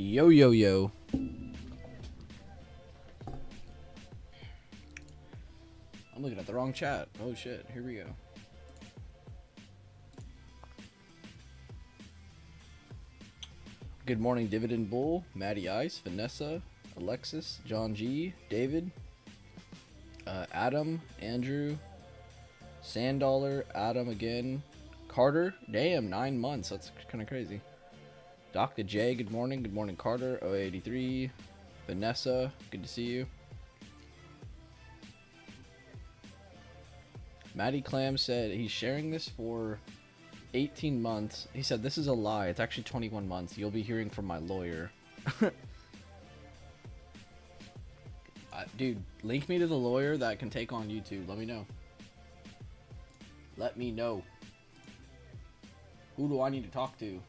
Yo, yo, yo. I'm looking at the wrong chat. Oh, shit. Here we go. Good morning, Dividend Bull, Matty Ice, Vanessa, Alexis, John G, David, Adam, Andrew, Sandollar, Adam again, Carter. Damn, 9 months. That's kind of crazy. Dr. J, good morning. Good morning, Carter. 083. Vanessa, good to see you. Matty Clam said he's sharing this for 18 months. He said this is a lie. It's actually 21 months. You'll be hearing from my lawyer. Dude, link me to the lawyer that can take on YouTube. Let me know. Let me know. Who do I need to talk to?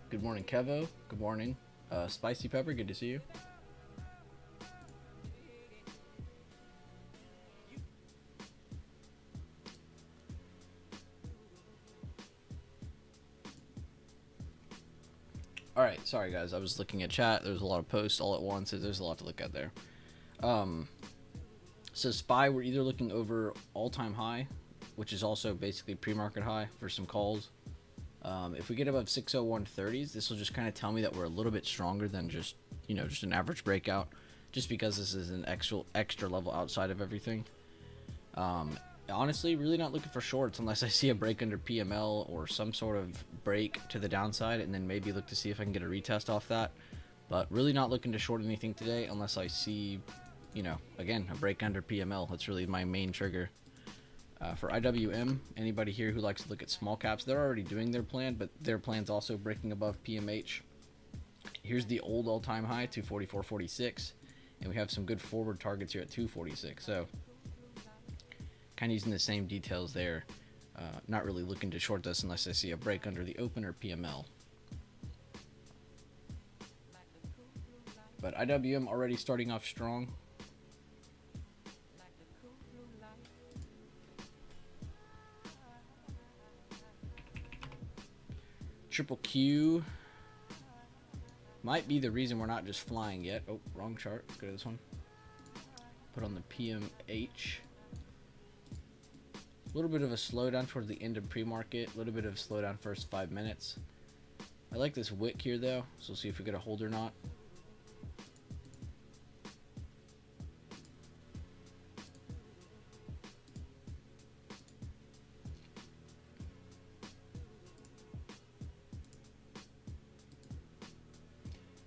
Good morning, Kevo. Good morning. Spicy Pepper, good to see you. Alright, sorry guys. I was looking at chat. There's a lot of posts all at once. There's a lot to look at there. So SPY, we're either looking over all-time high, which is also basically pre-market high for some calls. If we get above 601.30s, this will just kind of tell me that we're a little bit stronger than just an average breakout, just because this is an extra level outside of everything. Honestly, really not looking for shorts unless I see a break under PML or some sort of break to the downside, and then maybe look to see if I can get a retest off that. But really not looking to short anything today unless I see, again, a break under PML. That's really my main trigger. For IWM, anybody here who likes to look at small caps, they're already doing their plan, but their plan's also breaking above PMH. Here's the old all-time high, 244.46, and we have some good forward targets here at 246. So, kind of using the same details there. Not really looking to short this unless I see a break under the opener PML. But IWM already starting off strong. Triple Q might be the reason we're not just flying yet. Oh, wrong chart. Let's go to this one. Put on the PMH. A little bit of a slowdown towards the end of pre-market. A little bit of a slowdown first 5 minutes. I like this wick here though, so we'll see if we get a hold or not.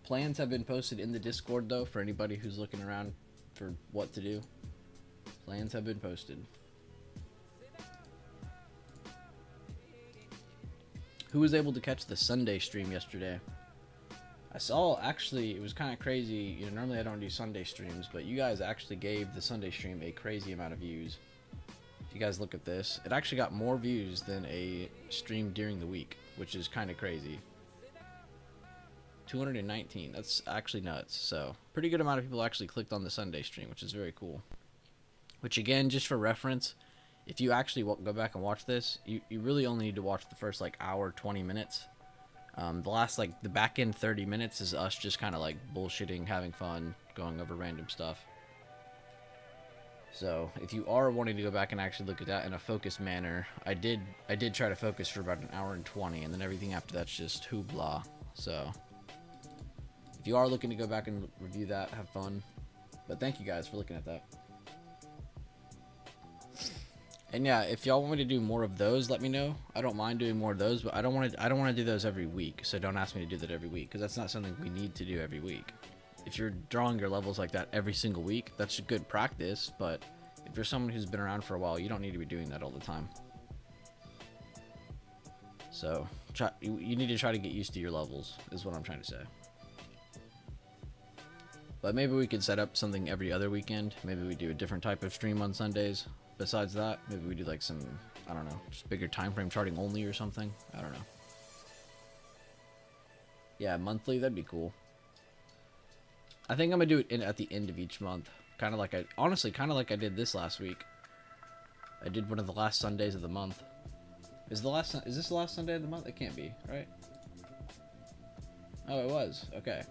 Plans have been posted in the Discord though for anybody who's looking around for what to do. Plans have been posted. Who was able to catch the Sunday stream yesterday? I saw, actually, it was kind of crazy. You know, normally I don't do Sunday streams, but you guys actually gave the Sunday stream a crazy amount of views. If you guys look at this, it actually got more views than a stream during the week, which is kind of crazy. 219, that's actually nuts. So, pretty good amount of people actually clicked on the Sunday stream, which is very cool. Which, again, just for reference, if you actually go back and watch this, you really only need to watch the first, like, hour, 20 minutes. The last, like, the back end 30 minutes is us just kind of, like, bullshitting, having fun, going over random stuff. So, if you are wanting to go back and actually look at that in a focused manner, I did try to focus for about an hour and 20, and then everything after that's just hoopla. So, if you are looking to go back and review that, have fun. But thank you guys for looking at that. And yeah, if y'all want me to do more of those, let me know. I don't mind doing more of those, but I don't want to do those every week. So don't ask me to do that every week, because that's not something we need to do every week. If you're drawing your levels like that every single week, that's a good practice. But if you're someone who's been around for a while, you don't need to be doing that all the time. So you need to try to get used to your levels, is what I'm trying to say. But maybe we could set up something every other weekend. Maybe we do a different type of stream on Sundays. Besides that, maybe we do like some, I don't know, just bigger time frame charting only or something. I don't know. Yeah, monthly, that'd be cool. I think I'm gonna do it at the end of each month. Kind of like honestly, kind of like I did this last week. I did one of the last Sundays of the month. Is this the last Sunday of the month? It can't be, right? Oh, it was. Okay.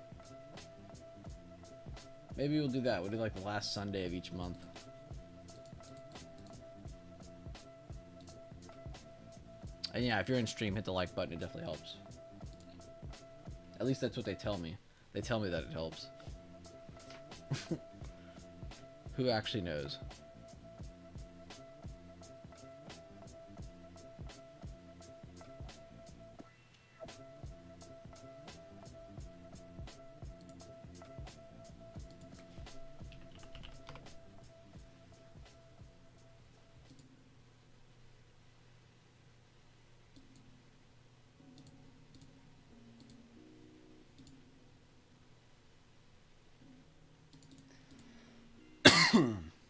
Maybe we'll do that. We'll do like the last Sunday of each month. And yeah, if you're in stream, hit the like button. It definitely helps. At least that's what they tell me. They tell me that it helps. Who actually knows?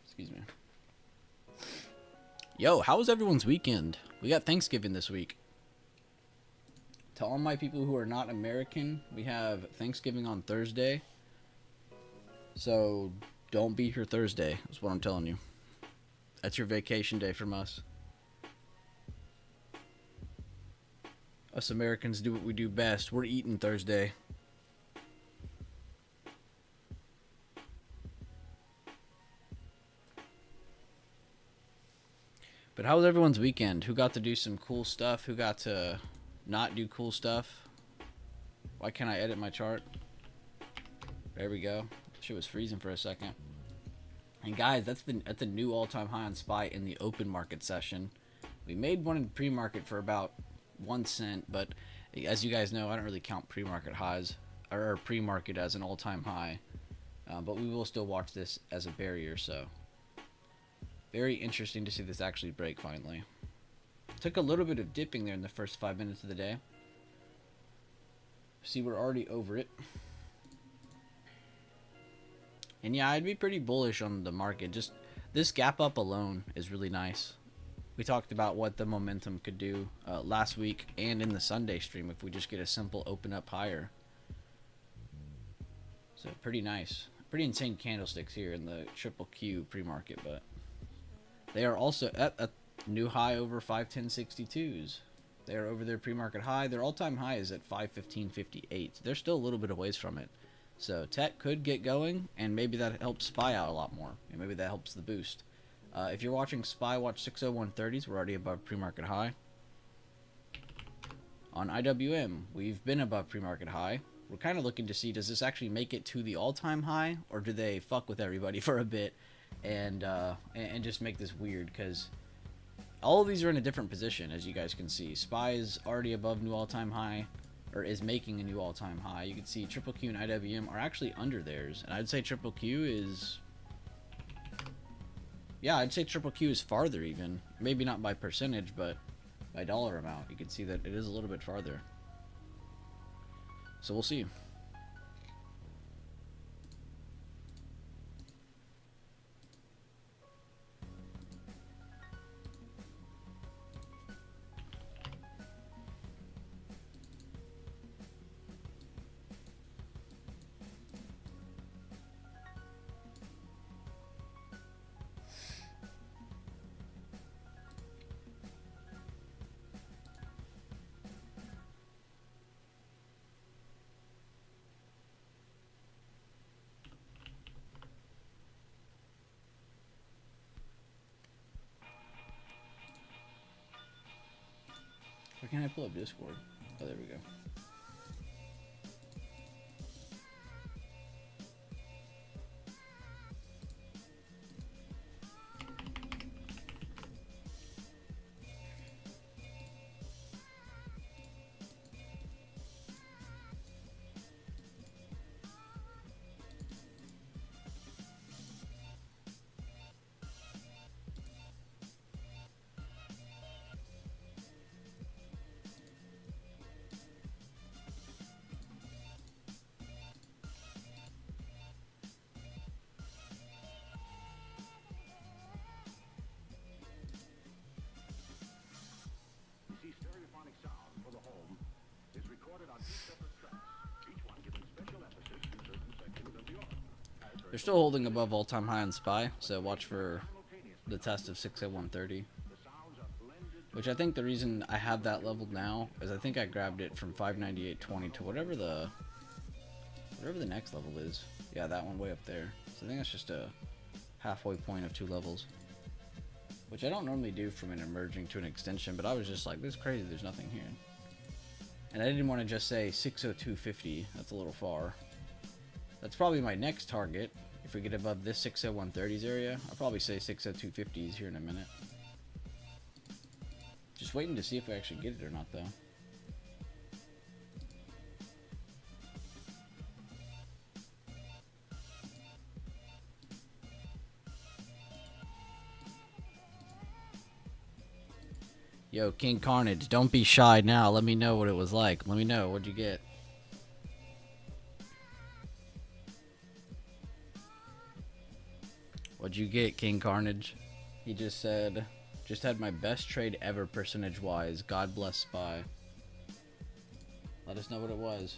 Excuse me. Yo, how was everyone's weekend? We got Thanksgiving this week. To all my people who are not American, we have Thanksgiving on Thursday. So, don't be here Thursday, is what I'm telling you. That's your vacation day from us. Us Americans do what we do best. We're eating Thursday. But how was everyone's weekend? Who got to do some cool stuff? Who got to not do cool stuff? Why can't I edit my chart? There we go. Shit was freezing for a second. And guys, that's the new all-time high on SPY in the open market session. We made one in pre-market for about 1 cent, but as you guys know, I don't really count pre-market highs or pre-market as an all-time high. But we will still watch this as a barrier, so very interesting to see this actually break finally. Took a little bit of dipping there in the first 5 minutes of the day. See, we're already over it. And yeah, I'd be pretty bullish on the market. Just this gap up alone is really nice. We talked about what the momentum could do last week and in the Sunday stream if we just get a simple open up higher. So pretty nice. Pretty insane candlesticks here in the QQQ pre-market, but they are also at a new high over 510.62s. They are over their pre-market high. Their all-time high is at 515.58. They're still a little bit of ways from it. So tech could get going, and maybe that helps SPY out a lot more. And maybe that helps the boost. If you're watching SPY, watch 601.30s. We're already above pre-market high. On IWM, we've been above pre-market high. We're kind of looking to see, does this actually make it to the all-time high, or do they fuck with everybody for a bit and just make this weird? Because all of these are in a different position, as you guys can see. SPY is already above new all-time high, or is making a new all-time high. You can see Triple Q and IWM are actually under theirs, and I'd say Triple Q is... Yeah, I'd say Triple Q is farther even. Maybe not by percentage, but by dollar amount. You can see that it is a little bit farther. So we'll see. Why can't I pull up Discord? Oh, there we go. They're still holding above all-time high on SPY, so watch for the test of 60130. Which I think the reason I have that leveled now is I think I grabbed it from 598.20 to whatever the next level is. Yeah, that one way up there. So I think that's just a halfway point of 2 levels. Which I don't normally do from an emerging to an extension, but I was just like, this is crazy, there's nothing here. And I didn't want to just say 602.50, that's a little far. That's probably my next target. If we get above this 60130s area, I'll probably say 602.50s here in a minute. Just waiting to see if we actually get it or not, though. Yo, King Carnage, don't be shy now. Let me know what it was like. Let me know. What'd you get? What'd you get, King Carnage? He just said, just had my best trade ever percentage-wise. God bless SPY. Let us know what it was.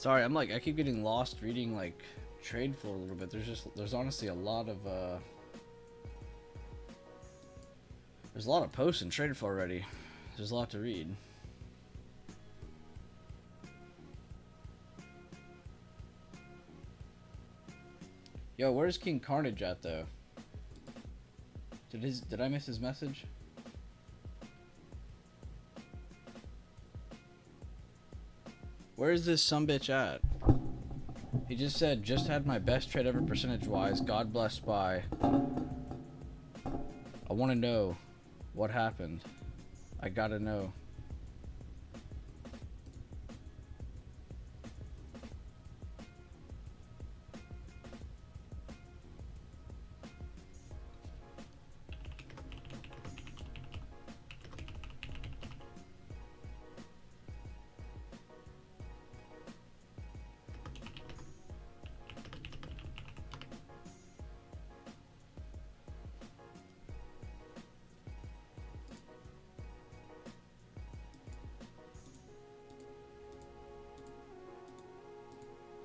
Sorry, I'm like, I keep getting lost reading like trade floor a little bit. There's honestly a lot of there's a lot of posts in trade floor already. There's a lot to read. Yo, where's King Carnage at though? Did I miss his message? Where is this sumbitch at? He just said, just had my best trade ever percentage wise. God bless SPY. I want to know what happened. I gotta know.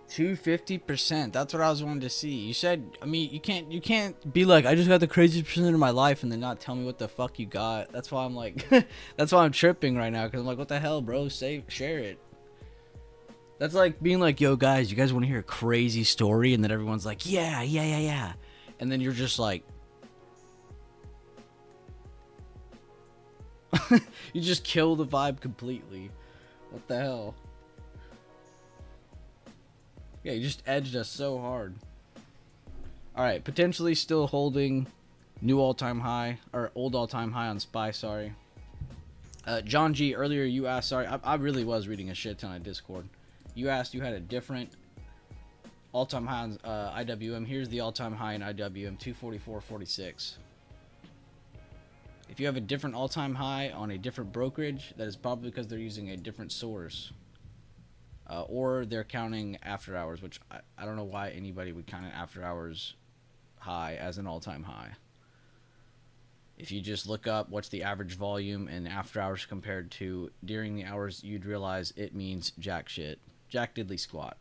$250%. That's what I was wanting to see. You said, I mean, you can't be like, I just got the craziest percent of my life and then not tell me what the fuck you got. That's why I'm like, that's why I'm tripping right now. Cause I'm like, what the hell, bro? Share it. That's like being like, yo guys, you guys want to hear a crazy story? And then everyone's like, yeah. And then you're just like, you just kill the vibe completely. What the hell? Yeah, you just edged us so hard. Alright, potentially still holding new all-time high, or old all-time high on SPY, sorry. John G, earlier you asked, sorry, I really was reading a shit ton of Discord. You asked you had a different all-time high on IWM. Here's the all-time high in IWM, 244.46. If you have a different all-time high on a different brokerage, that is probably because they're using a different source. Or they're counting after hours, which I don't know why anybody would count an after hours high as an all-time high. If you just look up what's the average volume in after hours compared to during the hours, you'd realize it means jack shit. Jack diddly squat.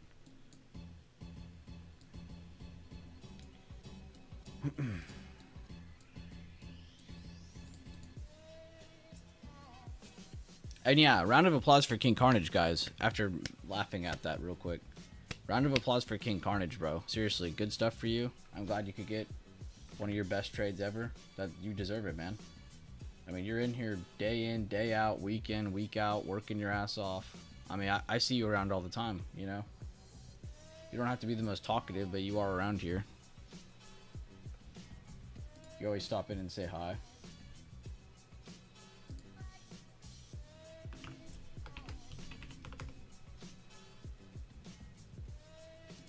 And yeah, round of applause for King Carnage, guys. After laughing at that real quick. Round of applause for King Carnage, bro. Seriously, good stuff for you. I'm glad you could get one of your best trades ever. That you deserve it, man. I mean, you're in here day in, day out, week in, week out, working your ass off. I mean, I see you around all the time, you know? You don't have to be the most talkative, but you are around here. You always stop in and say hi.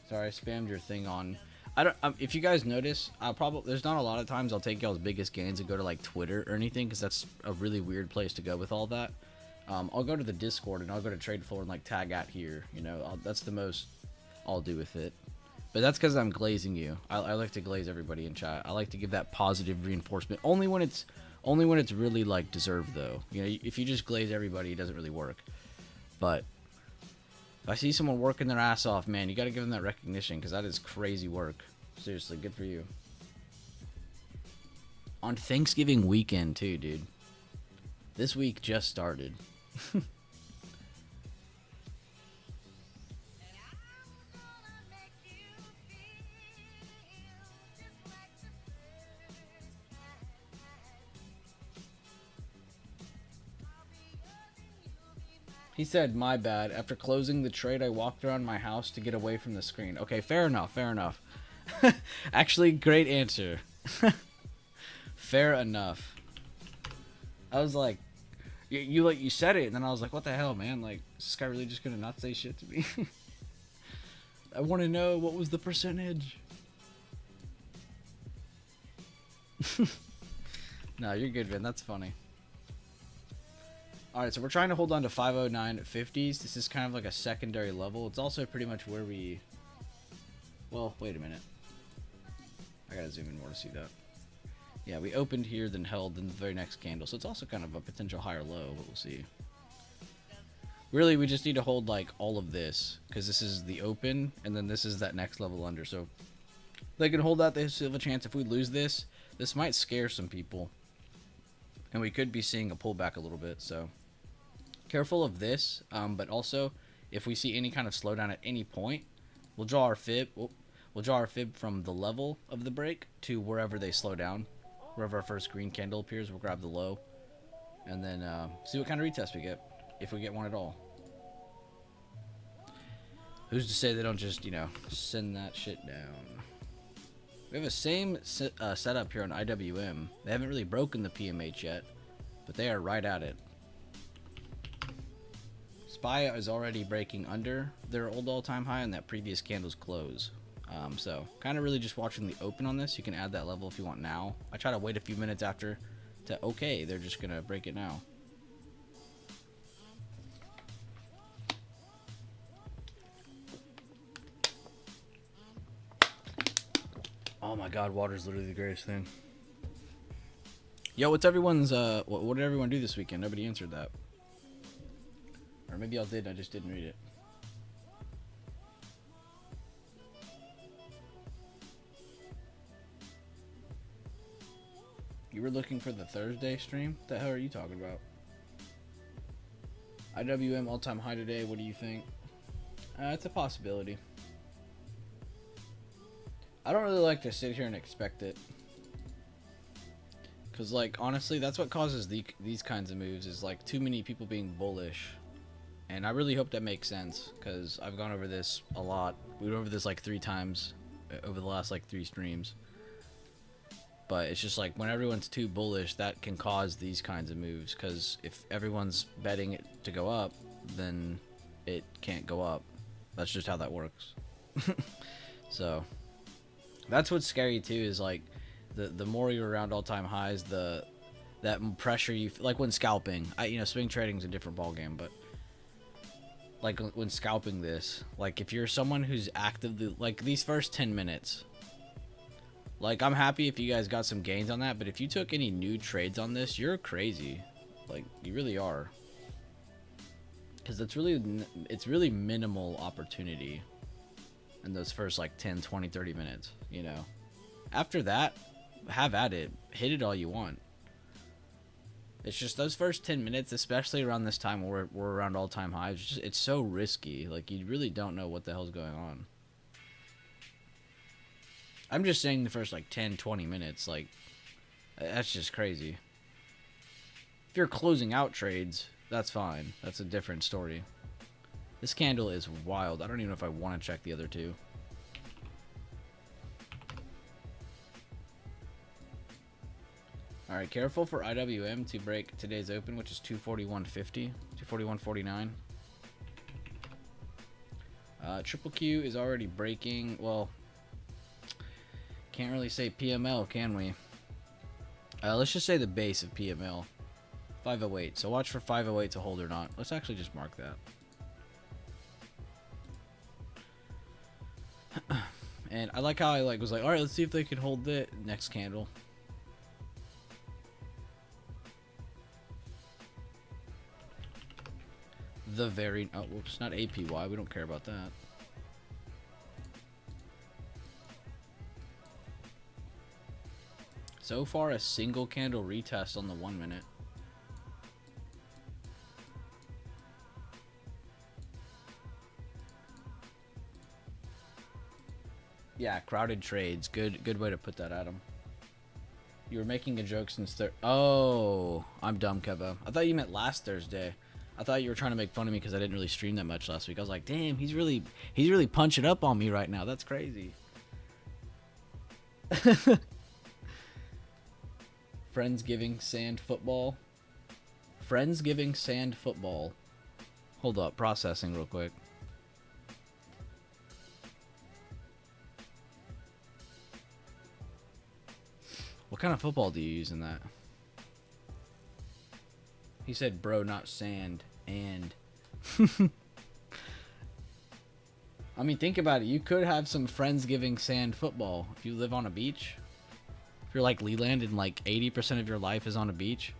Sorry, I spammed your thing on. I don't. If you guys notice, there's not a lot of times I'll take y'all's biggest gains and go to like Twitter or anything, because that's a really weird place to go with all that. I'll go to the Discord and I'll go to Trade Floor and like tag at here. You know, that's the most I'll do with it. But that's because I'm glazing you. I like to glaze everybody in chat. I like to give that positive reinforcement. Only when it's really like deserved though. You know, if you just glaze everybody, it doesn't really work. But if I see someone working their ass off, man, you got to give them that recognition, because that is crazy work. Seriously, good for you. On Thanksgiving weekend, too, dude. This week just started. He said, my bad. After closing the trade, I walked around my house to get away from the screen. Okay, fair enough, fair enough. Actually, great answer. Fair enough. I was like, you said it, and then I was like, what the hell, man? Like, is this guy really just gonna not say shit to me? I want to know, what was the percentage? No, you're good, Vin. That's funny. Alright, so we're trying to hold on to 509.50s. This is kind of like a secondary level. It's also pretty much where we... Well, wait a minute. I gotta zoom in more to see that. Yeah, we opened here, then held in the very next candle. So it's also kind of a potential higher low, but we'll see. Really, we just need to hold like all of this, because this is the open, and then this is that next level under. So they can hold that. They still have a chance. If we lose this, this might scare some people, and we could be seeing a pullback a little bit. So careful of this, but also if we see any kind of slowdown at any point, we'll draw our fib. We'll draw our fib from the level of the break to wherever they slow down. Wherever our first green candle appears, we'll grab the low, and then see what kind of retest we get, if we get one at all. Who's to say they don't just, you know, send that shit down? We have the same setup here on IWM. They haven't really broken the PMH yet, but they are right at it. SPY is already breaking under their old all-time high on that previous candle's close. So kind of really just watching the open on this. You can add that level if you want now. I try to wait a few minutes after to, okay, they're just gonna break it now. Oh my god, water's literally the greatest thing. Yo, what's everyone's what did everyone do this weekend? Nobody answered that. Or maybe y'all did, I just didn't read it. You were looking for the Thursday stream? What the hell are you talking about? IWM all-time high today, what do you think? It's a possibility. I don't really like to sit here and expect it. Because, like, honestly, that's what causes these kinds of moves, is, like, too many people being bullish. And I really hope that makes sense, because I've gone over this a lot. We went over this, like, 3 times over the last, like, 3 streams. But it's just, like, when everyone's too bullish, that can cause these kinds of moves. Because if everyone's betting it to go up, then it can't go up. That's just how that works. So that's what's scary too, is like the more you're around all-time highs, that pressure you like when scalping. You know, swing trading is a different ball game, but like when scalping this, like if you're someone who's actively, like these first 10 minutes, like I'm happy if you guys got some gains on that, but if you took any new trades on this, you're crazy. Like you really are, because it's really minimal opportunity in those first like 10, 20, 30 minutes, you know. After that, have at it. Hit it all you want. It's just those first 10 minutes, especially around this time where we're around all-time highs, it's so risky. Like, you really don't know what the hell's going on. I'm just saying the first like 10, 20 minutes, like, that's just crazy. If you're closing out trades, that's fine. That's a different story. This candle is wild. I don't even know if I want to check the other two. Alright, careful for IWM to break today's open, which is 241.50, 241.49. Triple Q is already breaking. Well, can't really say PML, can we? Let's just say the base of PML. 508. So watch for 508 to hold or not. Let's actually just mark that. And I like how I was like, all right, let's see if they can hold the next candle. The very, oh, whoops, not APY. We don't care about that. So far, a single candle retest on the 1 minute. Yeah, crowded trades. Good way to put that, Adam. You were making a joke since oh, I'm dumb, Kevo. I thought you meant last Thursday. I thought you were trying to make fun of me because I didn't really stream that much last week. I was like, damn, he's really punching up on me right now. That's crazy. Friendsgiving sand football. Friendsgiving sand football. Hold up, processing real quick. What kind of football do you use in that? He said bro, not sand. And I mean, think about it. You could have some Friendsgiving sand football if you live on a beach. If you're like Leland and like 80% of your life is on a beach.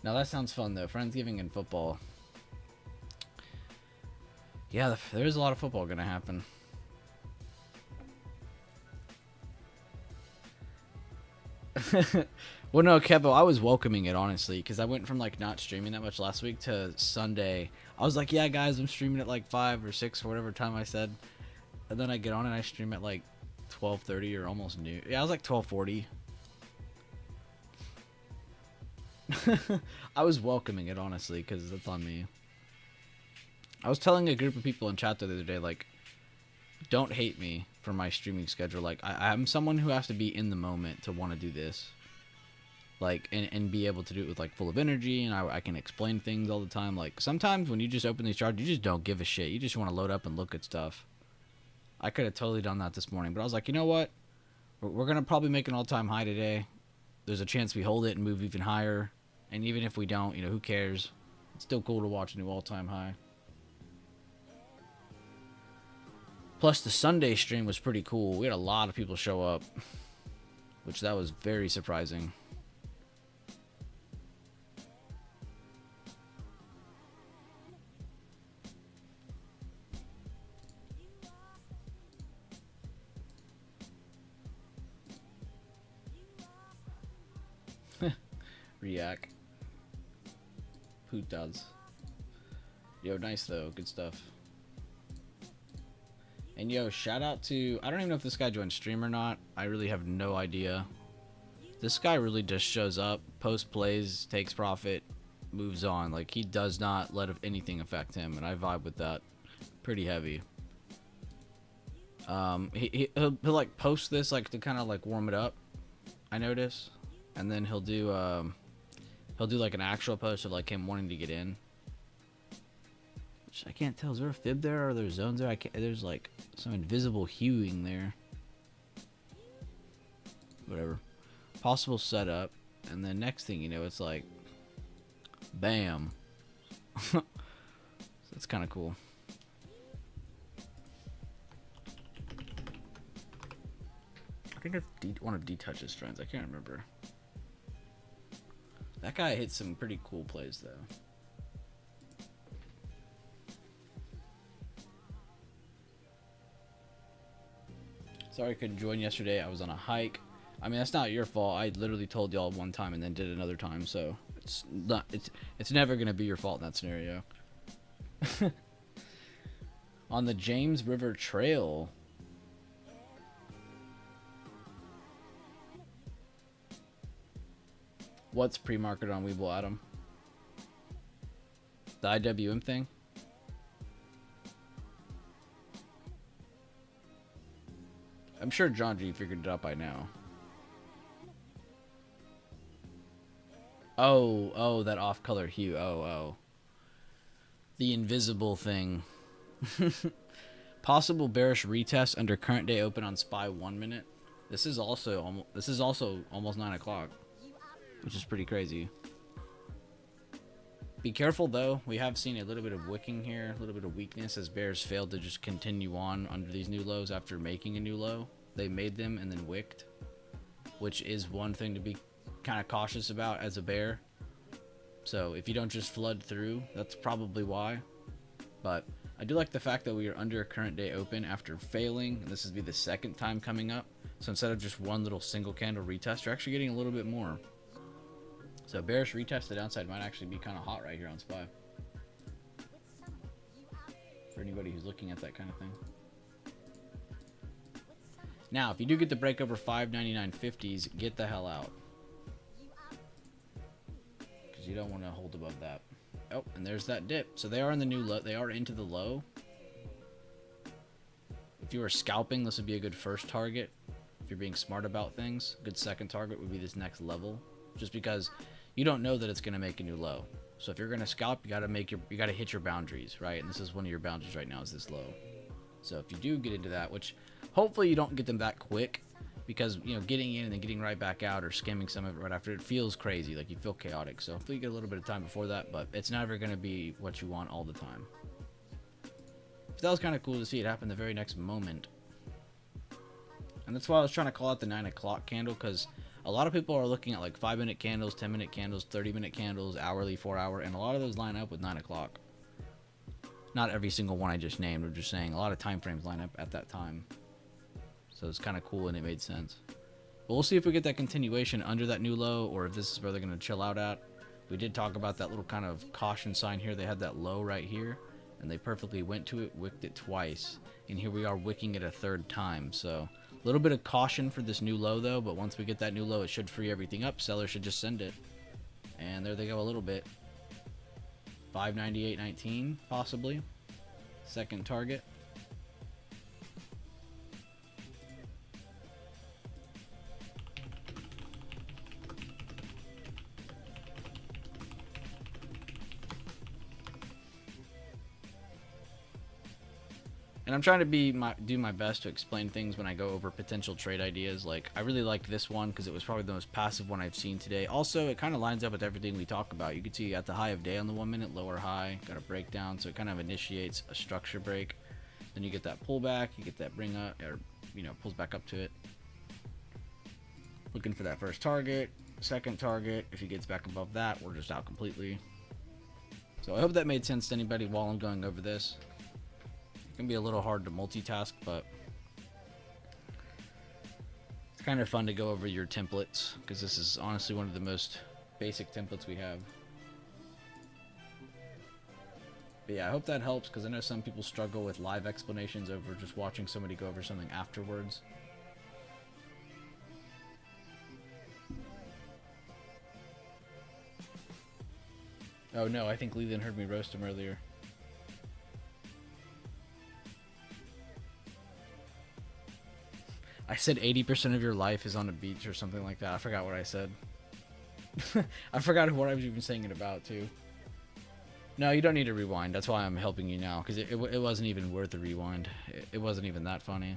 Now that sounds fun though. Friendsgiving and football. Yeah, there is a lot of football gonna happen. Well, no, Kevo, I was welcoming it honestly because I went from like not streaming that much last week to Sunday. I was like, yeah, guys, I'm streaming at like 5 or 6 or whatever time I said, and then I get on and I stream at like 12:30 or almost noon. Yeah, I was like 12:40. I was welcoming it honestly because that's on me. I was telling a group of people in chat the other day, like, don't hate me for my streaming schedule. Like, I'm someone who has to be in the moment to want to do this. Like, and be able to do it with, like, full of energy, and I can explain things all the time. Like, sometimes when you just open these charts, you just don't give a shit. You just want to load up and look at stuff. I could have totally done that this morning, but I was like, you know what? We're going to probably make an all-time high today. There's a chance we hold it and move even higher. And even if we don't, you know, who cares? It's still cool to watch a new all-time high. Plus, the Sunday stream was pretty cool. We had a lot of people show up, which that was very surprising. React. Putas. Yo, nice though. Good stuff. And yo, shout out to... I don't even know if this guy joined stream or not. I really have no idea. This guy really just shows up, posts plays, takes profit, moves on. Like, he does not let anything affect him, and I vibe with that pretty heavy. He'll like post this like to kind of like warm it up, I notice, and then he'll do like an actual post of like him wanting to get in. Which I can't tell. Is there a fib there, or are there zones there? There's like some invisible hueing there. Whatever. Possible setup, and then next thing you know, it's like, bam. So it's kind of cool. I think I want to detouch his friends. I can't remember. That guy hit some pretty cool plays though. Sorry I couldn't join yesterday. I was on a hike. I mean, that's not your fault. I literally told y'all one time and then did it another time, so it's never gonna be your fault in that scenario. On the James River Trail. What's pre-marketed on Weeble, Adam? The IWM thing? I'm sure John G figured it out by now. Oh, that off-color hue. Oh. The invisible thing. Possible bearish retest under current day open on SPY 1 minute. This is also almost 9 o'clock, which is pretty crazy. Be careful though. We have seen a little bit of wicking here, a little bit of weakness as bears failed to just continue on under these new lows after making a new low. They made them and then wicked, which is one thing to be kind of cautious about as a bear. So if you don't just flood through, that's probably why. But I do like the fact that we are under a current day open after failing, and this will be the second time coming up. So instead of just one little single candle retest, you're actually getting a little bit more. So bearish retest to the downside might actually be kind of hot right here on SPY. For anybody who's looking at that kind of thing. Now, if you do get the break over 599.50s, get the hell out. Because you don't want to hold above that. Oh, and there's that dip. So they are in the new low. They are into the low. If you were scalping, this would be a good first target. If you're being smart about things, a good second target would be this next level. Just because you don't know that it's going to make a new low. So if you're going to scalp, you got to hit your boundaries, right? And this is one of your boundaries right now is this low. So if you do get into that, which hopefully you don't get them that quick, because you know getting in and then getting right back out or skimming some of it right after, it feels crazy, like you feel chaotic. So hopefully you get a little bit of time before that, but it's never going to be what you want all the time. So that was kind of cool to see it happen the very next moment. And that's why I was trying to call out the 9 o'clock candle, because A lot of people are looking at like 5-minute candles, 10-minute candles, 30-minute candles, hourly, 4-hour, and a lot of those line up with 9 o'clock. Not every single one I just named. I'm just saying a lot of time frames line up at that time. So it's kind of cool and it made sense. But we'll see if we get that continuation under that new low, or if this is where they're going to chill out at. We did talk about that little kind of caution sign here. They had that low right here, and they perfectly went to it, wicked it twice. And here we are wicking it a third time. So a little bit of caution for this new low, though. But once we get that new low, it should free everything up. Seller should just send it. And there they go a little bit. 598.19, possibly. Second target. And I'm trying to do my best to explain things when I go over potential trade ideas. Like, I really liked this one because it was probably the most passive one I've seen today. Also, it kind of lines up with everything we talk about. You can see at the high of day on the 1 minute, lower high, got a breakdown, so it kind of initiates a structure break. Then you get that pullback, you get that bring up, or pulls back up to it. Looking for that first target, second target. If he gets back above that, we're just out completely. So I hope that made sense to anybody while I'm going over this. It can be a little hard to multitask, but it's kind of fun to go over your templates, because this is honestly one of the most basic templates we have. But yeah, I hope that helps, because I know some people struggle with live explanations over just watching somebody go over something afterwards. Oh no, I think Leland heard me roast him earlier. I said 80% of your life is on a beach or something like that. I forgot what I said. I forgot what I was even saying it about, too. No, you don't need to rewind. That's why I'm helping you now, because it wasn't even worth a rewind. It wasn't even that funny.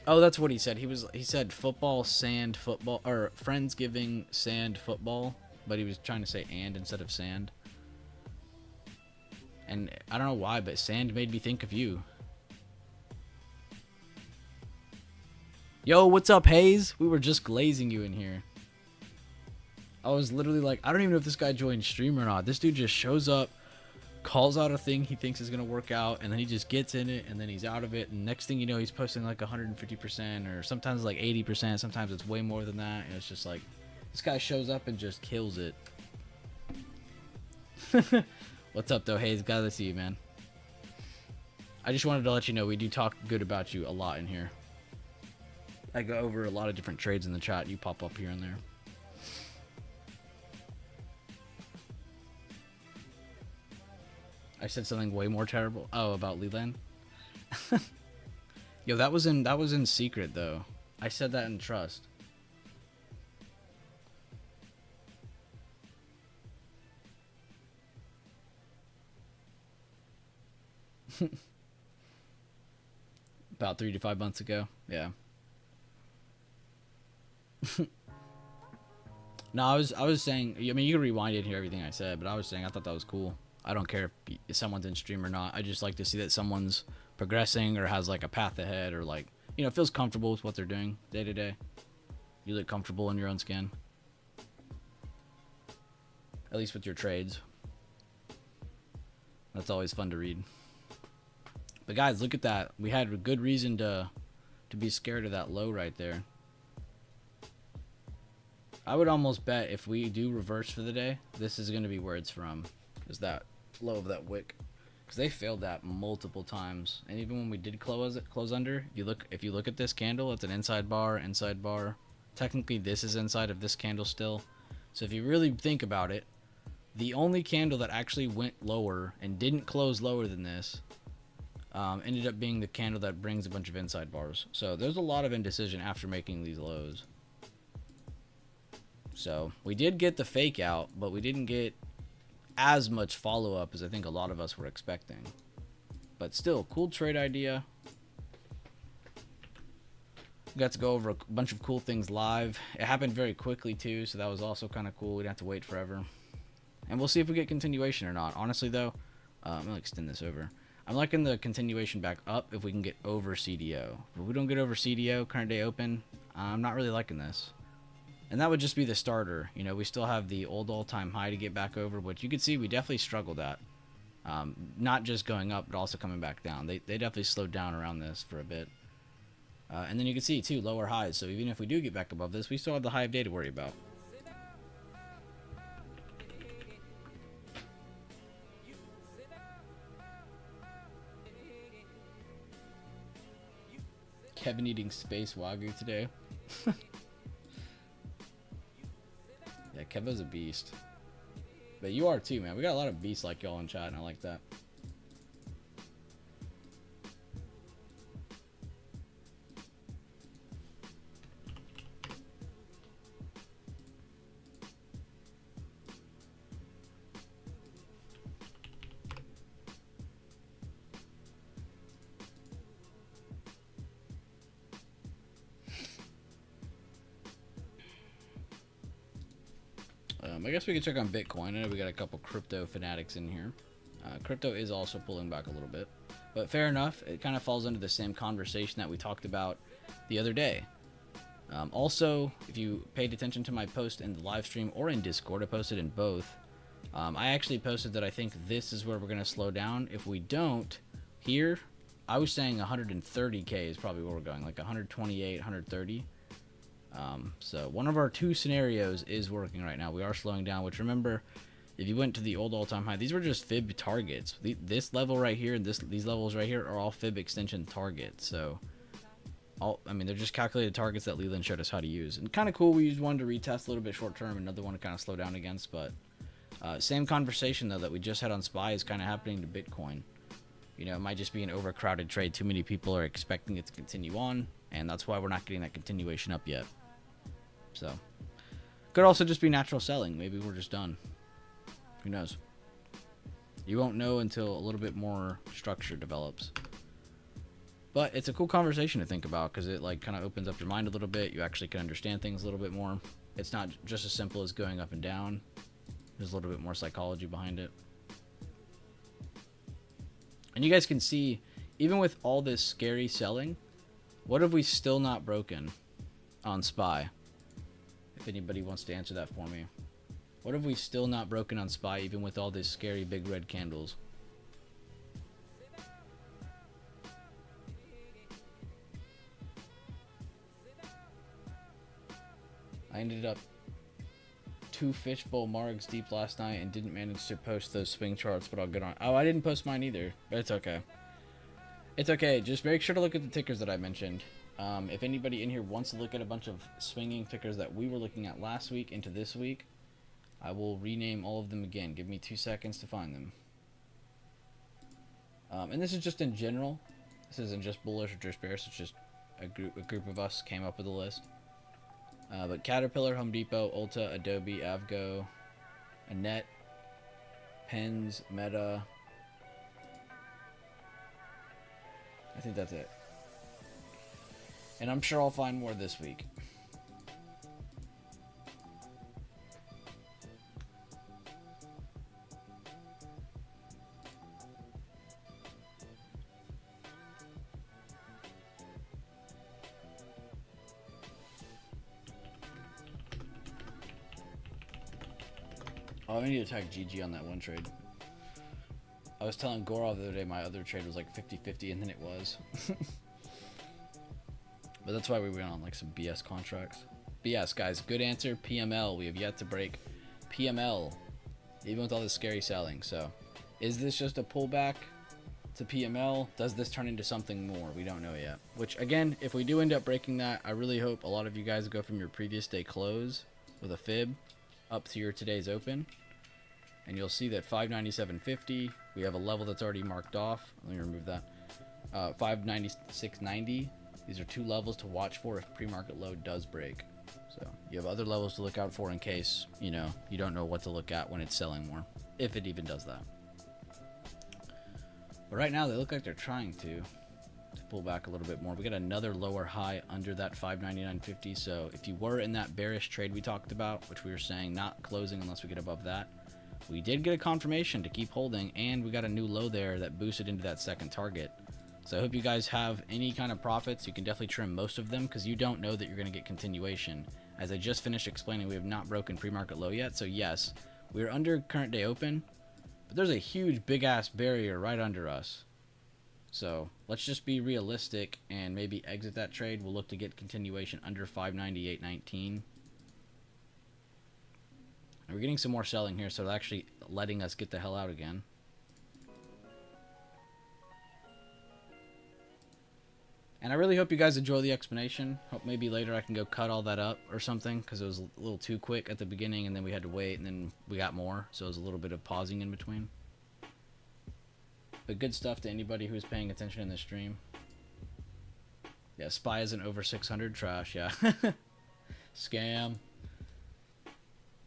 Oh, that's what he said. He said football, sand, football, or Friendsgiving, sand, football, but he was trying to say and instead of sand. And I don't know why, but sand made me think of you. Yo, what's up, Hayes? We were just glazing you in here. I was literally like, I don't even know if this guy joined stream or not. This dude just shows up, calls out a thing he thinks is going to work out, and then he just gets in it, and then he's out of it, and next thing you know, he's posting like 150%, or sometimes like 80%, sometimes it's way more than that, and it's just like, this guy shows up and just kills it. What's up, though, Hayes? Glad to see you, man. I just wanted to let you know we do talk good about you a lot in here. I go over a lot of different trades in the chat. You pop up here and there. I said something way more terrible. Oh, about Leland. Yo, that was in secret though. I said that in trust. About 3 to 5 months ago. Yeah. No, I was saying, I mean, you can rewind it and hear everything I said, but I was saying I thought that was cool. I don't care if someone's in stream or not. I just like to see that someone's progressing or has like a path ahead, or like, feels comfortable with what they're doing day to day. You look comfortable in your own skin. At least with your trades. That's always fun to read. But guys, look at that. We had a good reason to be scared of that low right there. I would almost bet if we do reverse for the day, this is going to be where it's from. Is that low of that wick, because they failed that multiple times. And even when we did close under, if you look at this candle, it's an inside bar. Technically this is inside of this candle still. So if you really think about it, the only candle that actually went lower and didn't close lower than this ended up being the candle that brings a bunch of inside bars. So there's a lot of indecision after making these lows. So we did get the fake out, but we didn't get as much follow-up as I think a lot of us were expecting. But still, cool trade idea. We got to go over a bunch of cool things live. It happened very quickly too, so that was also kind of cool. We didn't have to wait forever. And we'll see if we get continuation or not. Honestly though, I'm going to extend this over. I'm liking the continuation back up if we can get over CDO. If we don't get over CDO, current day open, I'm not really liking this. And that would just be the starter. You know, we still have the old all-time high to get back over, which you can see we definitely struggled at. Not just going up, but also coming back down. They definitely slowed down around this for a bit. And then you can see, too, lower highs. So even if we do get back above this, we still have the high of day to worry about. Kevin eating space wagyu today. Yeah, Kevo's a beast. But you are too, man. We got a lot of beasts like y'all in chat, and I like that. I guess we could check on Bitcoin. I know we got a couple crypto fanatics in here. Crypto is also pulling back a little bit. But fair enough. It kind of falls into the same conversation that we talked about the other day. Also, if you paid attention to my post in the live stream or in Discord, I posted in both. I actually posted that I think this is where we're going to slow down. If we don't, here, I was saying 130K is probably where we're going. Like 128, 130. So one of our two scenarios is working right now. We are slowing down, which remember, if you went to the old all-time high, these were just fib targets. This level right here and these levels right here are all fib extension targets. So, I mean, they're just calculated targets that Leland showed us how to use. And kind of cool, we used one to retest a little bit short-term, another one to kind of slow down against. But same conversation, though, that we just had on SPY is kind of happening to Bitcoin. You know, it might just be an overcrowded trade. Too many people are expecting it to continue on, and that's why we're not getting that continuation up yet. So, could also just be natural selling. Maybe we're just done. Who knows? You won't know until a little bit more structure develops. But it's a cool conversation to think about because it like kind of opens up your mind a little bit. You actually can understand things a little bit more. It's not just as simple as going up and down. There's a little bit more psychology behind it. And you guys can see, even with all this scary selling, what have we still not broken on SPY? If anybody wants to answer that for me. What have we still not broken on SPY, even with all these scary big red candles? I ended up 2 fishbowl margs deep last night and didn't manage to post those swing charts, but I'll get on. Oh, I didn't post mine either, but it's okay. It's okay. Just make sure to look at the tickers that I mentioned. If anybody in here wants to look at a bunch of swinging tickers that we were looking at last week into this week, I will rename all of them again. Give me 2 seconds to find them. And this is just in general. This isn't just bullish or just bearish. It's just a group of us came up with a list. But Caterpillar, Home Depot, Ulta, Adobe, Avgo, Annette, Pens, Meta. I think that's it. And I'm sure I'll find more this week. Oh, I need to tag GG on that one trade. I was telling Gorov the other day my other trade was like 50-50, and then it was. But that's why we went on like some BS contracts. But yes, guys, good answer. PML. We have yet to break PML, even with all this scary selling. So, is this just a pullback to PML? Does this turn into something more? We don't know yet. Which, again, if we do end up breaking that, I really hope a lot of you guys go from your previous day close with a fib up to your today's open. And you'll see that 597.50, we have a level that's already marked off. Let me remove that. 596.90. These are 2 levels to watch for if pre-market low does break. So you have other levels to look out for in case, you know, you don't know what to look at when it's selling more, if it even does that. But right now they look like they're trying to pull back a little bit more. We got another lower high under that 599.50. So if you were in that bearish trade we talked about, which we were saying not closing unless we get above that, we did get a confirmation to keep holding, and we got a new low there that boosted into that second target. So I hope you guys have any kind of profits. You can definitely trim most of them because you don't know that you're going to get continuation. As I just finished explaining, we have not broken pre-market low yet. So yes, we're under current day open, but there's a huge big ass barrier right under us. So let's just be realistic and maybe exit that trade. We'll look to get continuation under 598.19. We're getting some more selling here, so they're actually letting us get the hell out again. And I really hope you guys enjoy the explanation. Hope maybe later I can go cut all that up or something, because it was a little too quick at the beginning, and then we had to wait, and then we got more, so it was a little bit of pausing in between. But good stuff to anybody who's paying attention in the stream. Yeah, SPY isn't over 600. Trash, yeah. Scam.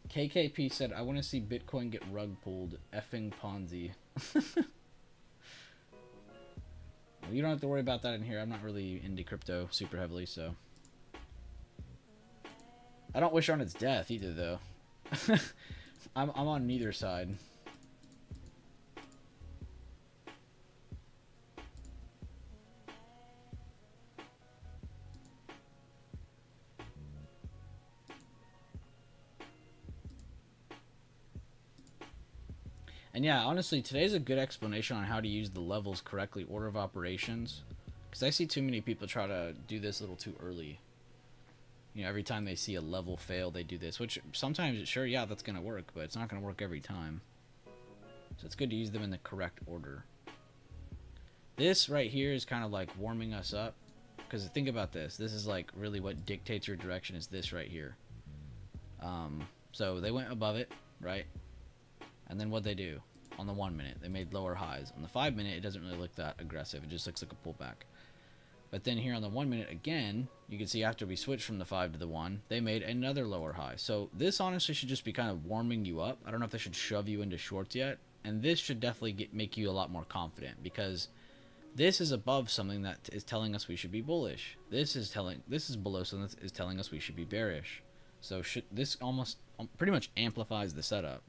KKP said, I want to see Bitcoin get rug pulled. Effing Ponzi. Well, you don't have to worry about that in here. I'm not really into crypto super heavily, so. I don't wish on its death either, though. I'm on neither side. And yeah, honestly, today's a good explanation on how to use the levels correctly, order of operations. Because I see too many people try to do this a little too early. You know, every time they see a level fail, they do this. Which sometimes, sure, yeah, that's going to work, but it's not going to work every time. So it's good to use them in the correct order. This right here is kind of like warming us up. Because think about this. This is like really what dictates your direction is this right here. So they went above it, right? And then what'd they do? On the 1 minute, they made lower highs. On the 5 minute, it doesn't really look that aggressive. It just looks like a pullback. But then here on the 1 minute again, you can see after we switched from the 5 to the 1, they made another lower high. So this honestly should just be kind of warming you up. I don't know if they should shove you into shorts yet. And this should definitely make you a lot more confident, because this is above something that is telling us we should be bullish. This is below something that is telling us we should be bearish. So this almost pretty much amplifies the setup.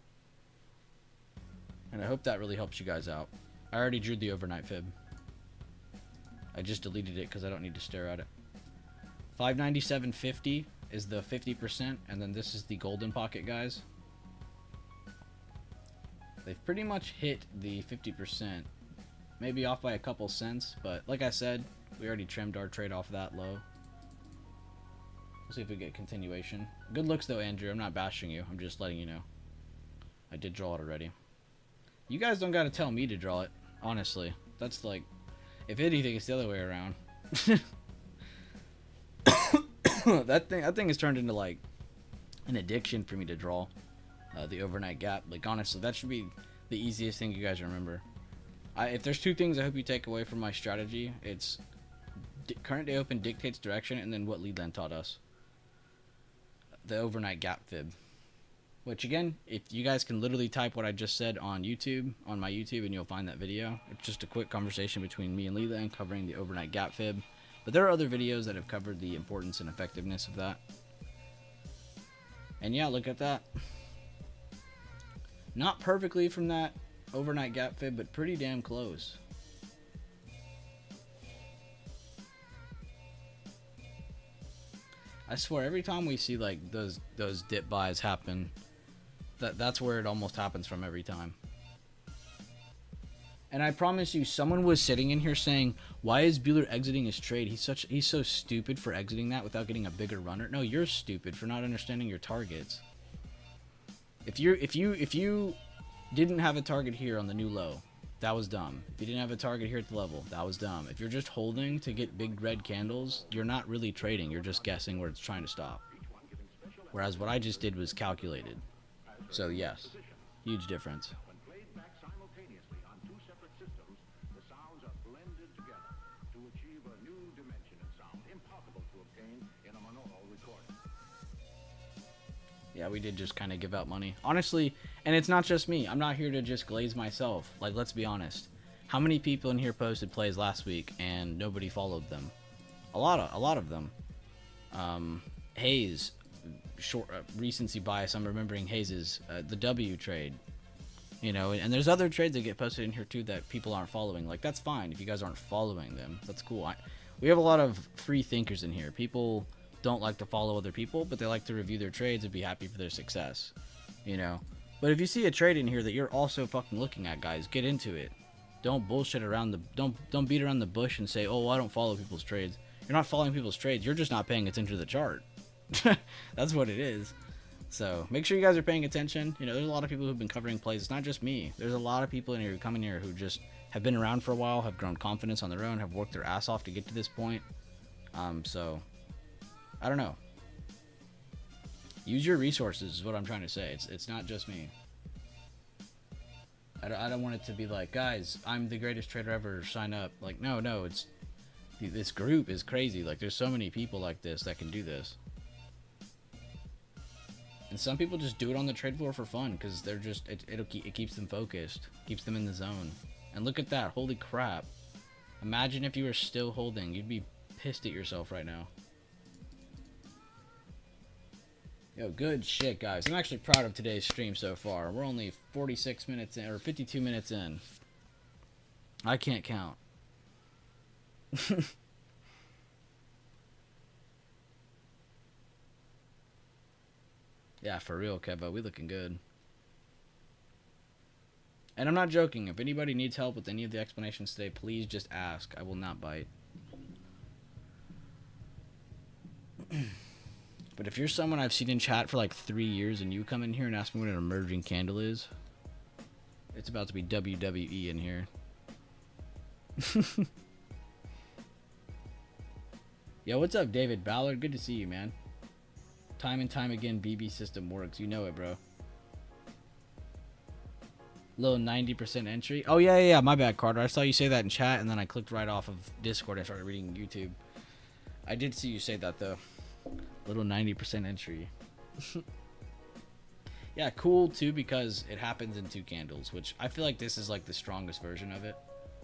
And I hope that really helps you guys out. I already drew the overnight fib. I just deleted it because I don't need to stare at it. 597.50 is the 50%, and then this is the golden pocket, guys. They've pretty much hit the 50%. Maybe off by a couple cents, but like I said, we already trimmed our trade off that low. We'll see if we get continuation. Good looks though, Andrew. I'm not bashing you. I'm just letting you know. I did draw it already. You guys don't gotta tell me to draw it, honestly. That's like, if anything, it's the other way around. That thing has turned into like an addiction for me to draw the overnight gap. Like honestly, that should be the easiest thing you guys remember. If there's two things I hope you take away from my strategy, it's current day open dictates direction, and then what Leland taught us, the overnight gap fib. Which again, if you guys can literally type what I just said on YouTube, on my YouTube, and you'll find that video. It's just a quick conversation between me and Leland covering the overnight gap fib. But there are other videos that have covered the importance and effectiveness of that. And yeah, look at that. Not perfectly from that overnight gap fib, but pretty damn close. I swear, every time we see like those dip buys happen, that's where it almost happens from every time. And I promise you, someone was sitting in here saying, "Why is Bueller exiting his trade? He's so stupid for exiting that without getting a bigger runner." No, you're stupid for not understanding your targets. If you didn't have a target here on the new low, that was dumb. If you didn't have a target here at the level, that was dumb. If you're just holding to get big red candles, you're not really trading. You're just guessing where it's trying to stop. Whereas what I just did was calculated. So yes, huge difference. Yeah, we did just kind of give out money. Honestly, and it's not just me. I'm not here to just glaze myself. Like, let's be honest. How many people in here posted plays last week and nobody followed them? A lot of them. Hayes, short recency bias. I'm remembering Hayes's the W trade. You know, and there's other trades that get posted in here too that people aren't following. Like, that's fine if you guys aren't following them. That's cool. We have a lot of free thinkers in here. People don't like to follow other people, but they like to review their trades and be happy for their success. You know, but if you see a trade in here that you're also fucking looking at, guys, get into it. Don't bullshit around the don't beat around the bush and say, oh, well, I don't follow people's trades. You're not following people's trades. You're just not paying attention to the chart. That's what it is. So make sure you guys are paying attention. You know, there's a lot of people who've been covering plays. It's not just me. There's a lot of people in here who come in here who just have been around for a while, have grown confidence on their own, have worked their ass off to get to this point. So I don't know. Use your resources is what I'm trying to say. It's not just me. I don't want it to be like, guys, I'm the greatest trader ever, sign up. Like, no, it's this group is crazy. Like, there's so many people like this that can do this. And some people just do it on the trade floor for fun because they're just it keeps them focused, keeps them in the zone. And look at that, holy crap! Imagine if you were still holding, you'd be pissed at yourself right now. Yo, good shit, guys. I'm actually proud of today's stream so far. We're only 46 minutes in, or 52 minutes in. I can't count. Yeah, for real, Kevo. We looking good. And I'm not joking. If anybody needs help with any of the explanations today, please just ask. I will not bite. But if you're someone I've seen in chat for like 3 years and you come in here and ask me what an emerging candle is, it's about to be WWE in here. Yo, what's up, David Ballard? Good to see you, man. Time and time again, BB system works. You know it, bro. Little 90% entry. Oh, yeah. My bad, Carter. I saw you say that in chat, and then I clicked right off of Discord and started reading YouTube. I did see you say that, though. Little 90% entry. Yeah, cool, too, because it happens in 2 candles, which I feel like this is, like, the strongest version of it.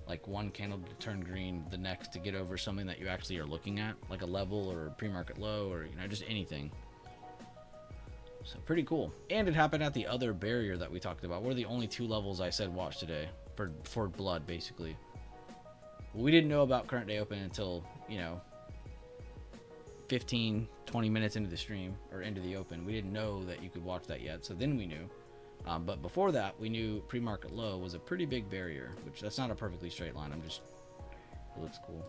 Like, one candle to turn green, the next to get over something that you actually are looking at, like a level or a pre-market low or, you know, just anything. So pretty cool. And it happened at the other barrier that we talked about. What are the only 2 levels I said watch today for blood, basically. Well, we didn't know about current day open until, you know, 15, 20 minutes into the stream or into the open. We didn't know that you could watch that yet. So then we knew. But before that, we knew pre-market low was a pretty big barrier, which that's not a perfectly straight line. It looks cool.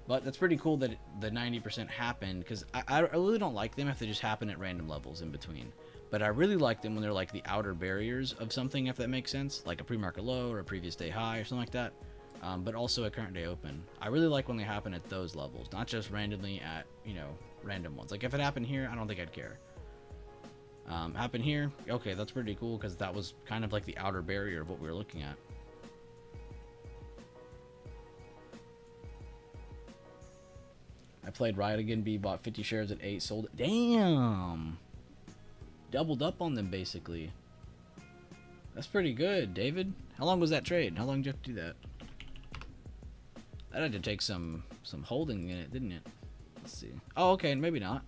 But that's pretty cool that the 90% happened, because I really don't like them if they just happen at random levels in between. But I really like them when they're like the outer barriers of something, if that makes sense. Like a pre-market low or a previous day high or something like that. But also a current day open. I really like when they happen at those levels, not just randomly at, you know, random ones. Like if it happened here, I don't think I'd care. Happen here, okay, that's pretty cool, because that was kind of like the outer barrier of what we were looking at. I played Riot again, B, bought 50 shares at 8, sold it. Damn! Doubled up on them, basically. That's pretty good, David. How long was that trade? How long did you have to do that? That had to take some holding in it, didn't it? Let's see. Oh, okay, maybe not.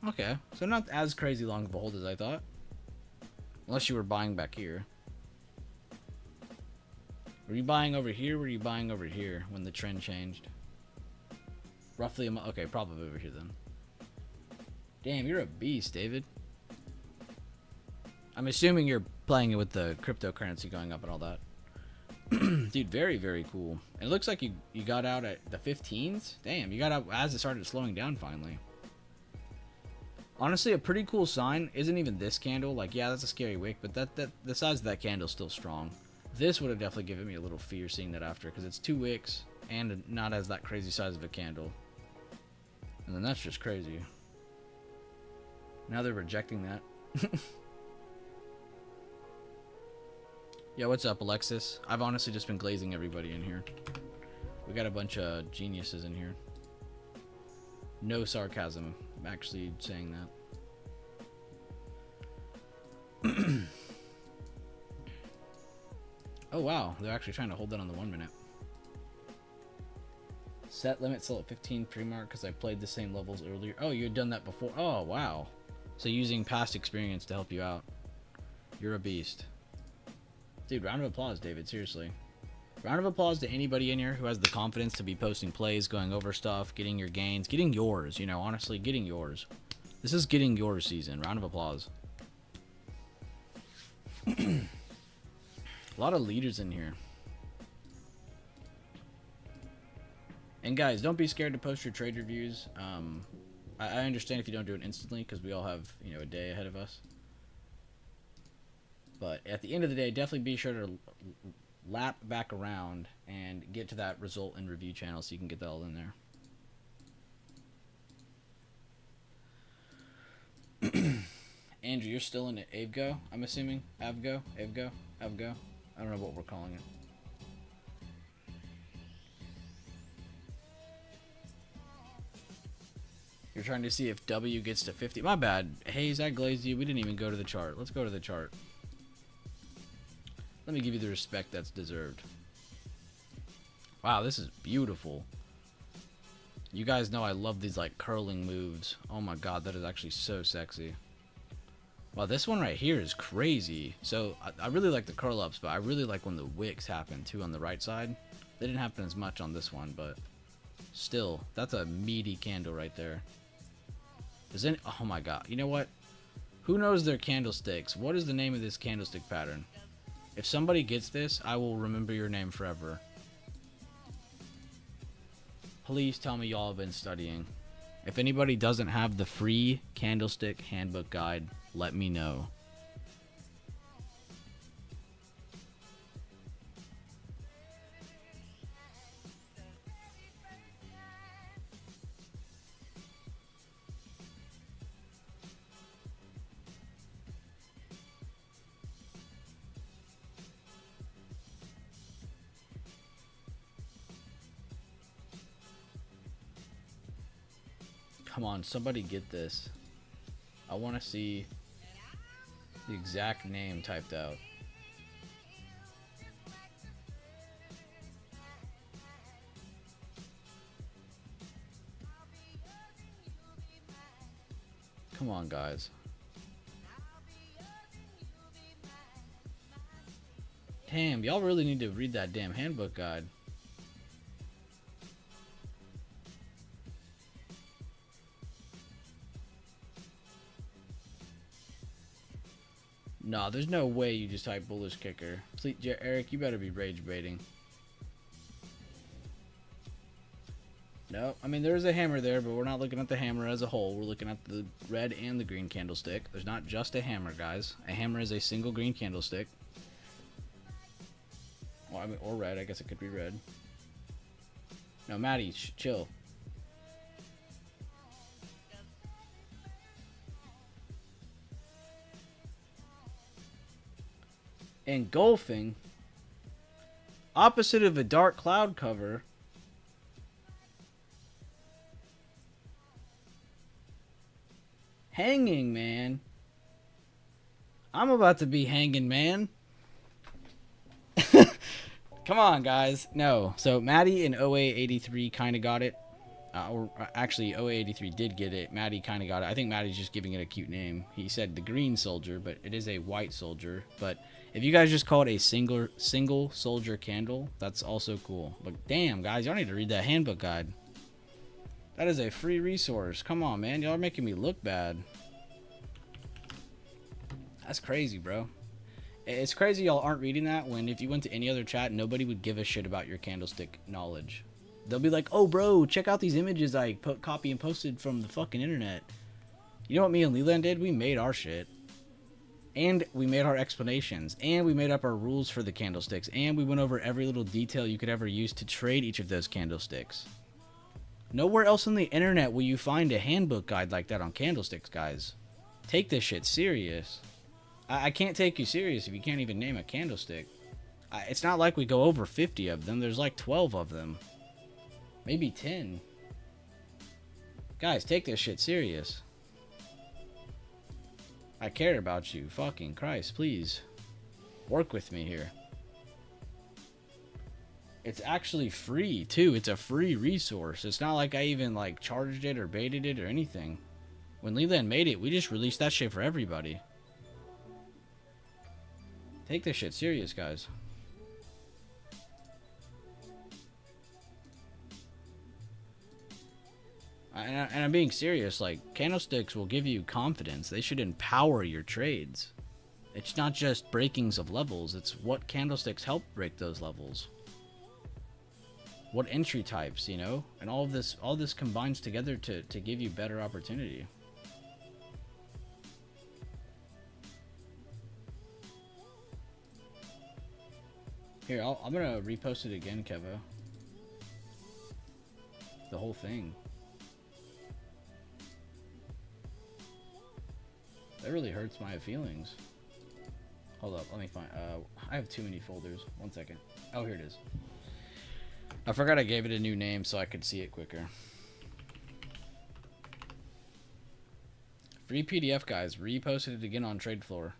Okay, so not as crazy long of a hold as I thought. Unless you were buying back here. Were you buying over here? Were you buying over here when the trend changed? Roughly a month. Okay, probably over here then. Damn, you're a beast, David. I'm assuming you're playing it with the cryptocurrency going up and all that. Dude, very, very cool. And it looks like you got out at the 15s. Damn, you got out as it started slowing down finally. Honestly, a pretty cool sign isn't even this candle. Like, yeah, that's a scary wick, but the size of that candle is still strong. This would have definitely given me a little fear seeing that after, because it's 2 wicks and not as that crazy size of a candle. And then that's just crazy. Now they're rejecting that. Yeah, what's up, Alexis? I've honestly just been glazing everybody in here. We got a bunch of geniuses in here. No sarcasm. I'm actually saying that. Oh, wow. They're actually trying to hold that on the 1 minute. Set limit still at 15 pre-mark because I played the same levels earlier. Oh, you had done that before. Oh, wow. So using past experience to help you out. You're a beast. Dude, round of applause, David. Seriously. Round of applause to anybody in here who has the confidence to be posting plays, going over stuff, getting your gains, getting yours. You know, honestly, getting yours. This is getting yours season. Round of applause. A lot of leaders in here. And guys, don't be scared to post your trade reviews. I understand if you don't do it instantly because we all have, you know, a day ahead of us. But at the end of the day, definitely be sure to lap back around and get to that result and review channel so you can get that all in there. Andrew, you're still in Avgo, I'm assuming? Avgo? Avgo? Avgo? I don't know what we're calling it. You're trying to see if W gets to 50. My bad. Hayes, I glazed you. We didn't even go to the chart. Let's go to the chart. Let me give you the respect that's deserved. Wow, this is beautiful. You guys know I love these like curling moves. Oh my god, that is actually so sexy. Wow, this one right here is crazy. So I really like the curl ups, but I really like when the wicks happen too on the right side. They didn't happen as much on this one, but still, that's a meaty candle right there. Oh my god, you know what? Who knows their candlesticks? What is the name of this candlestick pattern? If somebody gets this, I will remember your name forever. Please tell me y'all have been studying. If anybody doesn't have the free candlestick handbook guide, let me know. Come on, somebody get this. I want to see the exact name typed out. Come on, guys. Damn, y'all really need to read that damn handbook guide. No, there's no way you just type bullish kicker. Eric, you better be rage baiting. No, I mean, there's a hammer there, but we're not looking at the hammer as a whole. We're looking at the red and the green candlestick. There's not just a hammer, guys. A hammer is a single green candlestick. Well, I mean, or red. I guess it could be red. No, Maddie, chill. Engulfing, opposite of a dark cloud cover, hanging man. I'm about to be hanging man. Come on, guys. No. So Maddie in OA83 kind of got it. Or actually, OA83 did get it. Maddie kind of got it. I think Maddie's just giving it a cute name. He said the green soldier, but it is a white soldier. But if you guys just call it a single soldier candle, that's also cool. But damn, guys, y'all need to read that handbook guide. That is a free resource. Come on, man. Y'all are making me look bad. That's crazy, bro. It's crazy y'all aren't reading that when if you went to any other chat, nobody would give a shit about your candlestick knowledge. They'll be like, oh, bro, check out these images I copy and posted from the fucking internet. You know what me and Leland did? We made our shit. And we made our explanations. And we made up our rules for the candlesticks. And we went over every little detail you could ever use to trade each of those candlesticks. Nowhere else on the internet will you find a handbook guide like that on candlesticks, guys. Take this shit serious. I can't take you serious if you can't even name a candlestick. It's not like we go over 50 of them. There's like 12 of them. Maybe 10. Guys, take this shit serious. I care about you. Fucking Christ, please. Work with me here. It's actually free, too. It's a free resource. It's not like I even, like, charged it or baited it or anything. When Leland made it, we just released that shit for everybody. Take this shit serious, guys. And I'm being serious. Like, candlesticks will give you confidence. They should empower your trades. It's not just breakings of levels. It's what candlesticks help break those levels. What entry types, you know? And all this combines together to give you better opportunity. Here, I'm gonna repost it again, Kevo. The whole thing. That really hurts my feelings. Hold up, let me find. I have too many folders. 1 second. Oh, here it is. I forgot I gave it a new name so I could see it quicker. Free PDF, guys. Reposted it again on Trade Floor.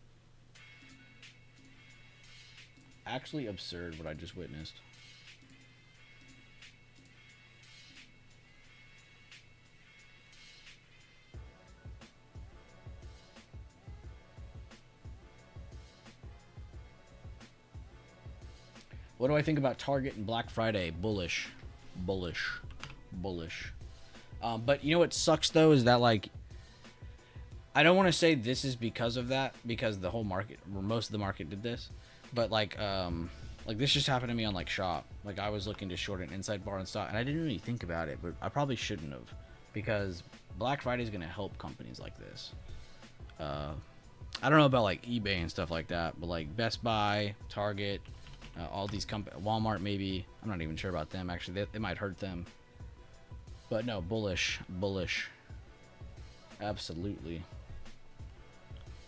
Actually absurd what I just witnessed. What do I think about Target and Black Friday? Bullish. Bullish. Bullish. But you know what sucks, though, is that, like, I don't want to say this is because of that, because the whole market, or most of the market did this, but, like this just happened to me on, like, Shop. Like, I was looking to short an inside bar and stock, and I didn't really think about it, but I probably shouldn't have, because Black Friday is going to help companies like this. I don't know about, like, eBay and stuff like that, but, like, Best Buy, Target, all these companies, Walmart maybe, I'm not even sure about them, actually, they might hurt them. But no, bullish. Absolutely.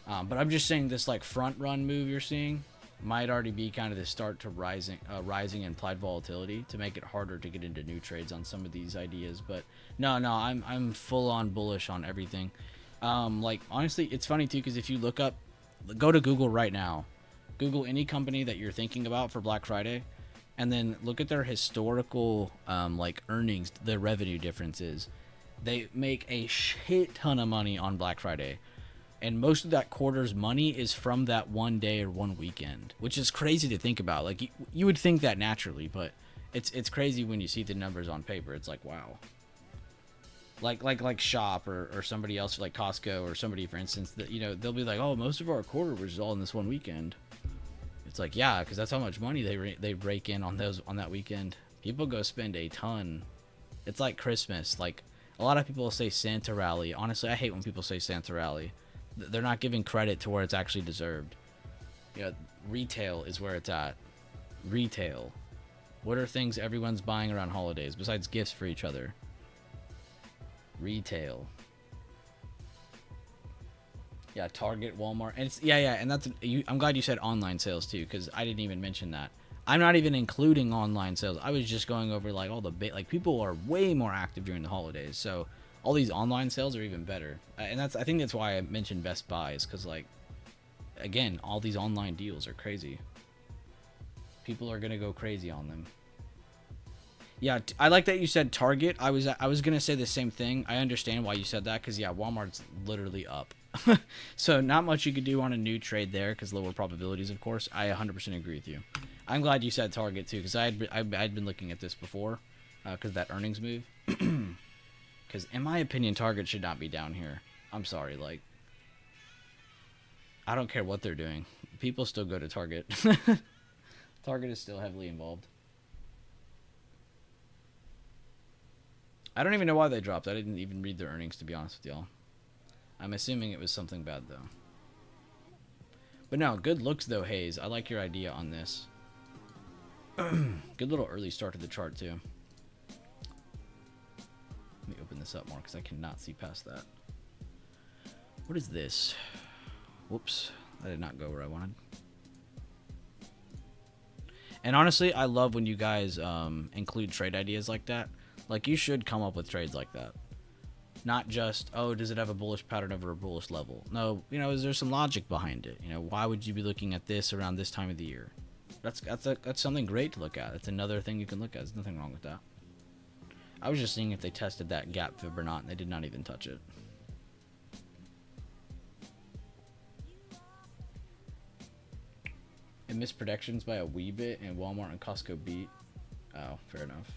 But I'm just saying this, like, front run move you're seeing might already be kind of the start to rising implied volatility to make it harder to get into new trades on some of these ideas. But no, I'm full on bullish on everything. Like, honestly, it's funny too, because if you look up, go to Google right now, Google any company that you're thinking about for Black Friday, and then look at their historical like earnings, their revenue differences. They make a shit ton of money on Black Friday, and most of that quarter's money is from that one day or one weekend, which is crazy to think about. Like, you would think that naturally, but it's crazy when you see the numbers on paper. It's like, wow. Like Shop or somebody else, like Costco or somebody, for instance, that, you know, they'll be like, oh, most of our quarter was all in this one weekend. It's like, yeah, because that's how much money they rake in on that weekend. People go spend a ton. It's like Christmas. Like, a lot of people say Santa Rally. Honestly, I hate when people say Santa Rally. They're not giving credit to where it's actually deserved. You know, retail is where it's at. Retail. What are things everyone's buying around holidays besides gifts for each other? Retail. Yeah, Target, Walmart, and it's and that's I'm glad you said online sales too, because I didn't even mention that. I'm not even including online sales. I was just going over, like, all the like, people are way more active during the holidays, so all these online sales are even better. And I think that's why I mentioned Best Buy, is because, like, again, all these online deals are crazy. People are gonna go crazy on them. Yeah, I like that you said Target. I was gonna say the same thing. I understand why you said that, because, yeah, Walmart's literally up. So not much you could do on a new trade there, because lower probabilities, of course. I 100% agree with you. I'm glad you said Target too, because I'd been looking at this before, because that earnings move. Because in my opinion, Target should not be down here. I'm sorry, like, I don't care what they're doing. People still go to Target. Target is still heavily involved. I don't even know why they dropped. I didn't even read their earnings, to be honest with y'all. I'm assuming it was something bad, though. But no, good looks, though, Hayes. I like your idea on this. Good little early start to the chart, too. Let me open this up more, because I cannot see past that. What is this? Whoops. That did not go where I wanted. And honestly, I love when you guys include trade ideas like that. Like, you should come up with trades like that. Not just, oh, does it have a bullish pattern over a bullish level? No, you know, is there some logic behind it? You know, why would you be looking at this around this time of the year? That's something great to look at. That's another thing you can look at. There's nothing wrong with that. I was just seeing if they tested that gap fib or not, and they did not even touch it. It missed predictions by a wee bit, and Walmart and Costco beat. Oh, fair enough.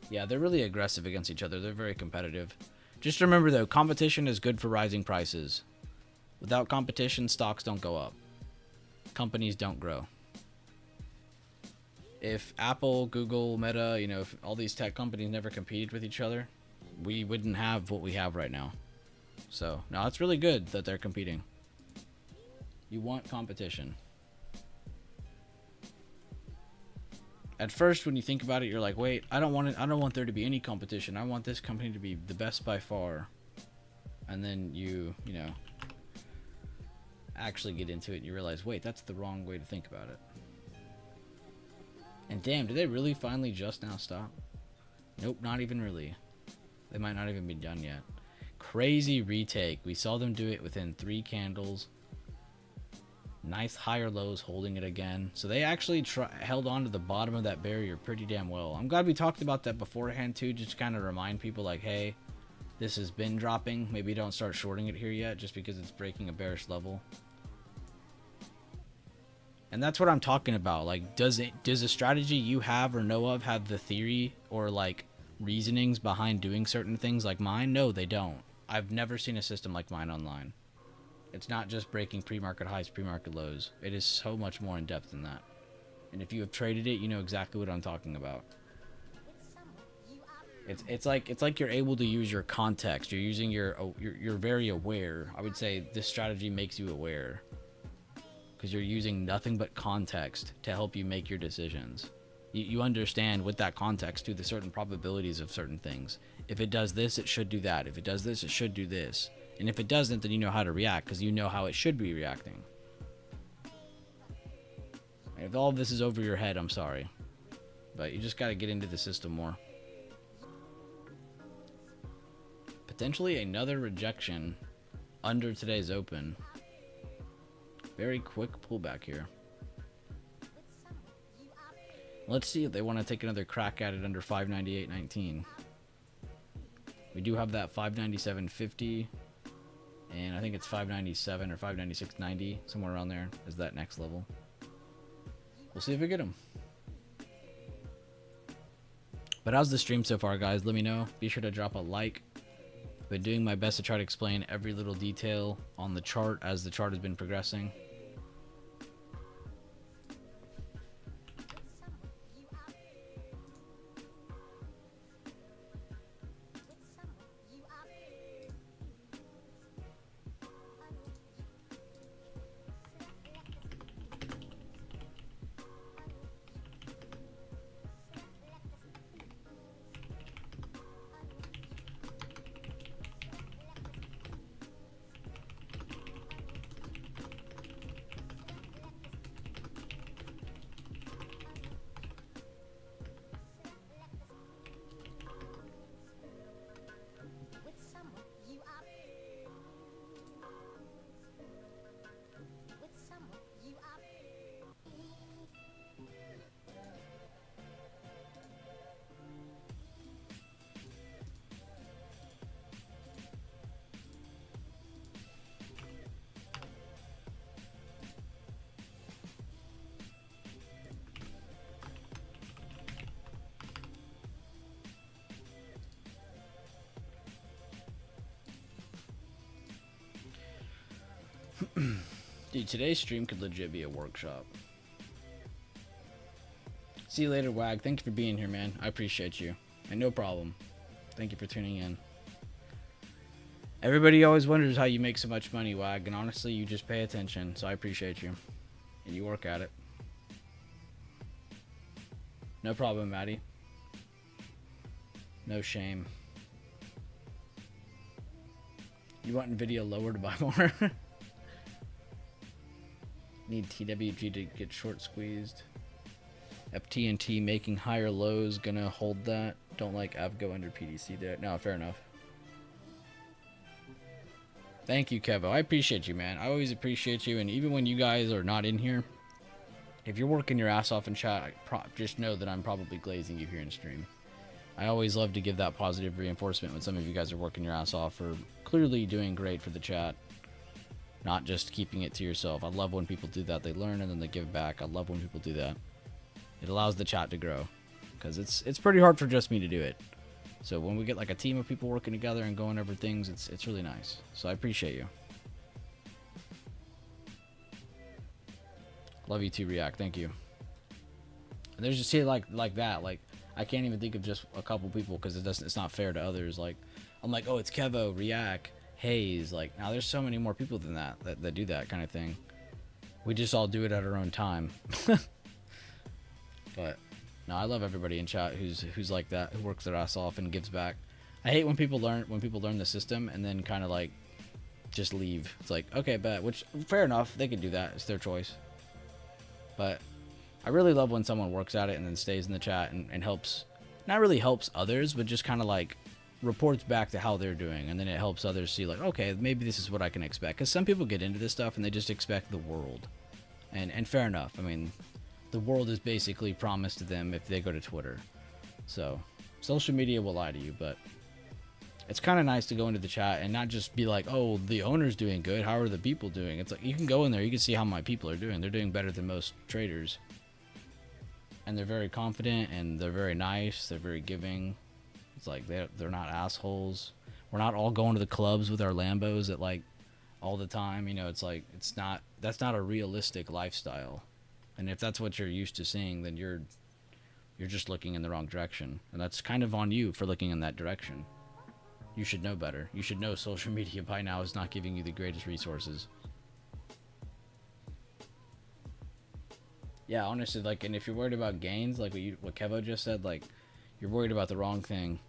Yeah, they're really aggressive against each other. They're very competitive. Just remember, though, competition is good for rising prices. Without competition, stocks don't go up. Companies don't grow. If Apple, Google, Meta, you know, if all these tech companies never competed with each other, we wouldn't have what we have right now. So, no, it's really good that they're competing. You want competition. At first, when you think about it, you're like, wait, I don't want there to be any competition. I want this company to be the best by far. And then you know, actually get into it and you realize, wait, that's the wrong way to think about it. And damn, did they really finally just now stop? Nope, not even really. They might not even be done yet. Crazy retake. We saw them do it within 3 candles. Nice higher lows holding it again. So they actually held on to the bottom of that barrier pretty damn well. I'm glad we talked about that beforehand too, just to kind of remind people like, hey, this has been dropping. Maybe don't start shorting it here yet just because it's breaking a bearish level. And that's what I'm talking about. Like, does a strategy you have or know of have the theory or like reasonings behind doing certain things like mine? No, they don't. I've never seen a system like mine online. It's not just breaking pre-market highs, pre-market lows. It is so much more in depth than that. And if you have traded it, you know exactly what I'm talking about. It's like you're able to use your context. You're using you're very aware. I would say this strategy makes you aware. Because you're using nothing but context to help you make your decisions. You understand with that context to the certain probabilities of certain things. If it does this, it should do that. If it does this, it should do this. And if it doesn't, then you know how to react because you know how it should be reacting. And if all of this is over your head, I'm sorry. But you just got to get into the system more. Potentially another rejection under today's open. Very quick pullback here. Let's see if they want to take another crack at it under 598.19. We do have that 597.50, and I think it's 597 or 596.90, somewhere around there is that next level. We'll see if we get them. But how's the stream so far, guys? Let me know. Be sure to drop a like. I've been doing my best to try to explain every little detail on the chart as the chart has been progressing. Dude, today's stream could legit be a workshop. See you later, Wag. Thank you for being here, man. I appreciate you. And no problem. Thank you for tuning in. Everybody always wonders how you make so much money, Wag. And honestly, you just pay attention. So I appreciate you. And you work at it. No problem, Maddie. No shame. You want NVIDIA lower to buy more? Need TWG to get short squeezed. FT&T making higher lows, gonna hold that. Don't like Avgo under PDC there. No, fair enough. Thank you, Kevo. I appreciate you, man. I always appreciate you, and even when you guys are not in here, if you're working your ass off in chat, just know that I'm probably glazing you here in stream. I always love to give that positive reinforcement when some of you guys are working your ass off or clearly doing great for the chat. not just keeping it to yourself. I love when people do that. They learn and then they give back. I love when people do that. It allows the chat to grow, because it's pretty hard for just me to do it. So when we get like a team of people working together and going over things, it's really nice. So I appreciate you. Love you too, React. Thank you. And there's just see like that. Like I can't even think of just a couple people because it's not fair to others. Like I'm like, oh, it's Kevo, React, Hayes. Like now there's so many more people than that do that kind of thing. We just all do it at our own time. But no, I love everybody in chat who's like that, who works their ass off and gives back. I hate when people learn the system and then kind of like just leave. It's like, okay, bet, which fair enough, they can do that. It's their choice. But I really love when someone works at it and then stays in the chat and helps, not really helps others, but just kind of like reports back to how they're doing, and then it helps others see like, okay, maybe this is what I can expect. Because some people get into this stuff and they just expect the world, and fair enough. I mean, the world is basically promised to them if they go to Twitter. So social media will lie to you, but it's kind of nice to go into the chat and not just be like, oh, the owner's doing good, how are the people doing? It's like, you can go in there, you can see how my people are doing. They're doing better than most traders. And they're very confident, and they're very nice, they're very giving. It's like they're not assholes. We're not all going to the clubs with our Lambos at like all the time. You know, it's like that's not a realistic lifestyle. And if that's what you're used to seeing, then you're just looking in the wrong direction. And that's kind of on you for looking in that direction. You should know better. You should know social media by now is not giving you the greatest resources. Yeah, honestly, like, and if you're worried about gains, like what Kevo just said, like, you're worried about the wrong thing.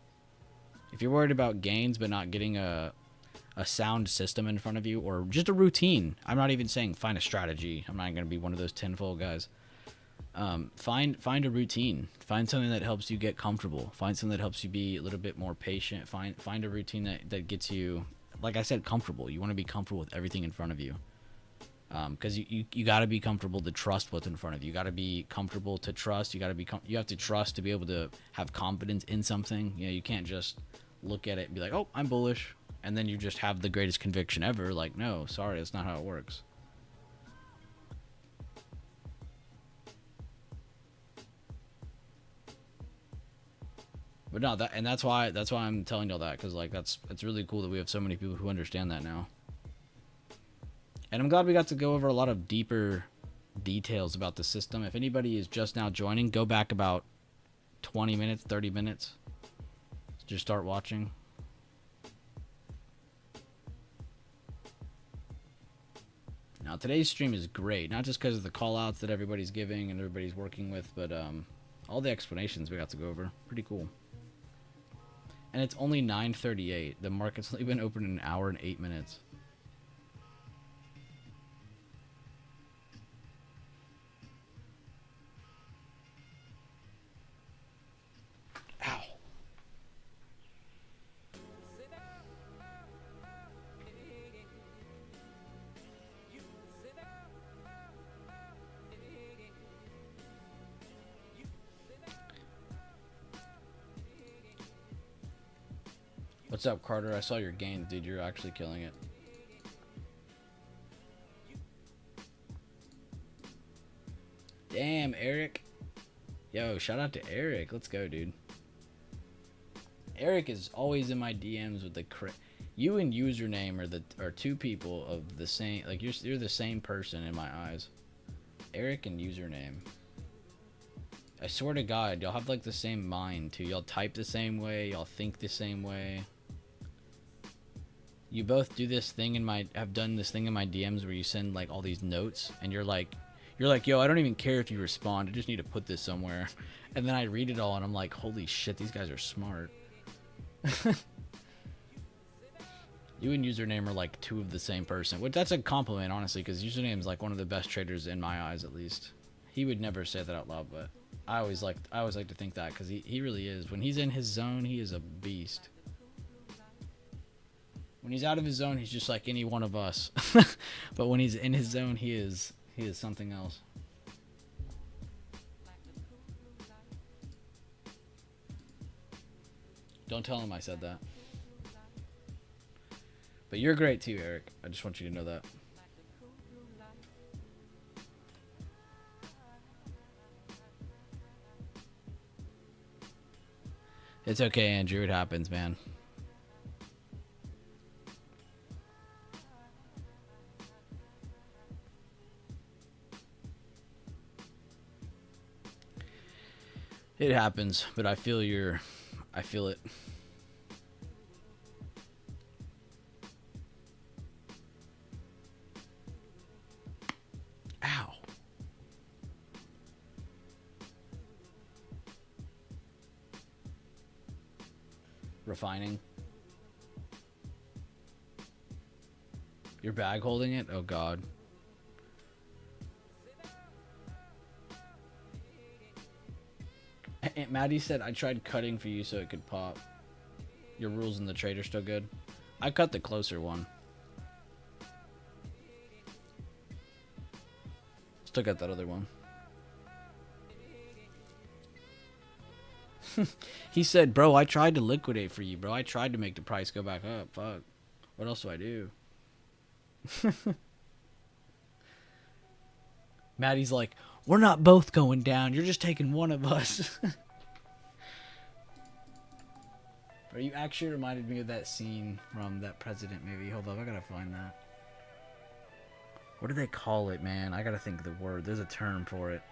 If you're worried about gains but not getting a sound system in front of you, or just a routine, I'm not even saying find a strategy. I'm not going to be one of those tenfold guys. Find a routine. Find something that helps you get comfortable. Find something that helps you be a little bit more patient. Find a routine that gets you, like I said, comfortable. You want to be comfortable with everything in front of you. Because you got to be comfortable to trust what's in front of you. You got to be comfortable to trust. You have to trust to be able to have confidence in something. You know, you can't just look at it and be like, oh, I'm bullish, and then you just have the greatest conviction ever. Like, no, sorry, that's not how it works. But no, that's why I'm telling y'all that, because like it's really cool that we have so many people who understand that now. And I'm glad we got to go over a lot of deeper details about the system. If anybody is just now joining, go back about 20 minutes, 30 minutes. Just start watching. Now, today's stream is great, not just because of the call-outs that everybody's giving and everybody's working with, but all the explanations we got to go over. Pretty cool. And it's only 9:38. The market's only been open an hour and 8 minutes. Ow. What's up, Carter? I saw your gains, dude. You're actually killing it. Damn, Eric. Yo, shout out to Eric. Let's go, dude. Eric is always in my DMs with the you and username are two people of the same, like you're the same person in my eyes. Eric and username. I swear to God, y'all have like the same mind too. Y'all type the same way, y'all think the same way. You both do this thing have done this thing in my DMs where you send like all these notes and you're like, yo, I don't even care if you respond. I just need to put this somewhere. And then I read it all and I'm like, holy shit, these guys are smart. You and username are like two of the same person, which that's a compliment, honestly, because username is like one of the best traders in my eyes, at least. He would never say that out loud, but I always like to think that, because he really is. When he's in his zone, he is a beast. When he's out of his zone, he's just like any one of us. But when he's in his zone, he is something else. Don't tell him I said that. But you're great too, Eric. I just want you to know that. It's okay, Andrew. It happens, man. It happens, but I feel I feel it. Ow. Refining. Your bag holding it? Oh, God. Aunt Maddie said, I tried cutting for you so it could pop. Your rules in the trade are still good. I cut the closer one. Still got that other one. He said, bro, I tried to liquidate for you, bro. I tried to make the price go back up. Fuck. What else do I do? Maddie's like, we're not both going down. You're just taking one of us. Bro, you actually reminded me of that scene from that President movie. Hold up, I gotta find that. What do they call it, man? I gotta think of the word. There's a term for it.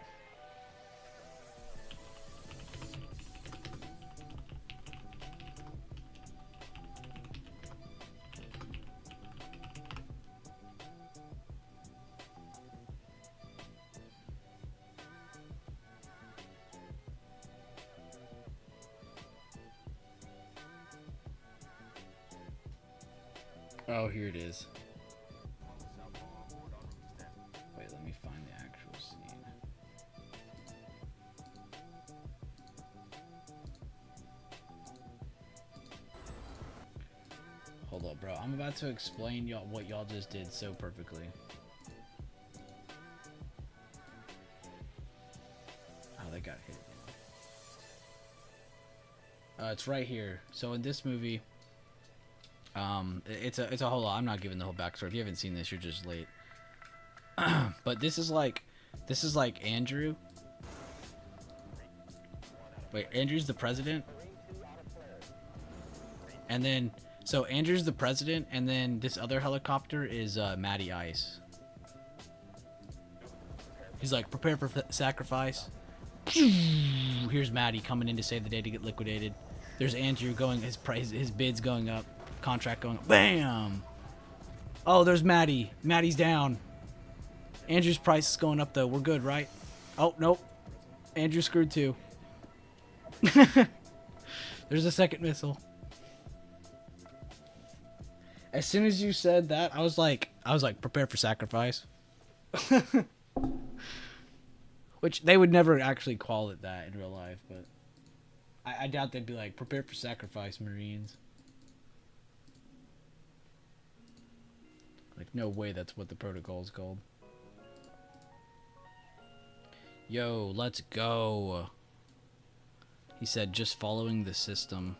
Oh, here it is. Wait, let me find the actual scene. Hold up, bro. I'm about to explain y'all what y'all just did so perfectly. Oh, they got hit. It's right here. So in this movie, it's a whole lot. I'm not giving the whole backstory. If you haven't seen this, you're just late. But this is like Andrew. Wait, Andrew's the president, and then so Andrew's the president, and then this other helicopter is Matty Ice. He's like, prepare for sacrifice. Here's Matty coming in to save the day to get liquidated. There's Andrew going, his bid's going up, contract going up. Bam! Oh, there's Matty. Matty's down. Andrew's price is going up though. We're good, right? Oh, nope. Andrew screwed too. There's a second missile. As soon as you said that, I was like, prepare for sacrifice. Which they would never actually call it that in real life, but I doubt they'd be like, prepare for sacrifice, Marines. Like, no way that's what the protocol is called. Yo, let's go. He said, just following the system.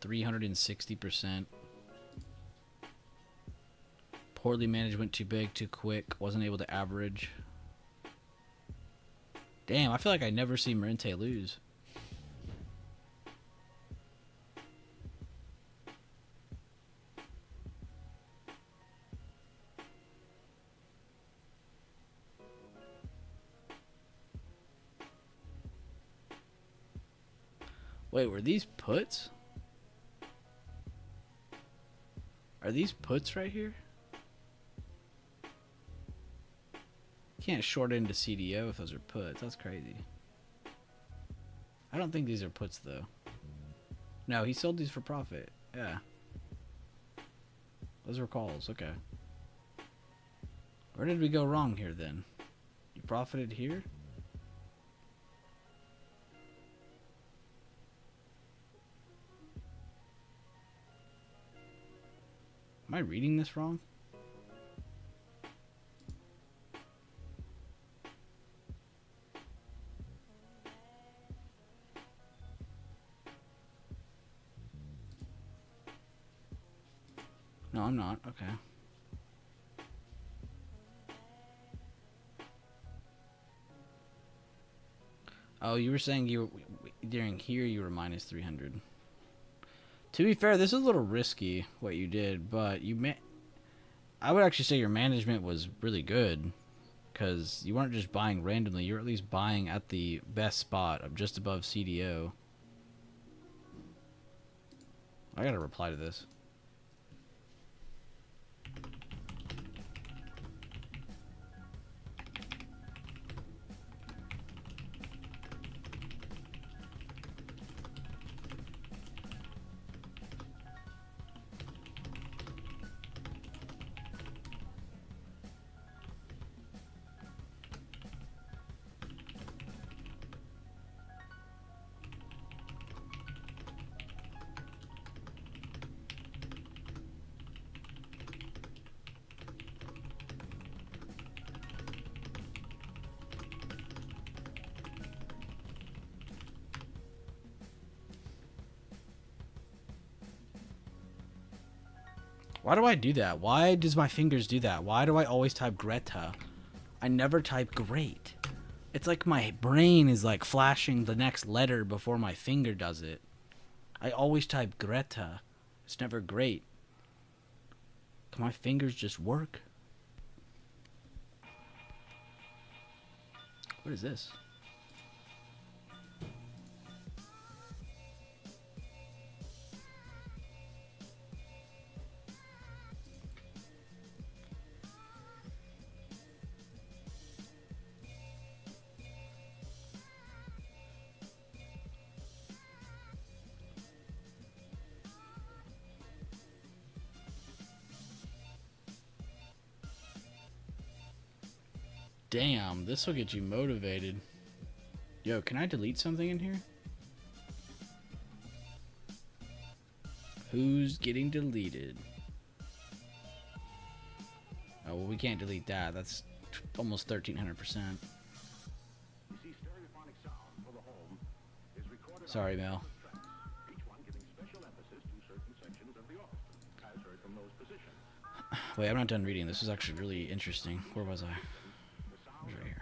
360%. Poorly managed, went too big, too quick. Wasn't able to average. Damn, I feel like I never see Marinte lose. Wait, were these puts? Are these puts right here? Can't short into CDO if those are puts. That's crazy. I don't think these are puts though. No, he sold these for profit. Yeah. Those were calls. Okay. Where did we go wrong here then? You profited here? Am I reading this wrong? No, I'm not. Okay. Oh, you were saying you during here you were minus 300. To be fair, this is a little risky what you did, but I would actually say your management was really good because you weren't just buying randomly. You were at least buying at the best spot of just above CDO. I gotta reply to this. Why do I do that? Why does my fingers do that? Why do I always type Greta? I never type great. It's like my brain is like flashing the next letter before my finger does it. I always type Greta. It's never great. Can my fingers just work? What is this? Damn, this will get you motivated. Yo, can I delete something in here? Who's getting deleted? Oh, well, we can't delete that. That's almost 1,300%. Sorry, Mel. Wait, I'm not done reading. This is actually really interesting. Where was I? I was right here.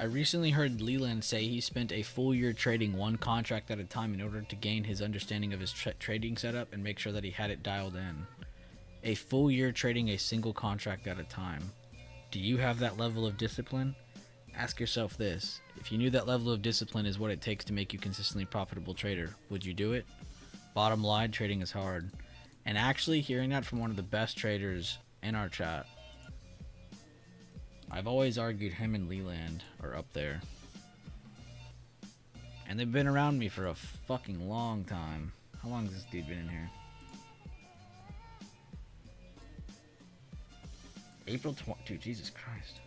I recently heard Leland say he spent a full year trading one contract at a time in order to gain his understanding of his trading setup and make sure that he had it dialed in. A full year trading a single contract at a time. Do you have that level of discipline? Ask yourself this. If you knew that level of discipline is what it takes to make you consistently profitable trader, would you do it? Bottom line, trading is hard. And actually hearing that from one of the best traders in our chat, I've always argued him and Leland are up there. And they've been around me for a fucking long time. How long has this dude been in here? April 20. Dude, Jesus Christ.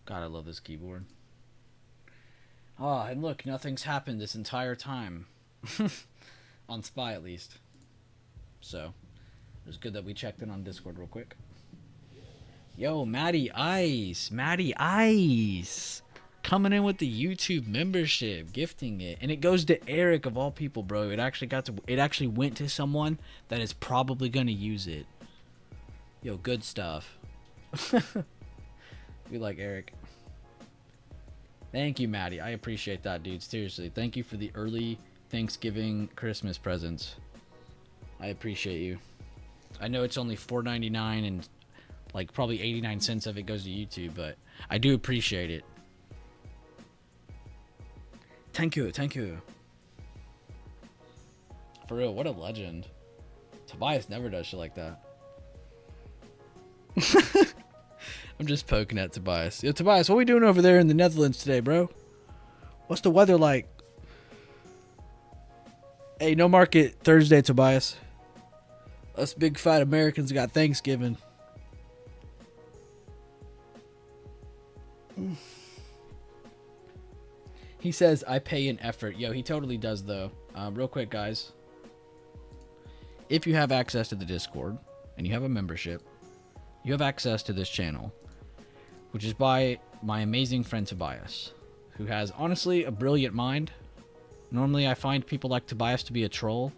God, I love this keyboard. Oh, and look, nothing's happened this entire time. On Spy, at least. So, it was good that we checked in on Discord real quick. Yo, Matty Ice! Matty Ice! Coming in with the YouTube membership, gifting it. And it goes to Eric, of all people, bro. It actually went to someone that is probably going to use it. Yo, good stuff. We like Eric. Thank you, Maddie. I appreciate that, dude. Seriously. Thank you for the early Thanksgiving Christmas presents. I appreciate you. I know it's only $4.99 and like probably 89 cents of it goes to YouTube, but I do appreciate it. Thank you, thank you. For real, what a legend. Tobias never does shit like that. I'm just poking at Tobias. Yo, Tobias, what are we doing over there in the Netherlands today, bro? What's the weather like? Hey, no market Thursday, Tobias. Us big fat Americans got Thanksgiving. He says, I pay in effort. Yo, he totally does, though. Real quick, guys. If you have access to the Discord and you have a membership, you have access to this channel, which is by my amazing friend Tobias, who has, honestly, a brilliant mind. Normally, I find people like Tobias to be a troll,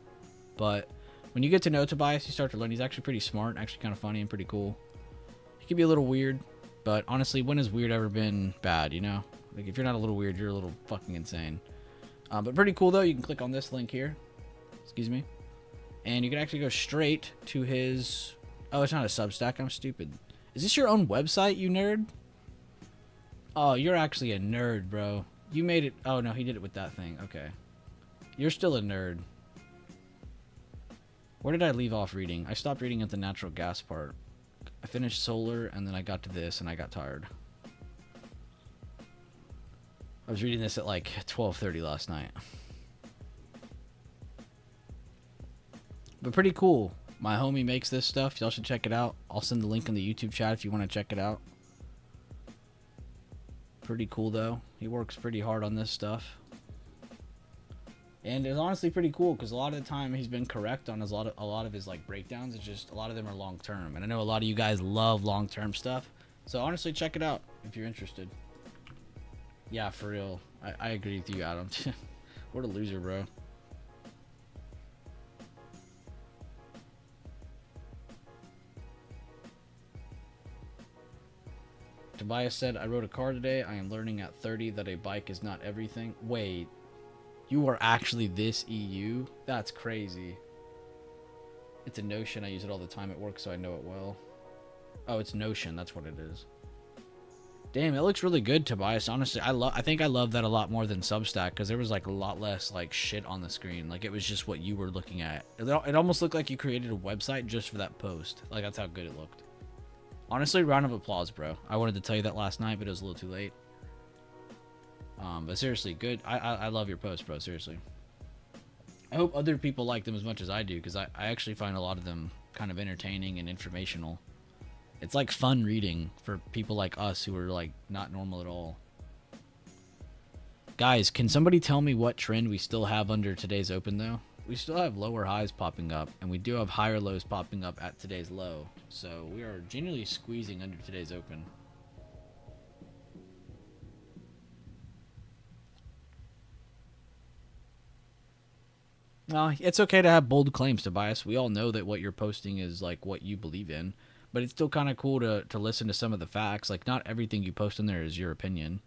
but when you get to know Tobias, you start to learn he's actually pretty smart, actually kind of funny and pretty cool. He can be a little weird, but honestly, when has weird ever been bad, you know? Like, if you're not a little weird, you're a little fucking insane. But pretty cool, though. You can click on this link here. Excuse me. And you can actually go straight to his... Oh, it's not a Substack. I'm stupid. Is this your own website, you nerd? Oh, you're actually a nerd, bro. You made it... Oh, no, he did it with that thing. Okay. You're still a nerd. Where did I leave off reading? I stopped reading at the natural gas part. I finished solar, and then I got to this, and I got tired. I was reading this at like 12:30 last night. But pretty cool. My homie makes this stuff. Y'all should check it out. I'll send the link in the YouTube chat if you want to check it out. Pretty cool, though. He works pretty hard on this stuff. And it's honestly pretty cool because a lot of the time he's been correct on a lot of his like breakdowns. It's just a lot of them are long term. And I know a lot of you guys love long term stuff. So honestly, check it out if you're interested. Yeah, for real. I agree with you, Adam. What a loser, bro. Tobias said, I rode a car today. I am learning at 30 that a bike is not everything. Wait, you are actually this EU? That's crazy. It's a Notion. I use it all the time at work, so I know it well. Oh, it's Notion. That's what it is. Damn, it looks really good, Tobias. Honestly, I think I love that a lot more than Substack because there was like a lot less like shit on the screen. Like it was just what you were looking at. It almost looked like you created a website just for that post. Like that's how good it looked. Honestly, round of applause, bro. I wanted to tell you that last night, but it was a little too late. But seriously, good. I love your post, bro. Seriously. I hope other people like them as much as I do because I actually find a lot of them kind of entertaining and informational. It's like fun reading for people like us who are like not normal at all. Guys, can somebody tell me what trend we still have under today's open though? We still have lower highs popping up and we do have higher lows popping up at today's low. So we are genuinely squeezing under today's open. It's okay to have bold claims, Tobias. We all know that what you're posting is like what you believe in. But it's still kind of cool to listen to some of the facts. Like, not everything you post in there is your opinion.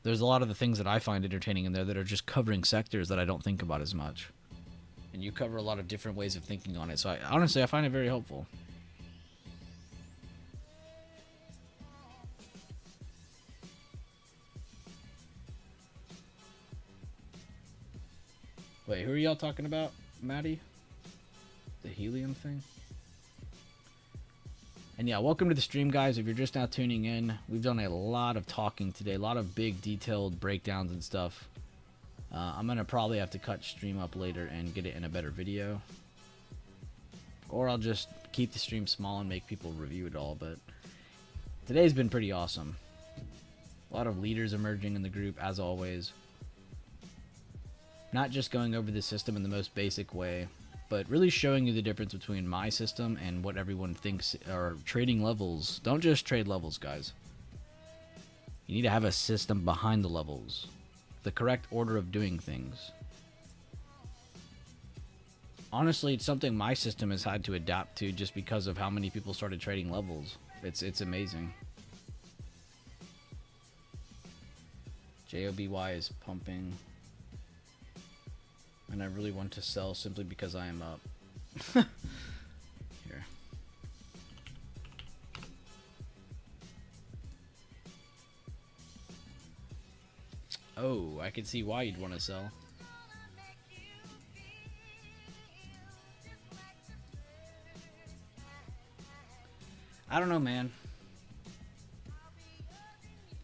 There's a lot of the things that I find entertaining in there that are just covering sectors that I don't think about as much. And you cover a lot of different ways of thinking on it. So, honestly, I find it very helpful. Wait, who are y'all talking about, Maddie? The helium thing? And yeah, welcome to the stream, guys. If you're just now tuning in, we've done a lot of talking today, a lot of big detailed breakdowns and stuff. I'm gonna probably have to cut stream up later and get it in a better video, or I'll just keep the stream small and make people review it all. But today's been pretty awesome. A lot of leaders emerging in the group, as always. Not just going over the system in the most basic way, but really showing you the difference between my system and what everyone thinks are trading levels. Don't just trade levels, guys. You need to have a system behind the levels. The correct order of doing things. Honestly, it's something my system has had to adapt to just because of how many people started trading levels. It's amazing. JOBY is pumping. And I really want to sell simply because I am up. Here. Oh, I can see why you'd want to sell. I don't know, man.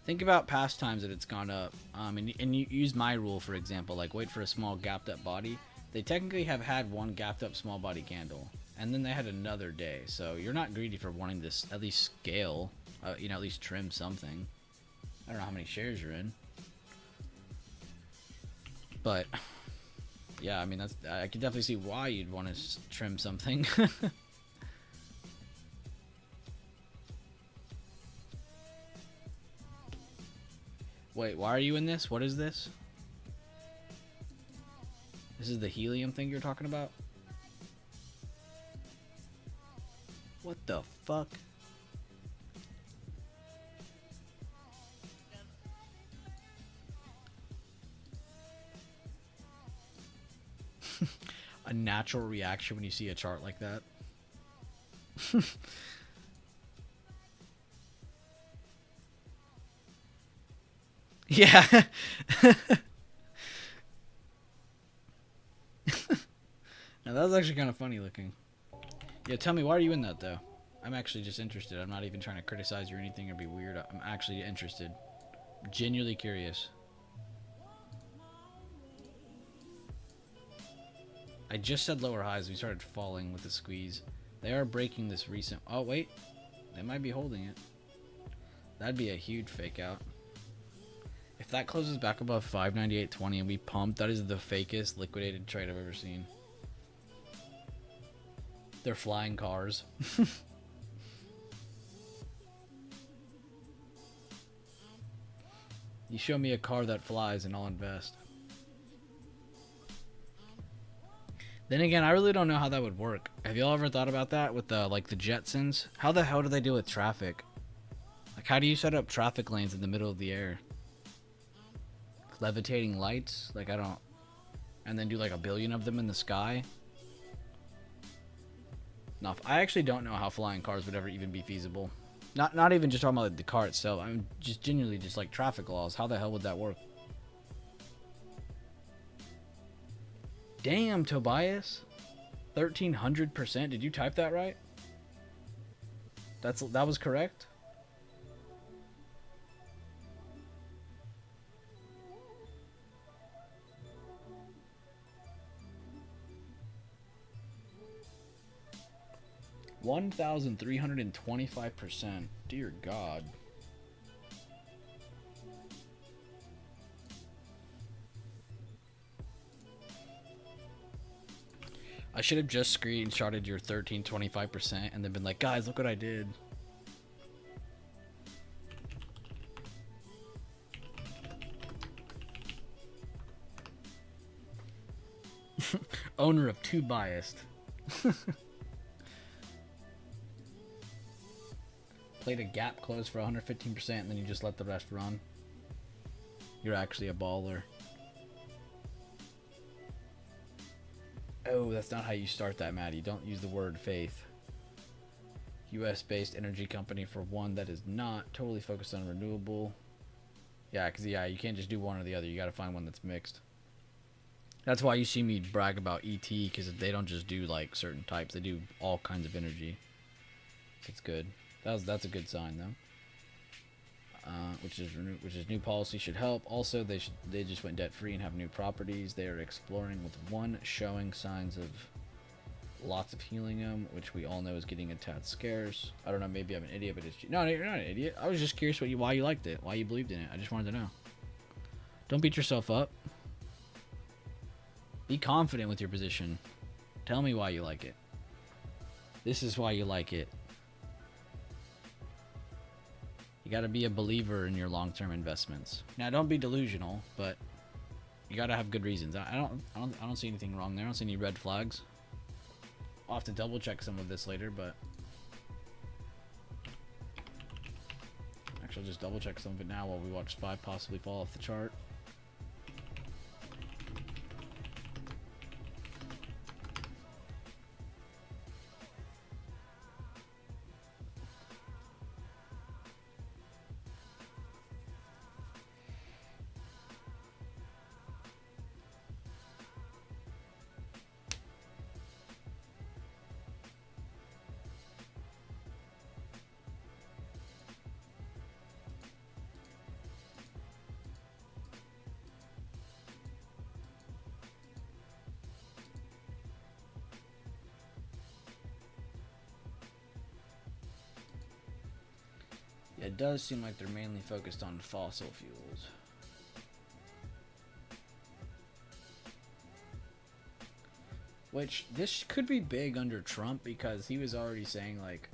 Think about past times that it's gone up. And you use my rule, for example, like wait for a small gapped up body. They technically have had one gapped up small body candle, and then they had another day. So you're not greedy for wanting this at least scale, you know, at least trim something. I don't know how many shares you're in, but yeah, I mean I can definitely see why you'd want to trim something. Wait, why are you in this? What is this? This is the helium thing you're talking about? What the fuck? A natural reaction when you see a chart like that. Yeah. Now that was actually kind of funny looking. Yeah, tell me, why are you in that though? I'm actually just interested. I'm not even trying to criticize you or anything or be weird. I'm actually interested. Genuinely curious. I just said lower highs. We started falling with the squeeze. They are breaking this recent... Oh, wait. They might be holding it. That'd be a huge fake out. If that closes back above 598.20 and we pump, that is the fakest liquidated trade I've ever seen. They're flying cars. You show me a car that flies and I'll invest. Then again, I really don't know how that would work. Have y'all ever thought about that with the like the Jetsons? How the hell do they deal with traffic? Like, how do you set up traffic lanes in the middle of the air? Levitating lights? Like, I don't... And then do like a billion of them in the sky? No, I actually don't know how flying cars would ever even be feasible. Not even just talking about like, the car itself. I mean, just genuinely just like traffic laws. How the hell would that work? Damn, Tobias. 1,300%. Did you type that right? That was correct? $1,325%. Dear God. I should have just screenshotted your 1325% and then been like, guys, look what I did. Owner of Too Biased. Played a gap close for 115% and then you just let the rest run. You're actually a baller. Oh, that's not how you start that, Maddie. Don't use the word faith. US-based energy company for one that is not totally focused on renewable. Yeah, because you can't just do one or the other. You got to find one that's mixed. That's why you see me brag about ET, because they don't just do like certain types. They do all kinds of energy. It's good. That's a good sign though. Which is new policy should help. Also, they just went debt free and have new properties. They are exploring with one showing signs of lots of helium, which we all know is getting a tad scarce. I don't know, maybe I'm an idiot, but it's no, you're not an idiot. I was just curious why you liked it, why you believed in it. I just wanted to know. Don't beat yourself up. Be confident with your position. Tell me why you like it. This is why you like it. You got to be a believer in your long-term investments. Now, don't be delusional, but you got to have good reasons. I don't see anything wrong there. I don't see any red flags. I'll have to double check some of this later, but actually I'll just double check some of it now while we watch SPY possibly fall off the chart. It does seem like they're mainly focused on fossil fuels. Which, this could be big under Trump because he was already saying, like,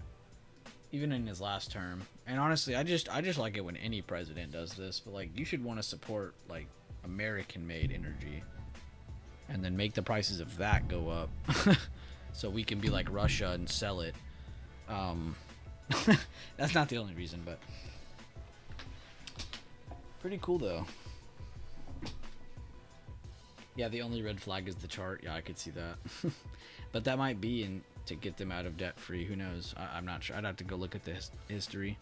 even in his last term, and honestly, I just like it when any president does this, but, like, you should want to support, like, American-made energy and then make the prices of that go up so we can be like Russia and sell it. That's not the only reason, but pretty cool though. Yeah, the only red flag is the chart. Yeah, I could see that. But that might be in to get them out of debt free. Who knows? I'm not sure. I'd have to go look at the history.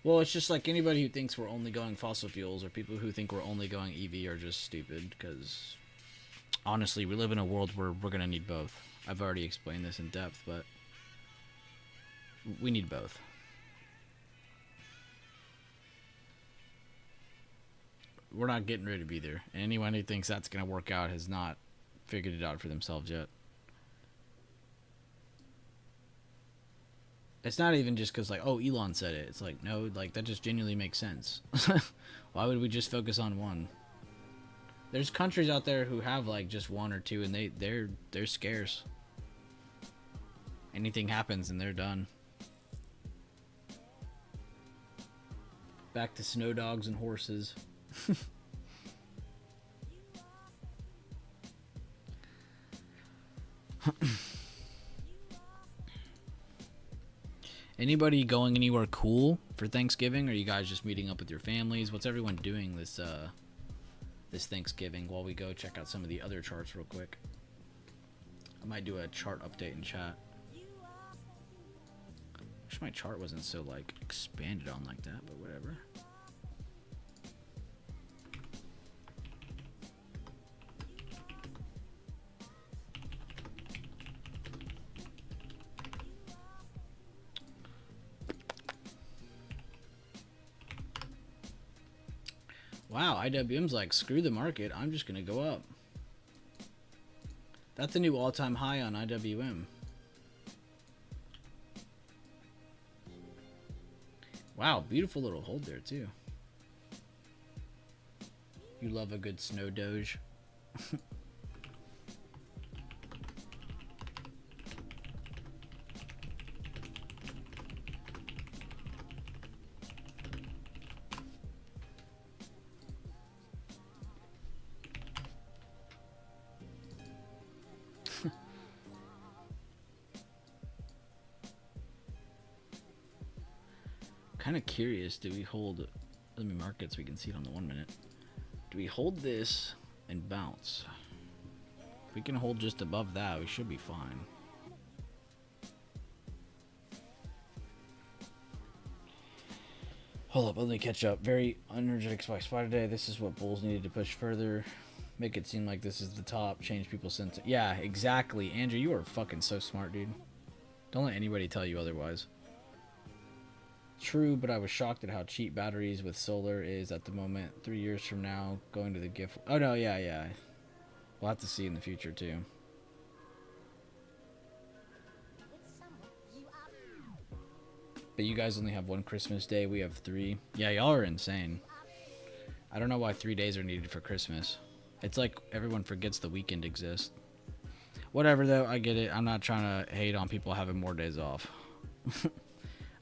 Well, it's just like anybody who thinks we're only going fossil fuels or people who think we're only going EV are just stupid because honestly, we live in a world where we're going to need both. I've already explained this in depth, but we need both. We're not getting rid of either. And anyone who thinks that's going to work out has not figured it out for themselves yet. It's not even just because, like, oh, Elon said it. It's like, no, like, that just genuinely makes sense. Why would we just focus on one? There's countries out there who have, like, just one or two, and they're scarce. Anything happens, and they're done. Back to snow dogs and horses. Anybody going anywhere cool for Thanksgiving? Or are you guys just meeting up with your families? What's everyone doing this Thanksgiving while we go check out some of the other charts real quick? I might do a chart update in chat. Wish my chart wasn't so, like, expanded on like that, but whatever. Wow, IWM's like, screw the market, I'm just gonna go up. That's a new all-time high on IWM. Wow, beautiful little hold there too. You love a good snow doge. Kind of curious, do we hold, let me mark it so we can see it on the 1 minute. Do we hold this and bounce? If we can hold just above that, we should be fine. Hold up, let me catch up. Very energetic spy today. This is what bulls needed to push further. Make it seem like this is the top. Change people's sense. Yeah, exactly. Andrew, you are fucking so smart, dude. Don't let anybody tell you otherwise. True, but I was shocked at how cheap batteries with solar is at the moment. 3 years from now, going to the gift. Oh no, yeah. We'll have to see in the future too. But you guys only have one Christmas day. We have 3. Yeah, y'all are insane. I don't know why 3 days are needed for Christmas. It's like everyone forgets the weekend exists. Whatever though, I get it. I'm not trying to hate on people having more days off.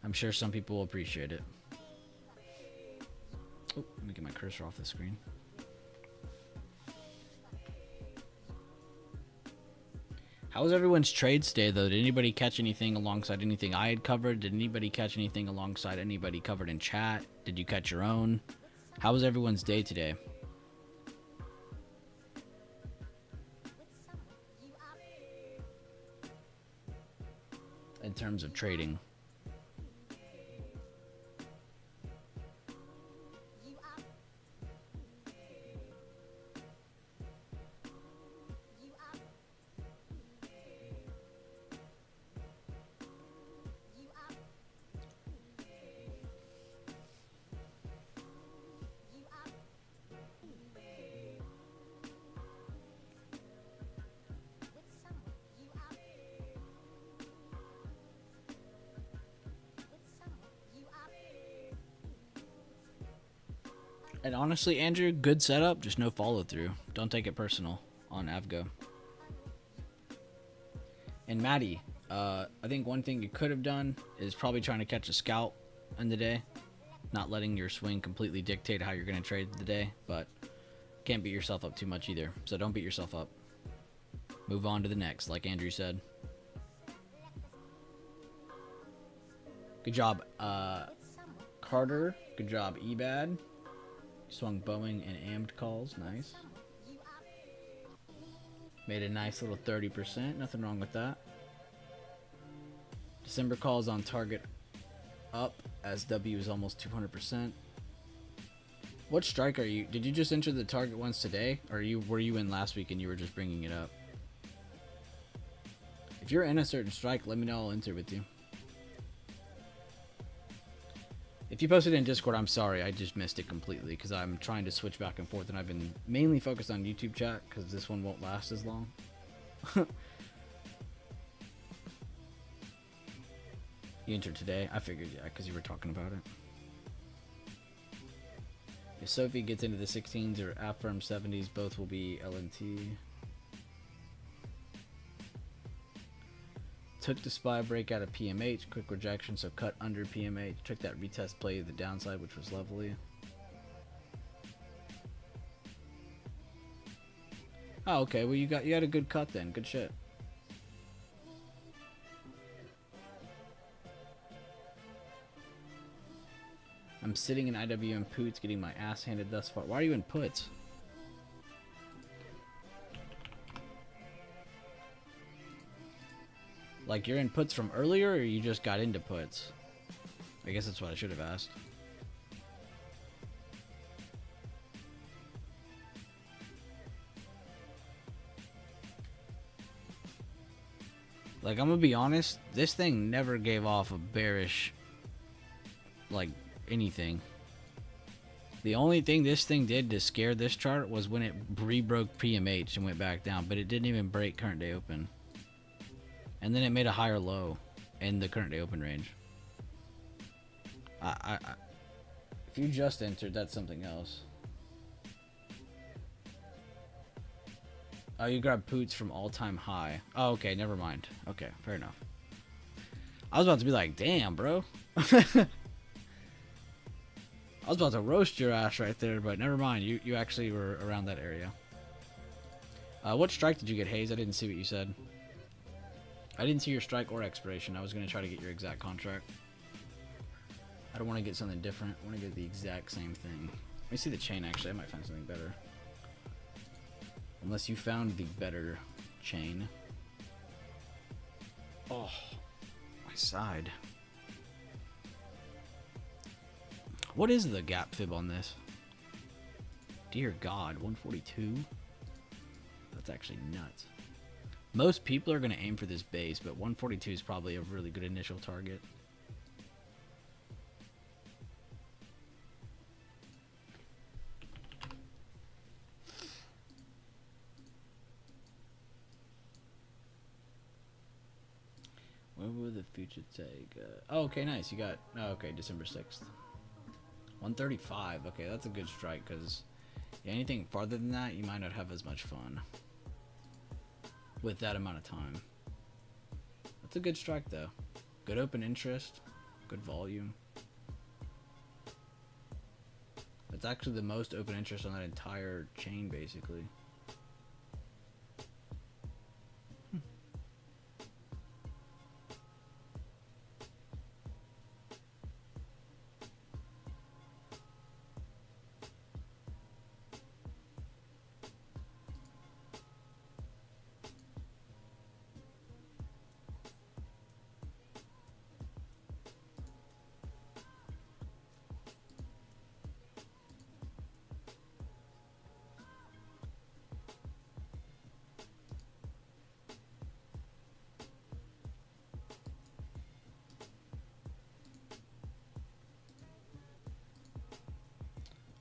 I'm sure some people will appreciate it. Oh, let me get my cursor off the screen. How was everyone's trades day, though? Did anybody catch anything alongside anything I had covered? Did anybody catch anything alongside anybody covered in chat? Did you catch your own? How was everyone's day today? In terms of trading. And honestly, Andrew, good setup, just no follow through. Don't take it personal on Avgo. And Maddie, I think one thing you could have done is probably trying to catch a scalp in the day, not letting your swing completely dictate how you're going to trade the day, but can't beat yourself up too much either. So don't beat yourself up. Move on to the next, like Andrew said. Good job, Carter. Good job, Ebad. Swung Boeing and Amped calls. Nice. Made a nice little 30%. Nothing wrong with that. December calls on target up as W is almost 200%. What strike are you? Did you just enter the target ones today? Or were you in last week and you were just bringing it up? If you're in a certain strike, let me know. I'll enter with you. If you posted in Discord, I'm sorry. I just missed it completely because I'm trying to switch back and forth and I've been mainly focused on YouTube chat because this one won't last as long. You entered today? I figured, yeah, because you were talking about it. If Sophie gets into the 16s or Affirm 70s, both will be LNT. Took the spy break out of PMH, quick rejection, so cut under PMH. Took that retest play to the downside, which was lovely. Oh, okay. Well, you had a good cut then. Good shit. I'm sitting in IWM puts, getting my ass handed thus far. Why are you in puts? Like, you're in puts from earlier, or you just got into puts? I guess that's what I should have asked. Like, I'm gonna be honest, this thing never gave off a bearish, like, anything. The only thing this thing did to scare this chart was when it re-broke PMH and went back down, but it didn't even break current day open. And then it made a higher low in the current day open range. If you just entered, that's something else. Oh, you grabbed Poots from all-time high. Oh, okay, never mind. Okay, fair enough. I was about to be like, damn, bro. I was about to roast your ass right there, but never mind. You actually were around that area. What strike did you get, Hayes? I didn't see what you said. I didn't see your strike or expiration. I was going to try to get your exact contract. I don't want to get something different. I want to get the exact same thing. Let me see the chain, actually. I might find something better. Unless you found the better chain. Oh, my side. What is the gap fib on this? Dear God, 142? That's actually nuts. Most people are going to aim for this base, but 142 is probably a really good initial target. When will the future take? Oh, okay, nice. You got... Oh, okay, December 6th. 135. Okay, that's a good strike, because anything farther than that, you might not have as much fun with that amount of time. That's a good strike, though. Good open interest. Good volume. That's actually the most open interest on that entire chain, basically.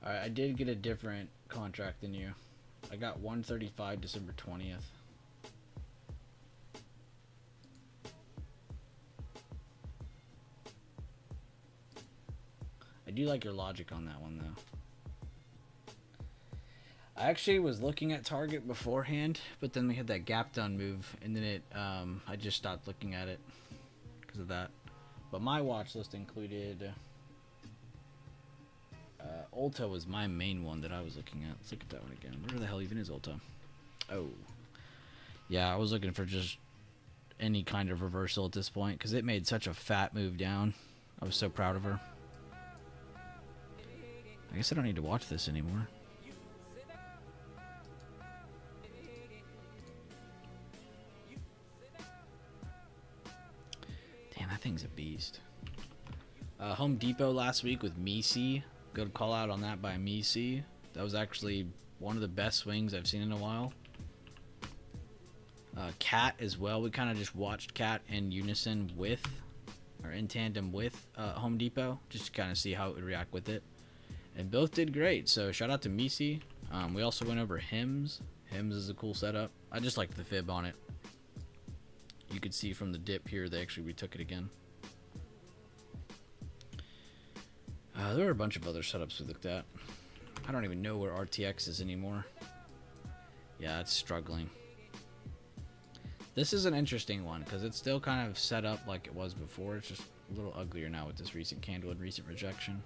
Alright, I did get a different contract than you. I got 135 December 20th. I do like your logic on that one, though. I actually was looking at Target beforehand, but then we had that gap down move, and then I just stopped looking at it because of that. But my watch list included Ulta was my main one that I was looking at. Let's look at that one again. Where the hell even is Ulta? Oh, yeah, I was looking for just any kind of reversal at this point because it made such a fat move down. I was so proud of her. I guess I don't need to watch this anymore. Damn, that thing's a beast. Home Depot last week with Misi. Good call out on that by Misi. That was actually one of the best swings I've seen in a while. Cat as well. We kind of just watched Cat in unison with, or in tandem with Home Depot, just to kind of see how it would react with it. And both did great. So shout out to Misi. We also went over Hims. Hims is a cool setup. I just liked the fib on it. You could see from the dip here, they actually retook it again. There were a bunch of other setups we looked at. I don't even know where RTX is anymore. Yeah, it's struggling. This is an interesting one because it's still kind of set up like it was before. It's just a little uglier now with this recent candle and recent rejection.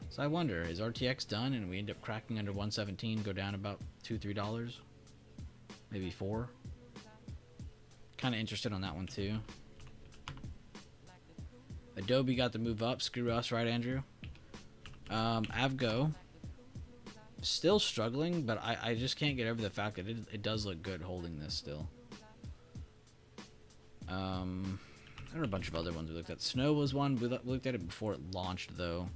So I wonder, is RTX done and we end up cracking under 117, go down about $2-3, maybe $4? Kind of interested on that one too. Adobe got the move up. Screw us, right, Andrew? Avgo still struggling, but I just can't get over the fact that it does look good holding this still. There are a bunch of other ones we looked at. Snow was one. We looked at it before it launched, though.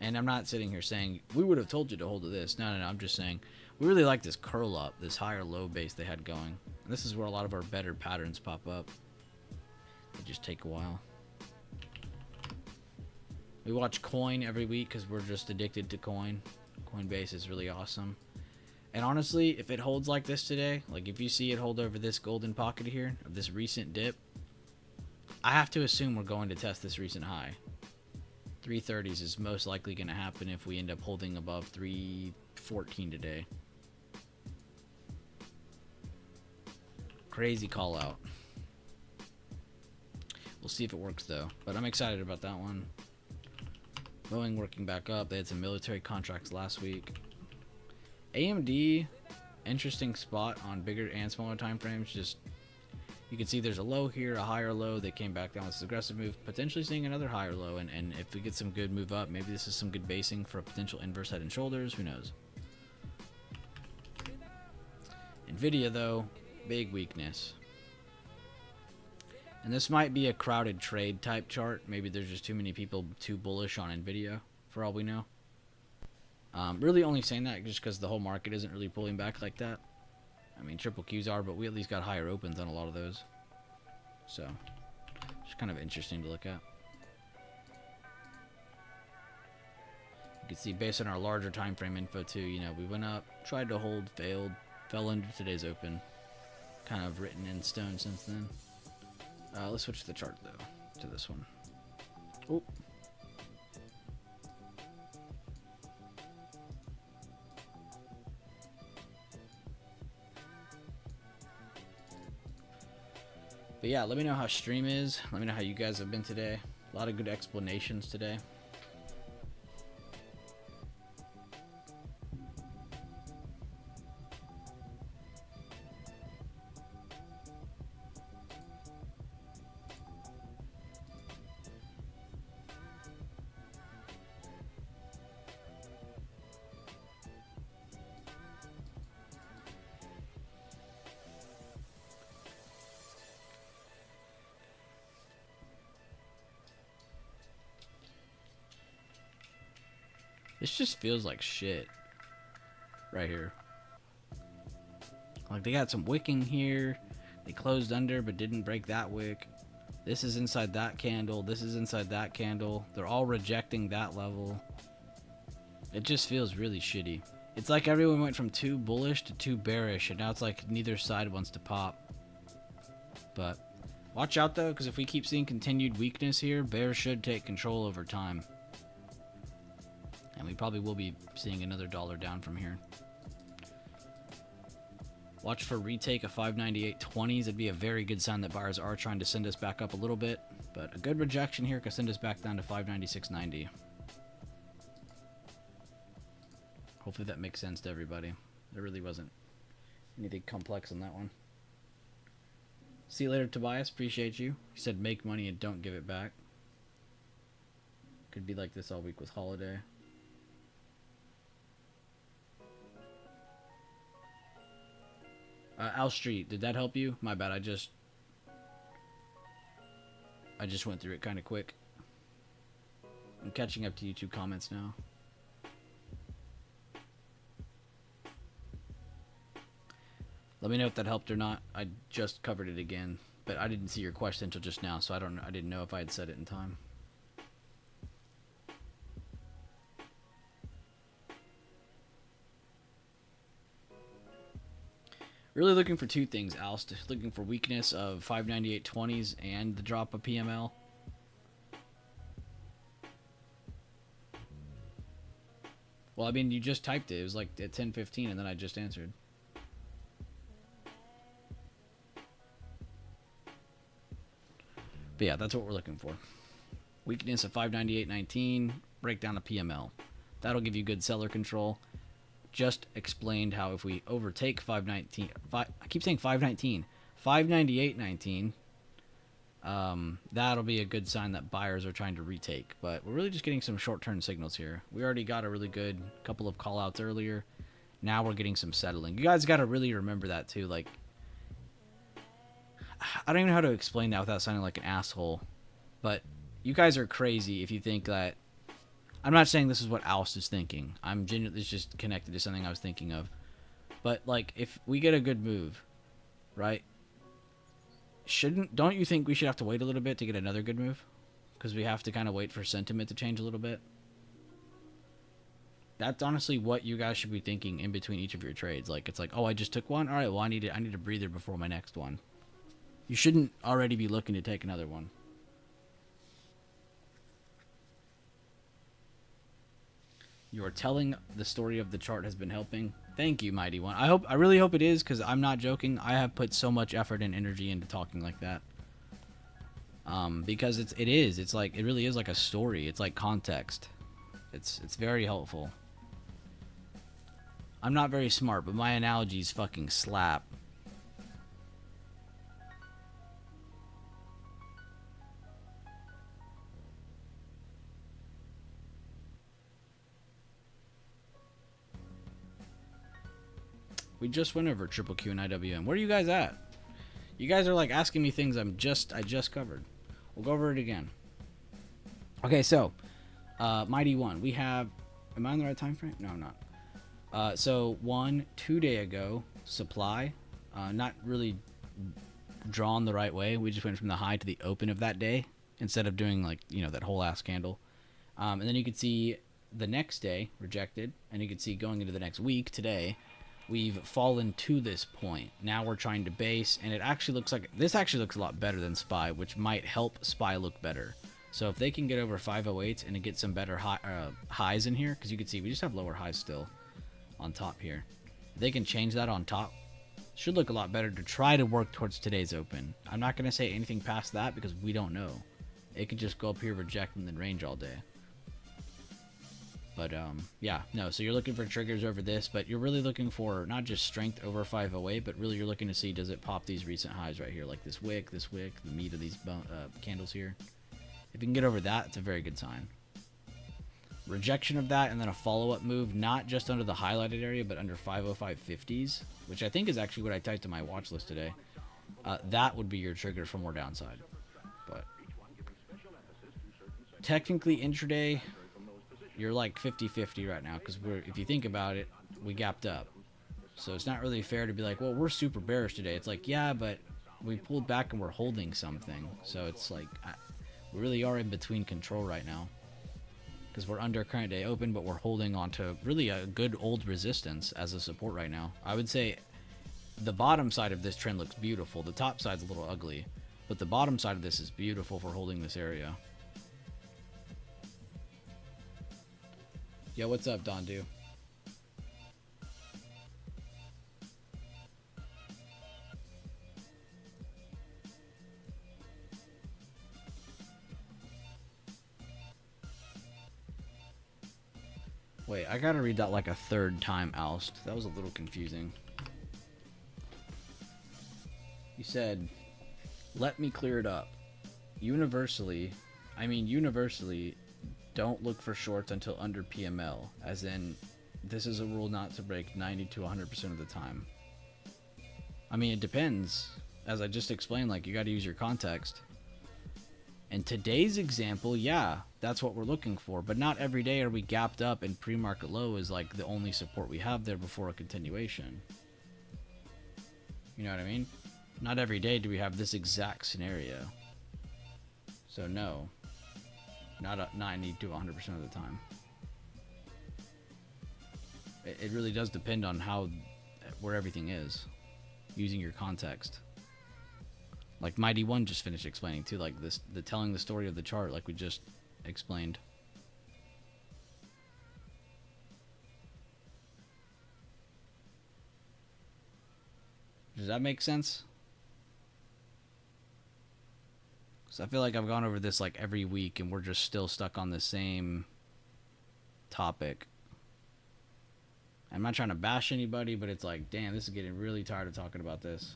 And I'm not sitting here saying, we would have told you to hold to this. No. I'm just saying, we really like this curl up, this higher low base they had going. And this is where a lot of our better patterns pop up. They just take a while. We watch Coin every week because we're just addicted to Coin. Coinbase is really awesome. And honestly, if it holds like this today, like if you see it hold over this golden pocket here, of this recent dip, I have to assume we're going to test this recent high. 330s is most likely going to happen if we end up holding above 314 today. Crazy call out. We'll see if it works though, but I'm excited about that one. Boeing working back up. They had some military contracts last week. AMD, interesting spot on bigger and smaller time frames. Just you can see there's a low here, a higher low. They came back down with this aggressive move, potentially seeing another higher low. And if we get some good move up, maybe this is some good basing for a potential inverse head and shoulders. Who knows? Nvidia though, big weakness. And this might be a crowded trade type chart. Maybe there's just too many people too bullish on Nvidia, for all we know. Really only saying that just because the whole market isn't really pulling back like that. I mean, triple Qs are, but we at least got higher opens on a lot of those. So, just kind of interesting to look at. You can see based on our larger time frame info too, you know, we went up, tried to hold, failed, fell under today's open. Kind of written in stone since then. Let's switch the chart though to this one. Oh. But yeah, let me know how stream is. Let me know how you guys have been today. A lot of good explanations today. This just feels like shit right here. Like they got some wicking here. They closed under but didn't break that wick. This is inside that candle. This is inside that candle. They're all rejecting that level. It just feels really shitty. It's like everyone went from too bullish to too bearish, and now it's like neither side wants to pop. But watch out though, because if we keep seeing continued weakness here, bears should take control over time. And we probably will be seeing another dollar down from here. Watch for retake of 598.20s. It'd be a very good sign that buyers are trying to send us back up a little bit. But a good rejection here could send us back down to 596.90. Hopefully that makes sense to everybody. There really wasn't anything complex on that one. See you later, Tobias. Appreciate you. He said make money and don't give it back. Could be like this all week with holiday. Al Street, did that help you? My bad, I just went through it kind of quick. I'm catching up to YouTube comments now. Let me know if that helped or not. I just covered it again, but I didn't see your question until just now, so I didn't know if I had said it in time. Really looking for two things, Alst. Looking for weakness of 598.20s and the drop of PML. Well, I mean, you just typed it. It was like at 10:15, and then I just answered. But yeah, that's what we're looking for. Weakness of 598.19, breakdown of PML. That'll give you good seller control. Just explained how if we overtake 519, I keep saying 519, 598.19, that'll be a good sign that buyers are trying to retake. But we're really just getting some short-term signals here. We already got a really good couple of call-outs earlier. Now we're getting some settling. You guys got to really remember that too. Like, I don't even know how to explain that without sounding like an asshole, but you guys are crazy if you think that. I'm not saying this is what Alst is thinking. I'm genuinely, it's just connected to something I was thinking of. But like, if we get a good move, right? Don't you think we should have to wait a little bit to get another good move? Because we have to kind of wait for sentiment to change a little bit. That's honestly what you guys should be thinking in between each of your trades. Like, it's like, oh, I just took one. All right, well, I need a breather before my next one. You shouldn't already be looking to take another one. You are telling the story of the chart has been helping. Thank you, Mighty One. I really hope it is, because I'm not joking. I have put so much effort and energy into talking like that. Because it is. It's like, it really is like a story. It's like context. It's very helpful. I'm not very smart, but my analogies fucking slap. We just went over triple Q and IWM. Where are you guys at? You guys are like asking me things I just covered. We'll go over it again. Okay, so Mighty One, we have. Am I on the right time frame? No, I'm not. So 2 day ago, supply, not really drawn the right way. We just went from the high to the open of that day instead of doing like that whole ass candle. And then you could see the next day rejected, and you could see going into the next week today. We've fallen to this point. Now we're trying to base, and this actually looks a lot better than SPY, which might help SPY look better. So if they can get over 508s and get some better highs in here, because you can see we just have lower highs still on top here. If they can change that on top, should look a lot better to try to work towards today's open. I'm not going to say anything past that because we don't know. It could just go up here, reject, and then range all day. But, yeah, no, so you're looking for triggers over this, but you're really looking for not just strength over 508, but really you're looking to see, does it pop these recent highs right here, like this wick, the meat of these candles here. If you can get over that, it's a very good sign. Rejection of that, and then a follow-up move, not just under the highlighted area, but under 505.50s, which I think is actually what I typed in my watch list today. That would be your trigger for more downside. But technically, intraday, you're like 50-50 right now, because if you think about it, we gapped up. So it's not really fair to be like, well, we're super bearish today. It's like, yeah, but we pulled back and we're holding something. So it's like, we really are in between control right now, because we're under current day open, but we're holding on to really a good old resistance as a support right now. I would say the bottom side of this trend looks beautiful. The top side's a little ugly, but the bottom side of this is beautiful for holding this area. Yo, what's up, Dondu? Wait, I gotta read that like a third time, Oust. That was a little confusing. You said, let me clear it up. Universally, don't look for shorts until under PML, as in, this is a rule not to break 90 to 100% of the time. I mean, it depends. As I just explained, like, you gotta use your context. In today's example, yeah, that's what we're looking for, but not every day are we gapped up and pre-market low is like the only support we have there before a continuation. You know what I mean? Not every day do we have this exact scenario. So no, not 90 to 100% of the time. It really does depend on where everything is, using your context. Like Mighty One just finished explaining too, like the telling the story of the chart, like we just explained. Does that make sense? Because I feel like I've gone over this like every week and we're just still stuck on the same topic. I'm not trying to bash anybody, but it's like, damn, this is getting really tired of talking about this.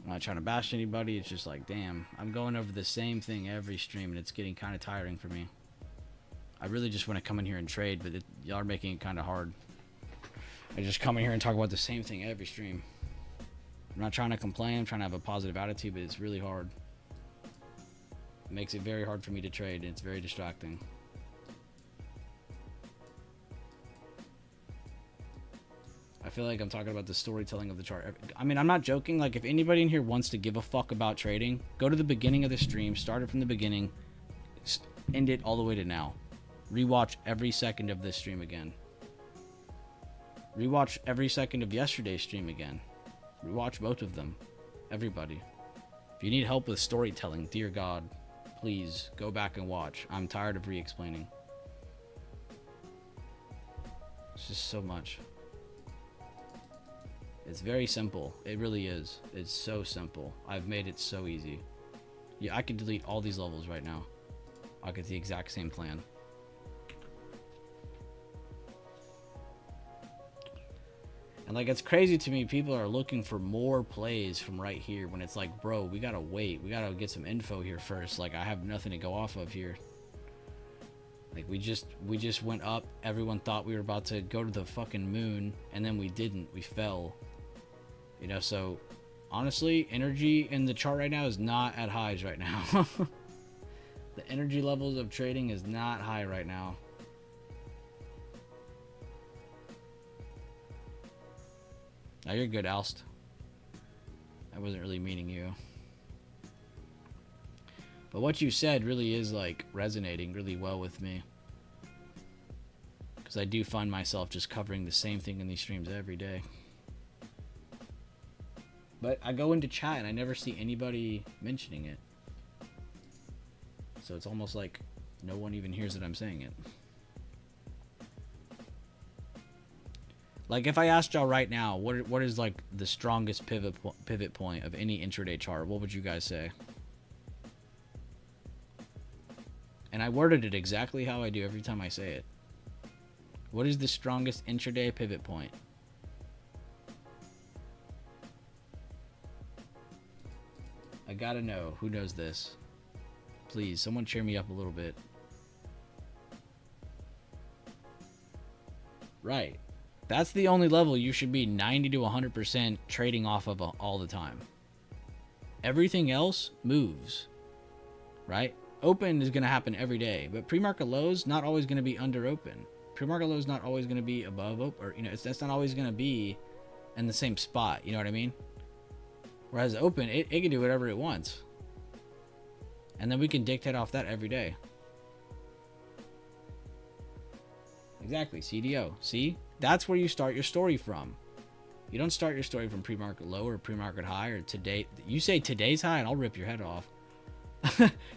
I'm not trying to bash anybody, it's just like, damn, I'm going over the same thing every stream and it's getting kind of tiring for me. I really just want to come in here and trade, but y'all are making it kind of hard. I just come in here and talk about the same thing every stream. I'm not trying to complain, I'm trying to have a positive attitude, but it's really hard. It makes it very hard for me to trade, and it's very distracting. I feel like I'm talking about the storytelling of the chart. I mean, I'm not joking. Like, if anybody in here wants to give a fuck about trading, go to the beginning of the stream, start it from the beginning, end it all the way to now. Rewatch every second of this stream again. Rewatch every second of yesterday's stream again. Rewatch both of them. Everybody. If you need help with storytelling, dear God, please go back and watch. I'm tired of re-explaining. It's just so much. It's very simple. It really is. It's so simple. I've made it so easy. Yeah, I could delete all these levels right now. I'll get the exact same plan. And like, it's crazy to me, people are looking for more plays from right here when it's like, bro, we gotta wait. We gotta get some info here first. Like, I have nothing to go off of here. Like, we just went up. Everyone thought we were about to go to the fucking moon, and then we didn't. We fell. You know, so honestly, energy in the chart right now is not at highs right now. The energy levels of trading is not high right now. Now you're good, Alst. I wasn't really meaning you. But what you said really is like resonating really well with me. Because I do find myself just covering the same thing in these streams every day. But I go into chat and I never see anybody mentioning it. So it's almost like no one even hears that I'm saying it. Like, if I asked y'all right now, what is like the strongest pivot point of any intraday chart, what would you guys say? And I worded it exactly how I do every time I say it. What is the strongest intraday pivot point? I gotta know. Who knows this? Please, someone cheer me up a little bit. Right. That's the only level you should be 90 to 100% trading off of all the time. Everything else moves. Right? Open is going to happen every day, but pre-market lows not always going to be under open. Pre-market lows not always going to be above open, or that's not always going to be in the same spot. You know what I mean? Whereas open, it can do whatever it wants, and then we can dictate off that every day. Exactly, CDO. See, that's where you start your story from. You don't start your story from pre-market low or pre-market high or today. You say today's high, and I'll rip your head off.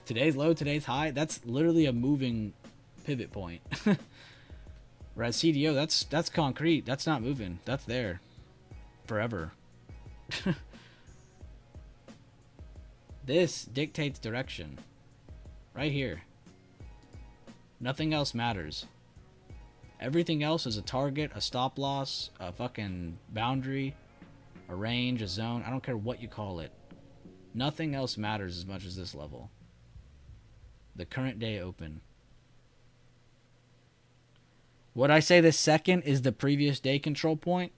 Today's low, today's high. That's literally a moving pivot point. Whereas CDO, that's concrete. That's not moving. That's there forever. This dictates direction right here. Nothing else matters. Everything else is a target, a stop loss, a fucking boundary, a range, a zone. I don't care what you call it. Nothing else matters as much as this level. The current day open. Would I say the second is the previous day control point?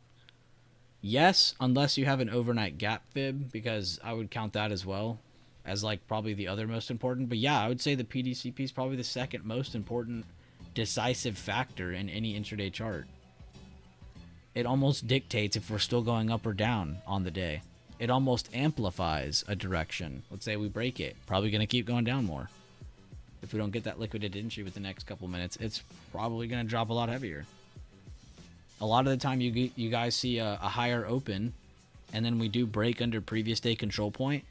Yes, unless you have an overnight gap fib, because I would count that as well as like probably the other most important. But yeah, I would say the PDCP is probably the second most important decisive factor in any intraday chart. It almost dictates if we're still going up or down on the day. It almost amplifies a direction. Let's say we break it. Probably going to keep going down more. If we don't get that liquidated entry within the next couple minutes, it's probably going to drop a lot heavier. A lot of the time you guys see a higher open, and then we do break under previous day control point.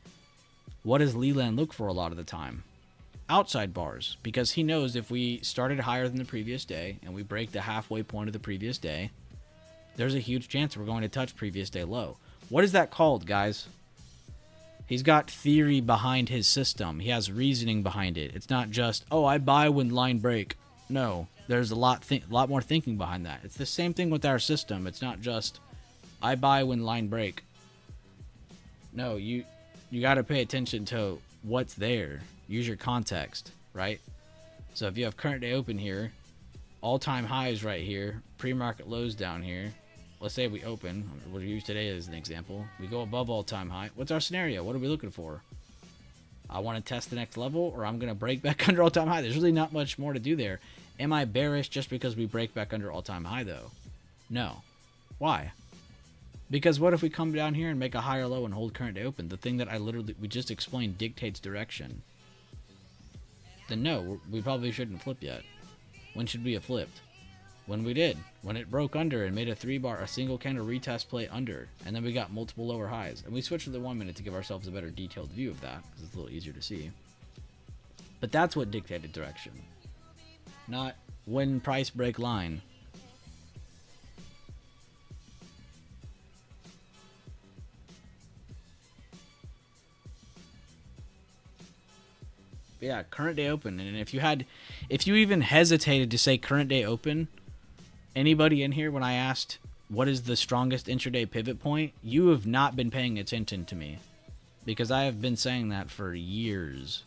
What does Leland look for a lot of the time? Outside bars, because he knows if we started higher than the previous day and we break the halfway point of the previous day, there's a huge chance we're going to touch previous day low. What is that called, guys? He's got theory behind his system. He has reasoning behind it. It's not just, oh, I buy when line break. No, there's a lot more thinking behind that. It's the same thing with our system. It's not just, I buy when line break. No, you got to pay attention to what's there. Use your context, right? So if you have current day open here, all-time highs right here, pre-market lows down here. Let's say we open, we'll use today as an example. We go above all-time high. What's our scenario? What are we looking for? I want to test the next level, or I'm going to break back under all-time high. There's really not much more to do there. Am I bearish just because we break back under all-time high, though? No. Why? Because what if we come down here and make a higher low and hold current day open? The thing that we just explained dictates direction. Then no, we probably shouldn't flip yet. When should we have flipped? When we did. When it broke under and made a 3-bar, a single candle retest play under. And then we got multiple lower highs. And we switched to the 1 minute to give ourselves a better detailed view of that, because it's a little easier to see. But that's what dictated direction. Not when price break line. But yeah, current day open. And if you even hesitated to say current day open, anybody in here, when I asked what is the strongest intraday pivot point, you have not been paying attention to me, because I have been saying that for years.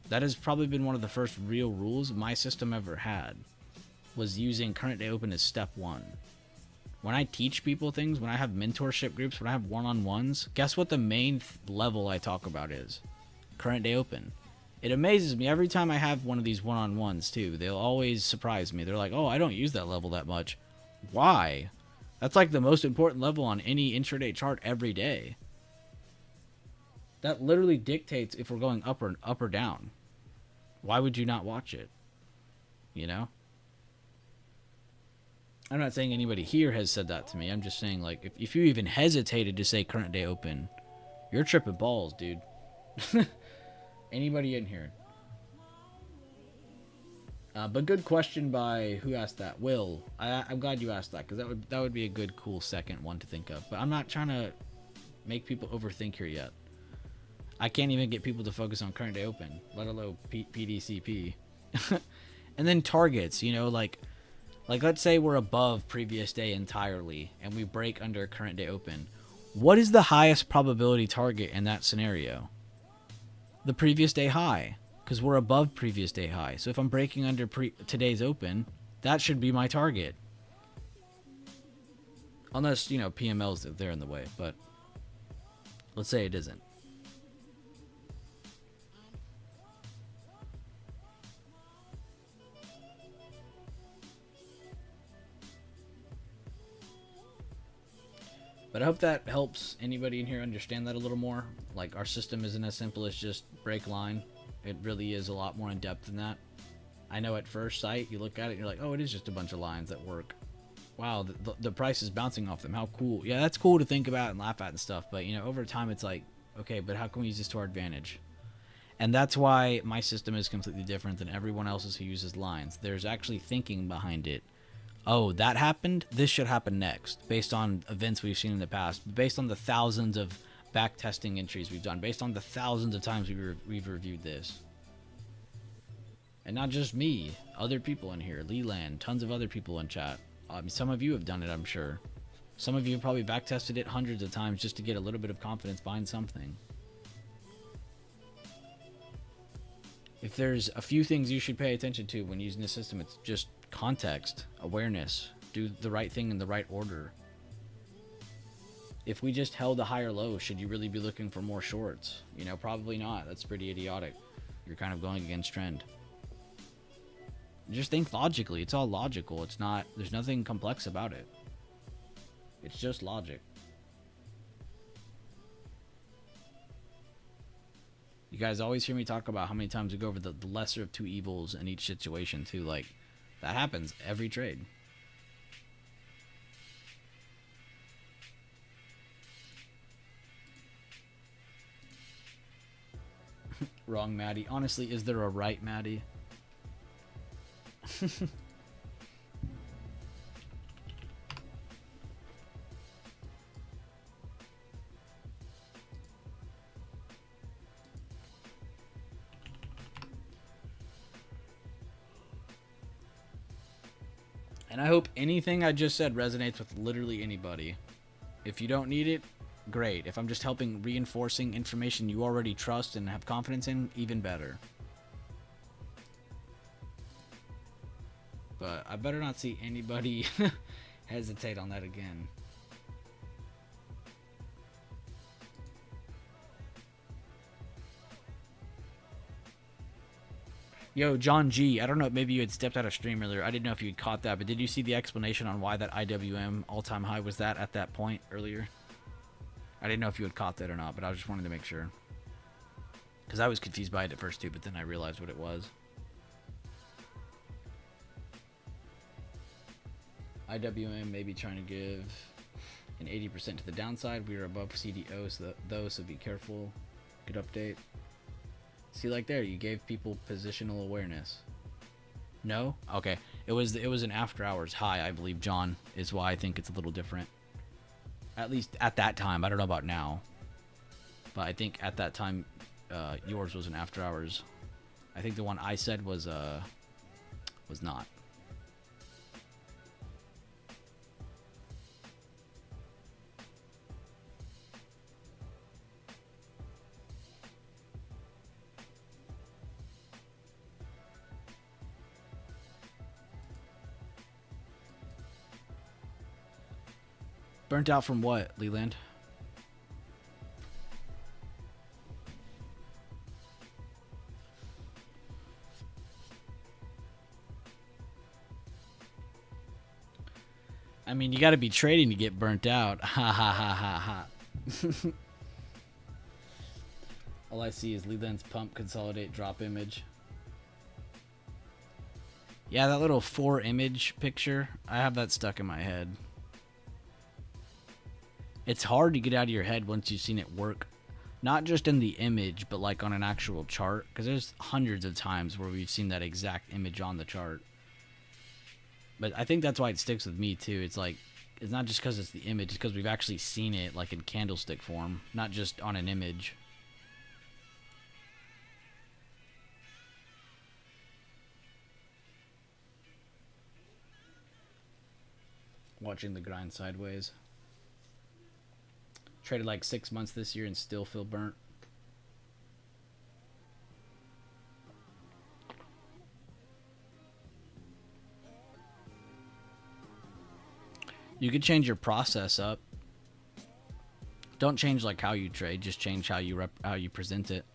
That has probably been one of the first real rules my system ever had, was using current day open as step one. When I teach people things, when I have mentorship groups, when I have one-on-ones, guess what the main level I talk about is? Current day open. It amazes me every time I have one of these one-on-ones too. They'll always surprise me. They're like, oh, I don't use that level that much. Why? That's like the most important level on any intraday chart every day. That literally dictates if we're going up or down. Why would you not watch it? You know? I'm not saying anybody here has said that to me. I'm just saying, like, if you even hesitated to say current day open, you're tripping balls, dude. Anybody in here? But good question by, who asked that? Will. I'm glad you asked that, because that would be a good, cool second one to think of. But I'm not trying to make people overthink here yet. I can't even get people to focus on current day open, let alone PDCP. And then targets, you know, like let's say we're above previous day entirely and we break under current day open. What is the highest probability target in that scenario? The previous day high, because we're above previous day high. So if I'm breaking under today's open, that should be my target. Unless, you know, PML's there in the way, but let's say it isn't. But I hope that helps anybody in here understand that a little more. Like, our system isn't as simple as just break line. It really is a lot more in depth than that. I know at first sight, you look at it and you're like, oh, it is just a bunch of lines that work. Wow, the price is bouncing off them. How cool. Yeah, that's cool to think about and laugh at and stuff. But, you know, over time, it's like, okay, but how can we use this to our advantage? And that's why my system is completely different than everyone else's who uses lines. There's actually thinking behind it. Oh, that happened? This should happen next, based on events we've seen in the past, based on the thousands of back testing entries we've done, based on the thousands of times we've reviewed this. And not just me, other people in here, Leland, tons of other people in chat. Some of you have done it, I'm sure. Some of you have probably backtested it hundreds of times just to get a little bit of confidence behind something. If there's a few things you should pay attention to when using this system, it's just context, awareness, do the right thing in the right order. If we just held a higher low, should you really be looking for more shorts? You know, probably not. That's pretty idiotic. You're kind of going against trend. Just think logically. It's all logical. It's not, there's nothing complex about it. It's just logic. You guys always hear me talk about how many times we go over the lesser of two evils in each situation too. Like, that happens every trade. Wrong Maddie. Honestly, is there a right Maddie? And I hope anything I just said resonates with literally anybody. If you don't need it, great. If I'm just helping reinforcing information you already trust and have confidence in, even better. But I better not see anybody hesitate on that again. Yo, John G, I don't know, maybe you had stepped out of stream earlier. I didn't know if you had caught that, but did you see the explanation on why that IWM all-time high was that at that point earlier? I didn't know if you had caught that or not, but I just wanted to make sure. Because I was confused by it at first too, but then I realized what it was. IWM may be trying to give an 80% to the downside. We are above CDO, so be careful. Good update. See, like there, you gave people positional awareness. No? Okay. It was an after hours high, I believe, John, is why I think it's a little different. At least at that time. I don't know about now. But I think at that time, yours was an after hours. I think the one I said was not. Burnt out from what, Leland? I mean, you got to be trading to get burnt out. Ha ha ha ha ha. All I see is Leland's pump, consolidate, drop image. Yeah, that little 4 image picture, I have that stuck in my head. It's hard to get out of your head once you've seen it work. Not just in the image, but like on an actual chart. Because there's hundreds of times where we've seen that exact image on the chart. But I think that's why it sticks with me too. It's like, it's not just because it's the image, it's because we've actually seen it like in candlestick form. Not just on an image. Watching the grind sideways. Traded like 6 months this year and still feel burnt. You could change your process up. Don't change like how you trade, just change how you present it.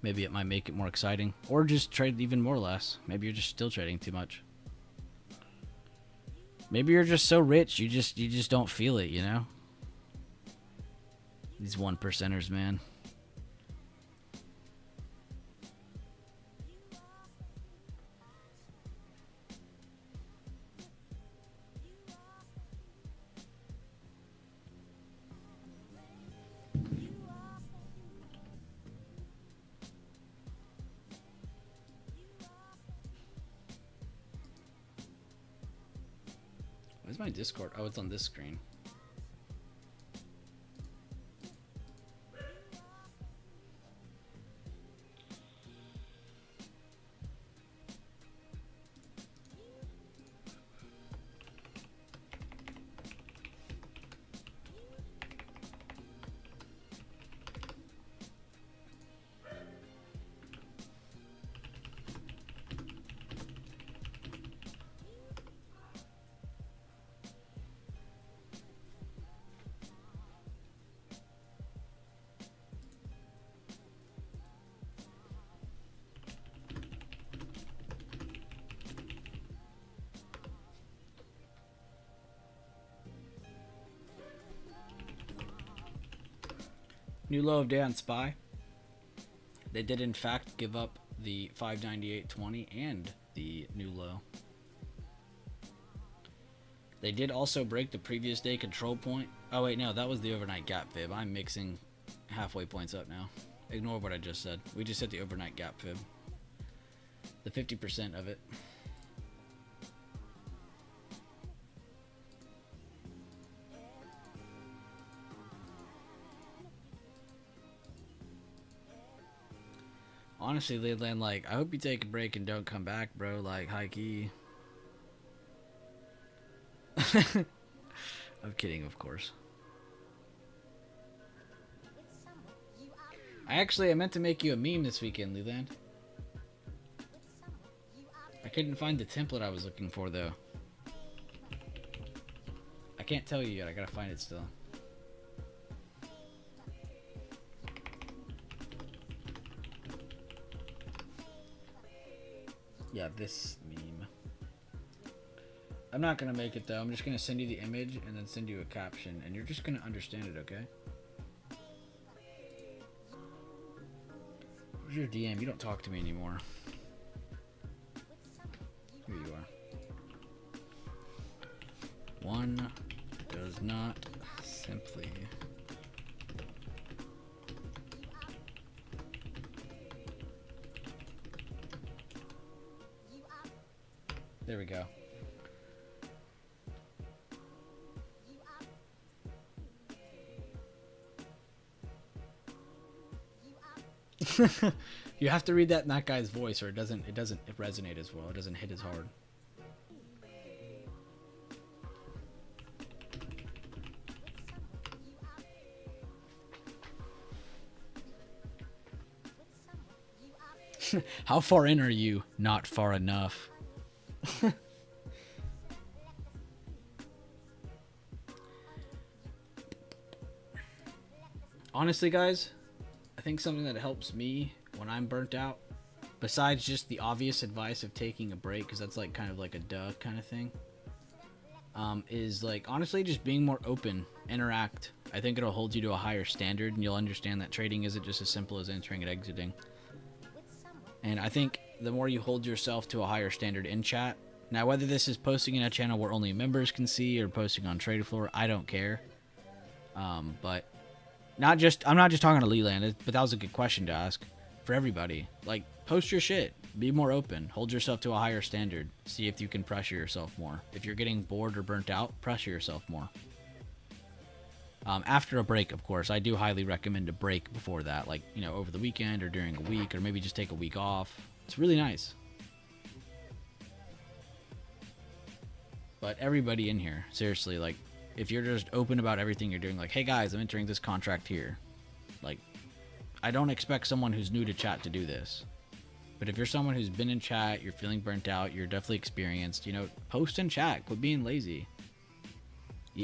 Maybe it might make it more exciting, or just trade even more or less. Maybe you're just still trading too much. Maybe you're just so rich you just don't feel it, you know? These 1%ers, man. Where's my Discord? Oh, it's on this screen. New low of day on SPY. They did in fact give up the 598.20 and the new low. They did also break the previous day control point. Oh wait, no, that was the overnight gap fib. I'm mixing halfway points up now. Ignore what I just said. We just hit the overnight gap fib. The 50% of it. Honestly, Leland, like, I hope you take a break and don't come back, bro. Like, high key. I'm kidding, of course. I meant to make you a meme this weekend, Leland. I couldn't find the template I was looking for, though. I can't tell you yet. I gotta find it still. Yeah, this meme. I'm not gonna make it though. I'm just gonna send you the image and then send you a caption, and you're just gonna understand it, okay? Where's your DM? You don't talk to me anymore. Here you are. One does not simply. There we go. You have to read that in that guy's voice, or it doesn't resonate as well. It doesn't hit as hard. How far in are you? Not far enough. Honestly, guys, I think something that helps me when I'm burnt out, besides just the obvious advice of taking a break, because that's like kind of like a duh kind of thing, is like honestly just being more open, interact. I think it'll hold you to a higher standard, and you'll understand that trading isn't just as simple as entering and exiting. And I think the more you hold yourself to a higher standard in chat, now whether this is posting in a channel where only members can see or posting on Trade Floor, I don't care. But I'm not just talking to Leland, but that was a good question to ask for everybody. Like, post your shit, be more open, hold yourself to a higher standard, see if you can pressure yourself more. If you're getting bored or burnt out, pressure yourself more. After a break, of course, I do highly recommend a break before that, like, you know, over the weekend or during a week, or maybe just take a week off. It's really nice. But everybody in here, seriously, like, if you're just open about everything you're doing, like, hey guys, I'm entering this contract here. Like, I don't expect someone who's new to chat to do this. But if you're someone who's been in chat, you're feeling burnt out, you're definitely experienced, you know, post in chat, quit being lazy.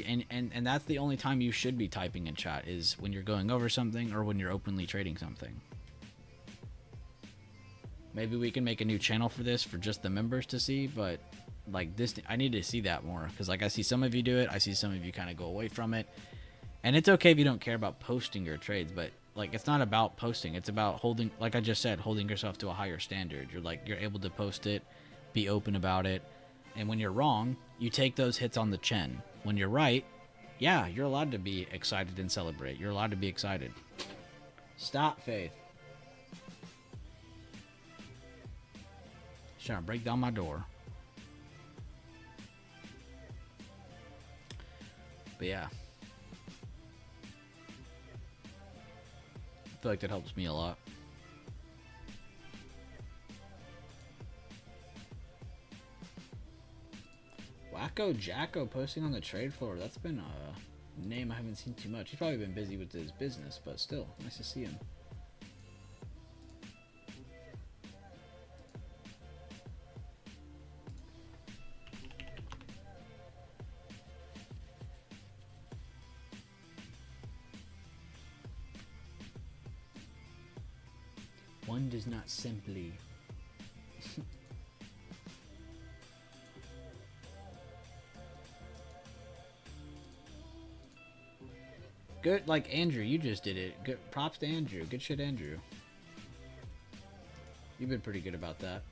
And that's the only time you should be typing in chat, is when you're going over something or when you're openly trading something. Maybe we can make a new channel for this for just the members to see, but like this, I need to see that more, because like I see some of you do it, I see some of you kind of go away from it, and it's okay if you don't care about posting your trades, but like it's not about posting, it's about holding, like I just said, holding yourself to a higher standard. You're able to post it, be open about it, and when you're wrong, you take those hits on the chin. When you're right, yeah, you're allowed to be excited and celebrate. You're allowed to be excited. Stop, Faith. She's trying to break down my door. But yeah. I feel like that helps me a lot. Wacko Jacko posting on the trade floor. That's been a name I haven't seen too much. He's probably been busy with his business, but still, nice to see him. One does not simply. Good, like Andrew, you just did it. Good, props to Andrew. Good shit, Andrew. You've been pretty good about that.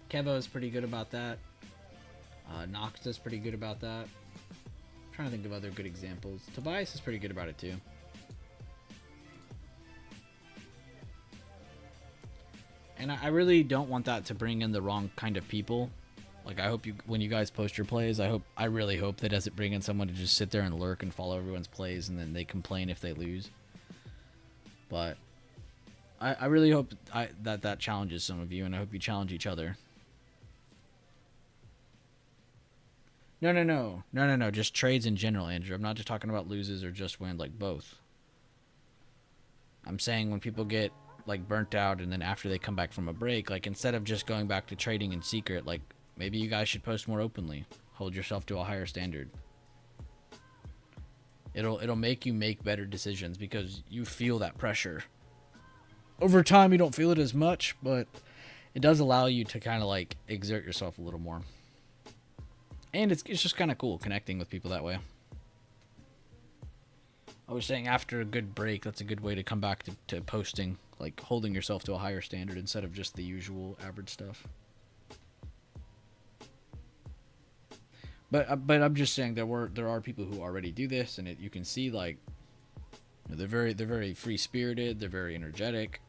Kevo is pretty good about that. Nox is pretty good about that. I'm trying to think of other good examples. Tobias is pretty good about it too. And I really don't want that to bring in the wrong kind of people. Like, I hope you, when you guys post your plays, I really hope that doesn't bring in someone to just sit there and lurk and follow everyone's plays and then they complain if they lose. But I really hope that challenges some of you, and I hope you challenge each other. No. Just trades in general, Andrew. I'm not just talking about loses or just win, like both. I'm saying when people get like burnt out and then after they come back from a break, like instead of just going back to trading in secret, like maybe you guys should post more openly. Hold yourself to a higher standard. It'll make you make better decisions because you feel that pressure. Over time you don't feel it as much, but it does allow you to kind of like exert yourself a little more. And it's just kind of cool connecting with people that way. I was saying after a good break, that's a good way to come back to posting, like holding yourself to a higher standard instead of just the usual average stuff. But I'm just saying there are people who already do this, and you can see like they're very free spirited, they're very energetic,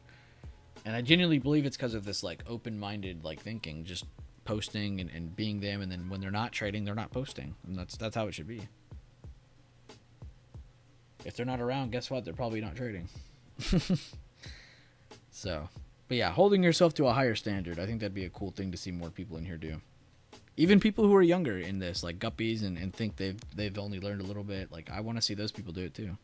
and I genuinely believe it's because of this like open-minded like thinking, just posting and being them, and then when they're not trading, they're not posting, and that's how it should be. If they're not around, guess what? They're probably not trading. So, but yeah, holding yourself to a higher standard, I think that'd be a cool thing to see more people in here do. Even people who are younger in this, like guppies, and think they've only learned a little bit. Like, I want to see those people do it too.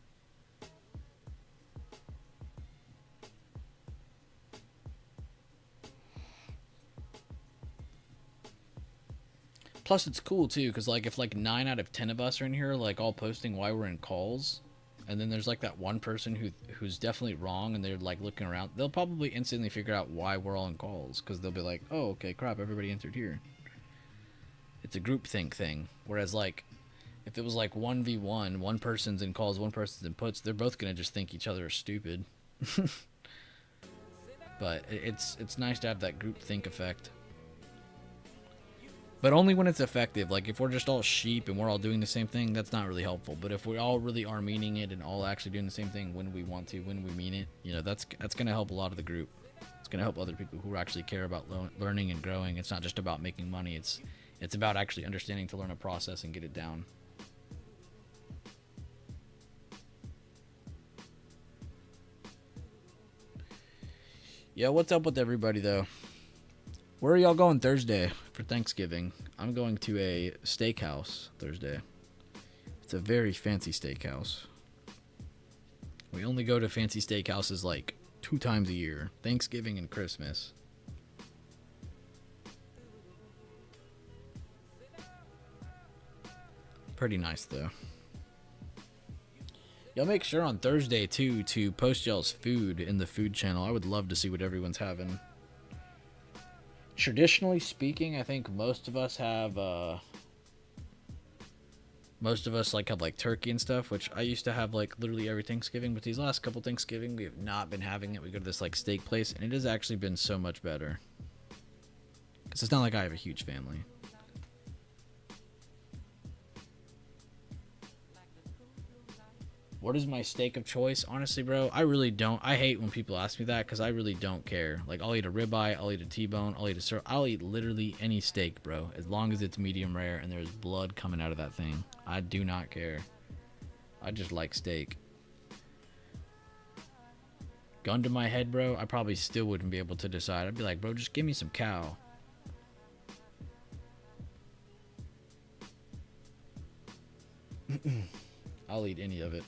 Plus, it's cool too, because like if like 9 out of 10 of us are in here, like all posting why we're in calls, and then there's like that one person who's definitely wrong, and they're like looking around, they'll probably instantly figure out why we're all in calls, because they'll be like, oh, okay, crap, everybody entered here. It's a groupthink thing. Whereas like if it was like 1v1, one person's in calls, one person's in puts, they're both gonna just think each other are stupid. But it's nice to have that groupthink effect. But only when it's effective. Like, if we're just all sheep and we're all doing the same thing, that's not really helpful. But if we all really are meaning it and all actually doing the same thing when we want to, when we mean it, you know, that's going to help a lot of the group. It's going to help other people who actually care about learning and growing. It's not just about making money. It's about actually understanding to learn a process and get it down. Yeah, what's up with everybody, though? Where are y'all going Thursday for Thanksgiving? I'm going to a steakhouse Thursday. It's a very fancy steakhouse. We only go to fancy steakhouses like 2 times a year, Thanksgiving and Christmas. Pretty nice though. Y'all make sure on Thursday too to post y'all's food in the food channel. I would love to see what everyone's having. Traditionally speaking, I think most of us have like turkey and stuff, which I used to have like literally every Thanksgiving, but these last couple Thanksgiving we have not been having it. We go to this like steak place, and it has actually been so much better because it's not like I have a huge family. What is my steak of choice? Honestly, bro, I really don't. I hate when people ask me that because I really don't care. Like, I'll eat a ribeye, I'll eat a T-bone, I'll eat literally any steak, bro, as long as it's medium rare and there's blood coming out of that thing. I do not care. I just like steak. Gun to my head, bro, I probably still wouldn't be able to decide. I'd be like, bro, just give me some cow. I'll eat any of it.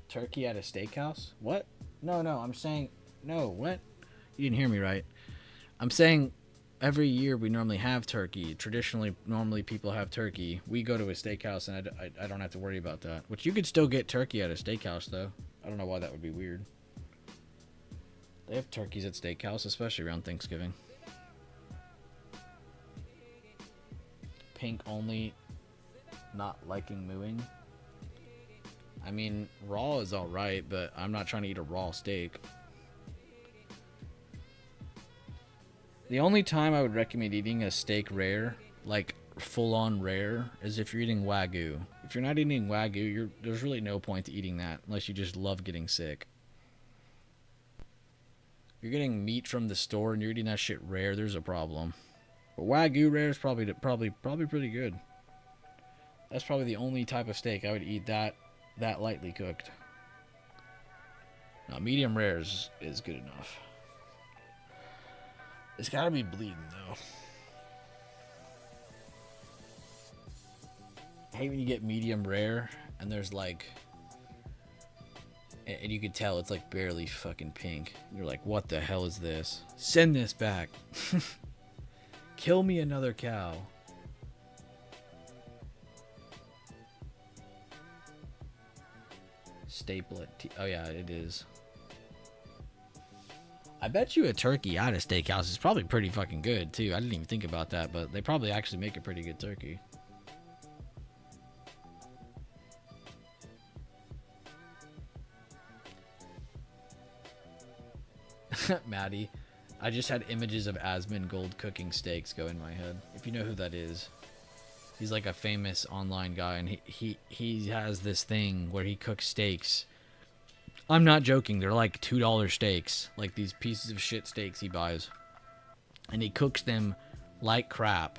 Turkey at a steakhouse? What? No, I'm saying... No, what? You didn't hear me right. I'm saying every year we normally have turkey. Traditionally, normally people have turkey. We go to a steakhouse and I don't have to worry about that. Which you could still get turkey at a steakhouse, though. I don't know why that would be weird. They have turkeys at steakhouse, especially around Thanksgiving. pink only, not liking mooing. I mean, raw is alright, but I'm not trying to eat a raw steak. The only time I would recommend eating a steak rare, like full-on rare, is if you're eating Wagyu. If you're not eating Wagyu, there's really no point to eating that unless you just love getting sick. If you're getting meat from the store and you're eating that shit rare, there's a problem. But Wagyu rare is probably pretty good. That's probably the only type of steak I would eat that lightly cooked. Now, medium rare is good enough. It's gotta be bleeding though. I hate when you get medium rare and there's like, and you can tell it's like barely fucking pink. You're like, what the hell is this? Send this back. Kill me another cow. Staple it. Oh yeah, it is. I bet you a turkey at a steakhouse is probably pretty fucking good too. I didn't even think about that, but they probably actually make a pretty good turkey. Maddie, I just had images of Asmongold cooking steaks go in my head. If you know who that is, he's like a famous online guy, and he has this thing where he cooks steaks. I'm not joking. They're like $2 steaks, like these pieces of shit steaks he buys, and he cooks them like crap.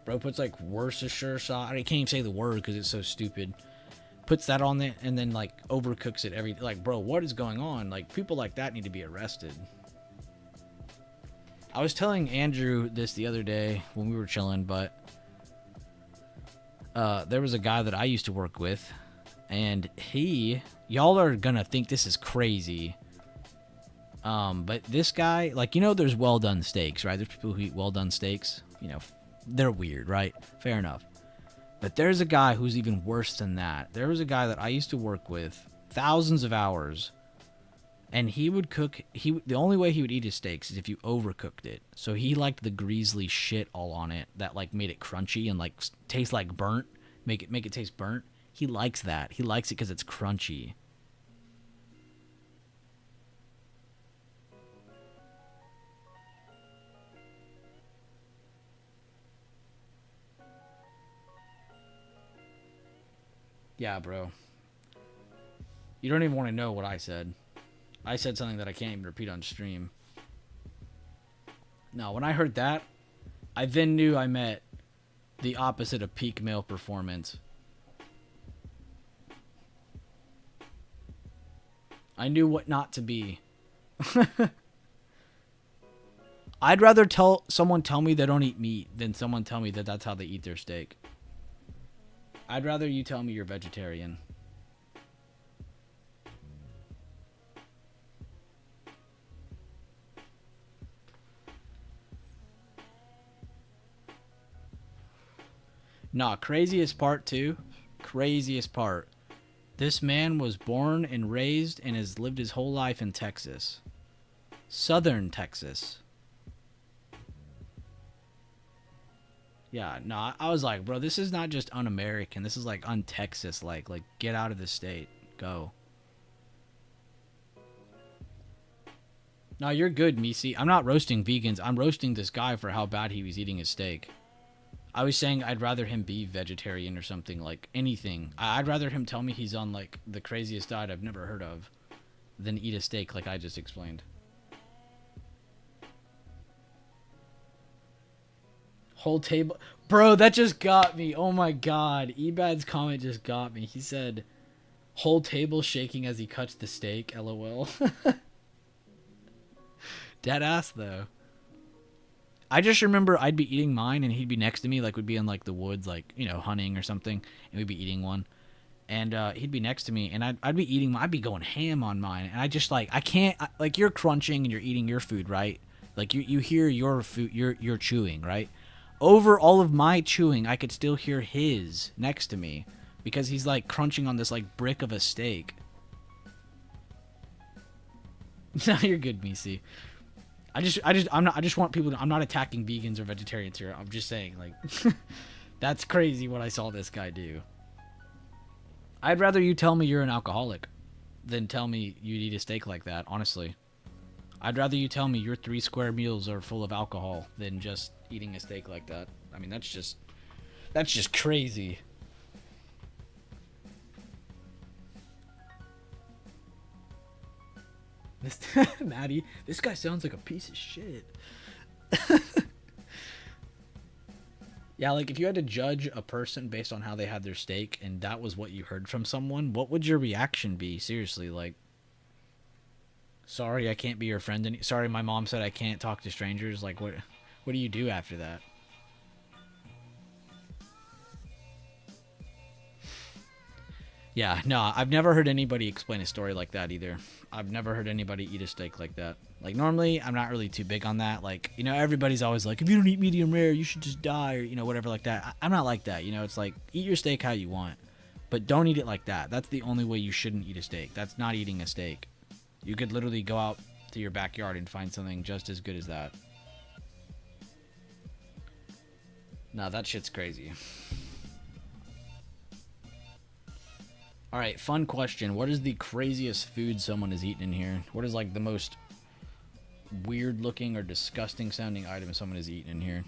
Bro puts like Worcestershire sauce. I can't even say the word because it's so stupid. Puts that on there and then like overcooks it every. Like, bro, what is going on? Like, people like that need to be arrested. I was telling Andrew this the other day when we were chilling, but there was a guy that I used to work with, and y'all are gonna think this is crazy, but this guy, like, you know, there's well done steaks, right? There's people who eat well done steaks. You know, they're weird, right? Fair enough. But there's a guy who's even worse than that. There was a guy that I used to work with thousands of hours, and he would cook. The only way he would eat his steaks is if you overcooked it. So he liked the greasy shit all on it that like made it crunchy and like taste like burnt. Make it taste burnt. He likes that. He likes it because it's crunchy. Yeah, bro. You don't even want to know what I said. I said something that I can't even repeat on stream. No, when I heard that, I then knew I met the opposite of peak male performance. I knew what not to be. I'd rather someone tell me they don't eat meat than someone tell me that that's how they eat their steak. I'd rather you tell me you're vegetarian. Nah, craziest part too. Craziest part. This man was born and raised and has lived his whole life in Texas. Southern Texas. Yeah, no, I was like, bro, this is not just un-American. This is like un-Texas. Like, get out of the state. Go. No, you're good, Misi. I'm not roasting vegans. I'm roasting this guy for how bad he was eating his steak. I was saying I'd rather him be vegetarian or something, like anything. I'd rather him tell me he's on like the craziest diet I've never heard of than eat a steak like I just explained. Whole table. Bro, that just got me. Oh my god. Ebad's comment just got me. He said, whole table shaking as he cuts the steak. LOL. Dead ass, though. I just remember I'd be eating mine and he'd be next to me. Like, we'd be in, like, the woods, like, you know, hunting or something. And we'd be eating one. And he'd be next to me. And I'd be eating mine. I'd be going ham on mine. And I just, like, I can't. Like, you're crunching and you're eating your food, right? Like, you hear your food. You're chewing, right? Over all of my chewing, I could still hear his next to me because he's like crunching on this like brick of a steak. No, you're good, Misi. I just want people to, I'm not attacking vegans or vegetarians here. I'm just saying, like, that's crazy what I saw this guy do. I'd rather you tell me you're an alcoholic than tell me you'd eat a steak like that, honestly. I'd rather you tell me your 3 square meals are full of alcohol than just eating a steak like that. I mean, that's just crazy. This Maddie, this guy sounds like a piece of shit. Yeah, like if you had to judge a person based on how they had their steak and that was what you heard from someone, what would your reaction be? Seriously, like, sorry, I can't be your friend. Sorry, my mom said I can't talk to strangers. Like, what do you do after that? Yeah, no, I've never heard anybody explain a story like that either. I've never heard anybody eat a steak like that. Like, normally, I'm not really too big on that. Like, you know, everybody's always like, if you don't eat medium rare, you should just die, or, you know, whatever like that. I'm not like that. You know, it's like, eat your steak how you want, but don't eat it like that. That's the only way you shouldn't eat a steak. That's not eating a steak. You could literally go out to your backyard and find something just as good as that. No, that shit's crazy. All right, fun question. What is the craziest food someone has eaten in here? What is like the most weird looking or disgusting sounding item someone has eaten in here?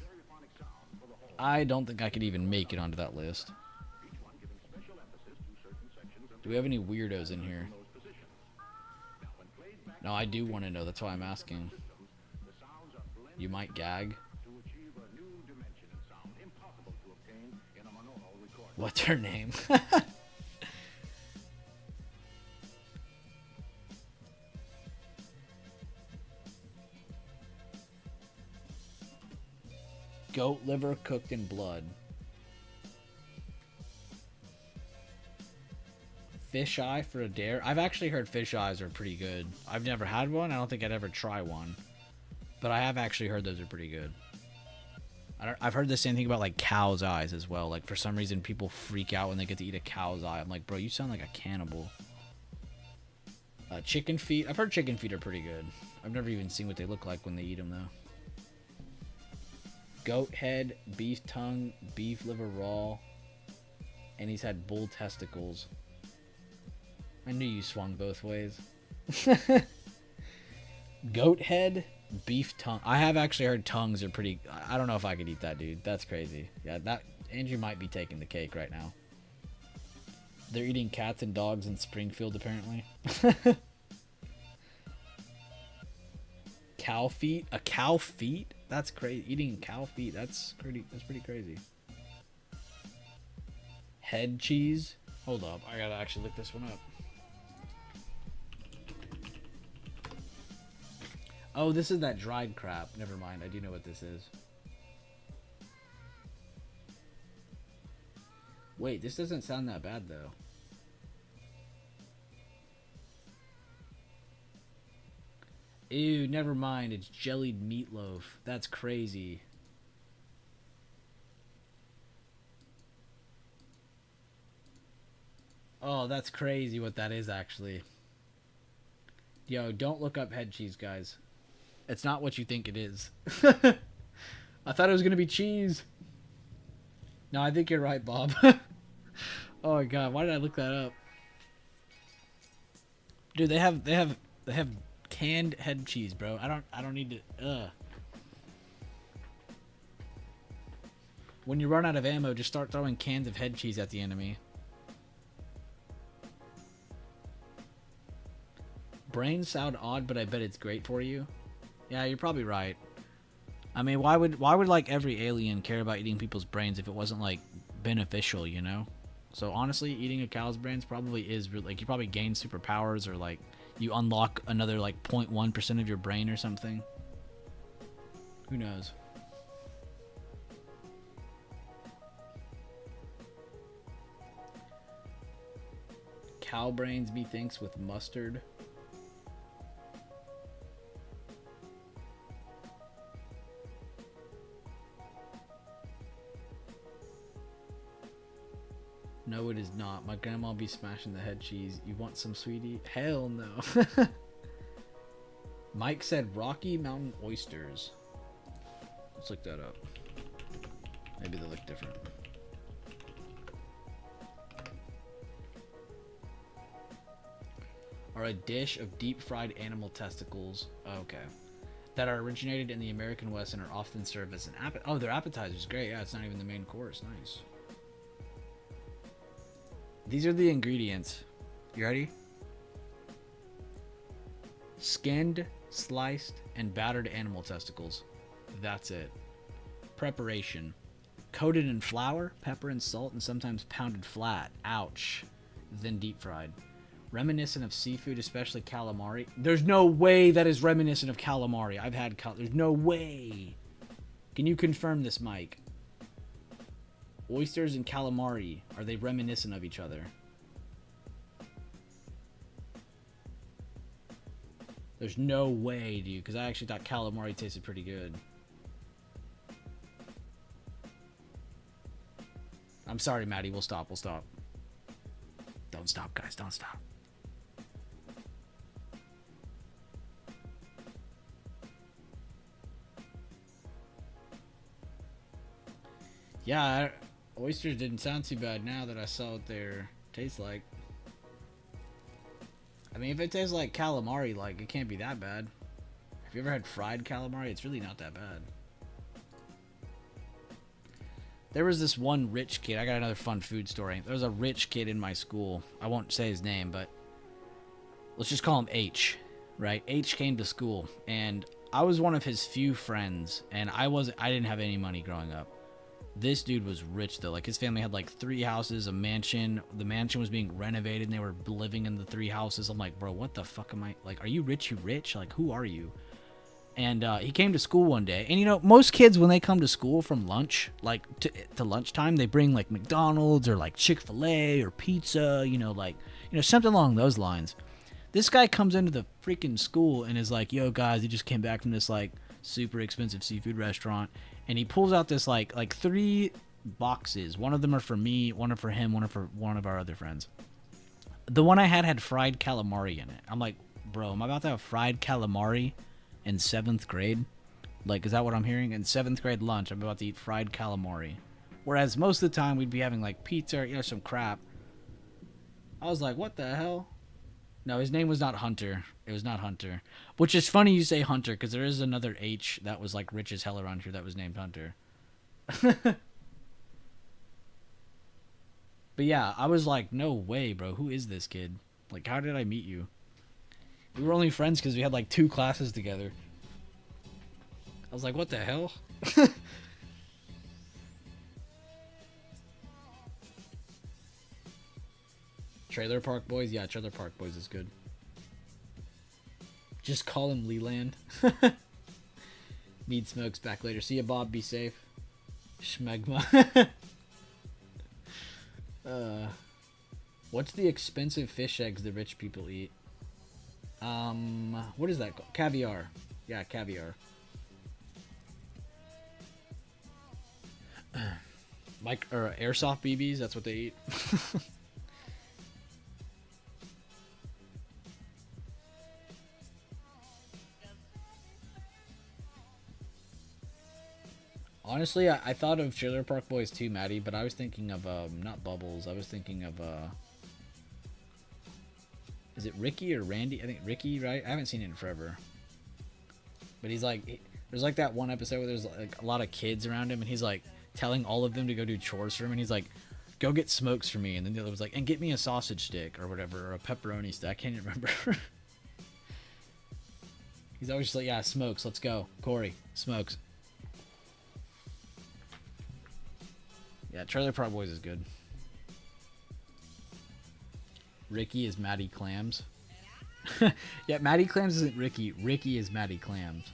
I don't think I could even make it onto that list. Do we have any weirdos in here? No, I do want to know. That's why I'm asking. You might gag. What's her name? Goat liver cooked in blood. Fish eye for a dare. I've actually heard fish eyes are pretty good. I've never had one. I don't think I'd ever try one. But I have actually heard those are pretty good. I've heard the same thing about like cow's eyes as well. Like for some reason people freak out when they get to eat a cow's eye. I'm like, bro, you sound like a cannibal. Chicken feet. I've heard chicken feet are pretty good. I've never even seen what they look like when they eat them though. Goat head, beef tongue, beef liver raw, and he's had bull testicles. I knew you swung both ways. Goat head, beef tongue. I have actually heard tongues are pretty. I don't know if I could eat that, dude. That's crazy. Yeah, that Andrew might be taking the cake right now. They're eating cats and dogs in Springfield, apparently. Cow feet? A cow feet? That's crazy. Eating cow feet. That's pretty crazy. Head cheese. Hold up. I gotta actually look this one up. Oh, this is that dried crap. Never mind. I do know what this is. Wait, this doesn't sound that bad though. Ew, never mind. It's jellied meatloaf. That's crazy. Oh, that's crazy what that is actually. Yo, don't look up head cheese, guys. It's not what you think it is. I thought it was going to be cheese. No, I think you're right, Bob. Oh my god, why did I look that up? Dude, they have canned head cheese, bro. I don't need to When you run out of ammo, just start throwing cans of head cheese at the enemy. Brains sound odd, but I bet it's great for you. Yeah, you're probably right. I mean, why would like every alien care about eating people's brains if it wasn't like beneficial, you know? So honestly, eating a cow's brains probably is like you probably gain superpowers or like you unlock another like 0.1% of your brain or something. Who knows? Cow brains, methinks, with mustard. No, it is not. My grandma be smashing the head cheese. You want some, sweetie? Hell no. Mike said Rocky Mountain oysters. Let's look that up. Maybe they look different. Are a dish of deep fried animal testicles. Okay. That are originated in the American West and are often served as an oh, they're appetizers. Great. Yeah, it's not even the main course. Nice. These are the ingredients. You ready? Skinned, sliced, and battered animal testicles. That's it. Preparation. Coated in flour, pepper, and salt, and sometimes pounded flat. Ouch. Then deep fried. Reminiscent of seafood, especially calamari. There's no way that is reminiscent of calamari. I've had there's no way. Can you confirm this, Mike? Oysters and calamari, are they reminiscent of each other? There's no way, dude, because I actually thought calamari tasted pretty good. I'm sorry, Maddie. We'll stop. We'll stop. Don't stop, guys. Don't stop. Yeah, oysters didn't sound too bad now that I saw what their taste like. I mean, if it tastes like calamari, like, it can't be that bad. Have you ever had fried calamari? It's really not that bad. There was this one rich kid. I got another fun food story. There was a rich kid in my school. I won't say his name, but let's just call him H, right? H came to school, and I was one of his few friends, and I didn't have any money growing up. This dude was rich, though. Like, his family had, like, 3 houses, a mansion. The mansion was being renovated, and they were living in the 3 houses. I'm like, bro, what the fuck am I... Like, are you rich? You rich? Like, who are you? And he came to school one day. And, you know, most kids, when they come to school from lunch, like, to lunchtime, they bring, like, McDonald's or, like, Chick-fil-A or pizza, you know, like, you know, something along those lines. This guy comes into the freaking school and is like, yo, guys, he just came back from this, like, super expensive seafood restaurant. And he pulls out this, like 3 boxes. One of them are for me, one are for him, one are for one of our other friends. The one I had fried calamari in it. I'm like, bro, am I about to have fried calamari in 7th grade? Like, is that what I'm hearing? In 7th grade lunch, I'm about to eat fried calamari. Whereas most of the time, we'd be having, like, pizza or, you know, some crap. I was like, what the hell? No, his name was not Hunter. It was not Hunter. Which is funny you say Hunter, because there is another H that was, like, rich as hell around here that was named Hunter. But yeah, I was like, no way, bro. Who is this kid? Like, how did I meet you? We were only friends because we had, like, 2 classes together. I was like, what the hell? Trailer Park Boys? Yeah, Trailer Park Boys is good. Just call him Leland. Mead Smokes back later. See ya, Bob. Be safe. Schmegma. What's the expensive fish eggs the rich people eat? What is that called? Caviar. Yeah, caviar. Airsoft BBs, that's what they eat. Honestly, I thought of Trailer Park Boys too, Maddie, but I was thinking of, not Bubbles. I was thinking of, is it Ricky or Randy? I think Ricky, right? I haven't seen it in forever. But he's like, there's like that one episode where there's like a lot of kids around him, and he's like telling all of them to go do chores for him, and he's like, go get smokes for me. And then the other was like, and get me a sausage stick or whatever, or a pepperoni stick. I can't even remember. He's always just like, yeah, smokes, let's go. Corey, smokes. Yeah, Trailer Park Boys is good. Ricky is Maddie Clams. Yeah, Maddie Clams isn't Ricky. Ricky is Maddie Clams.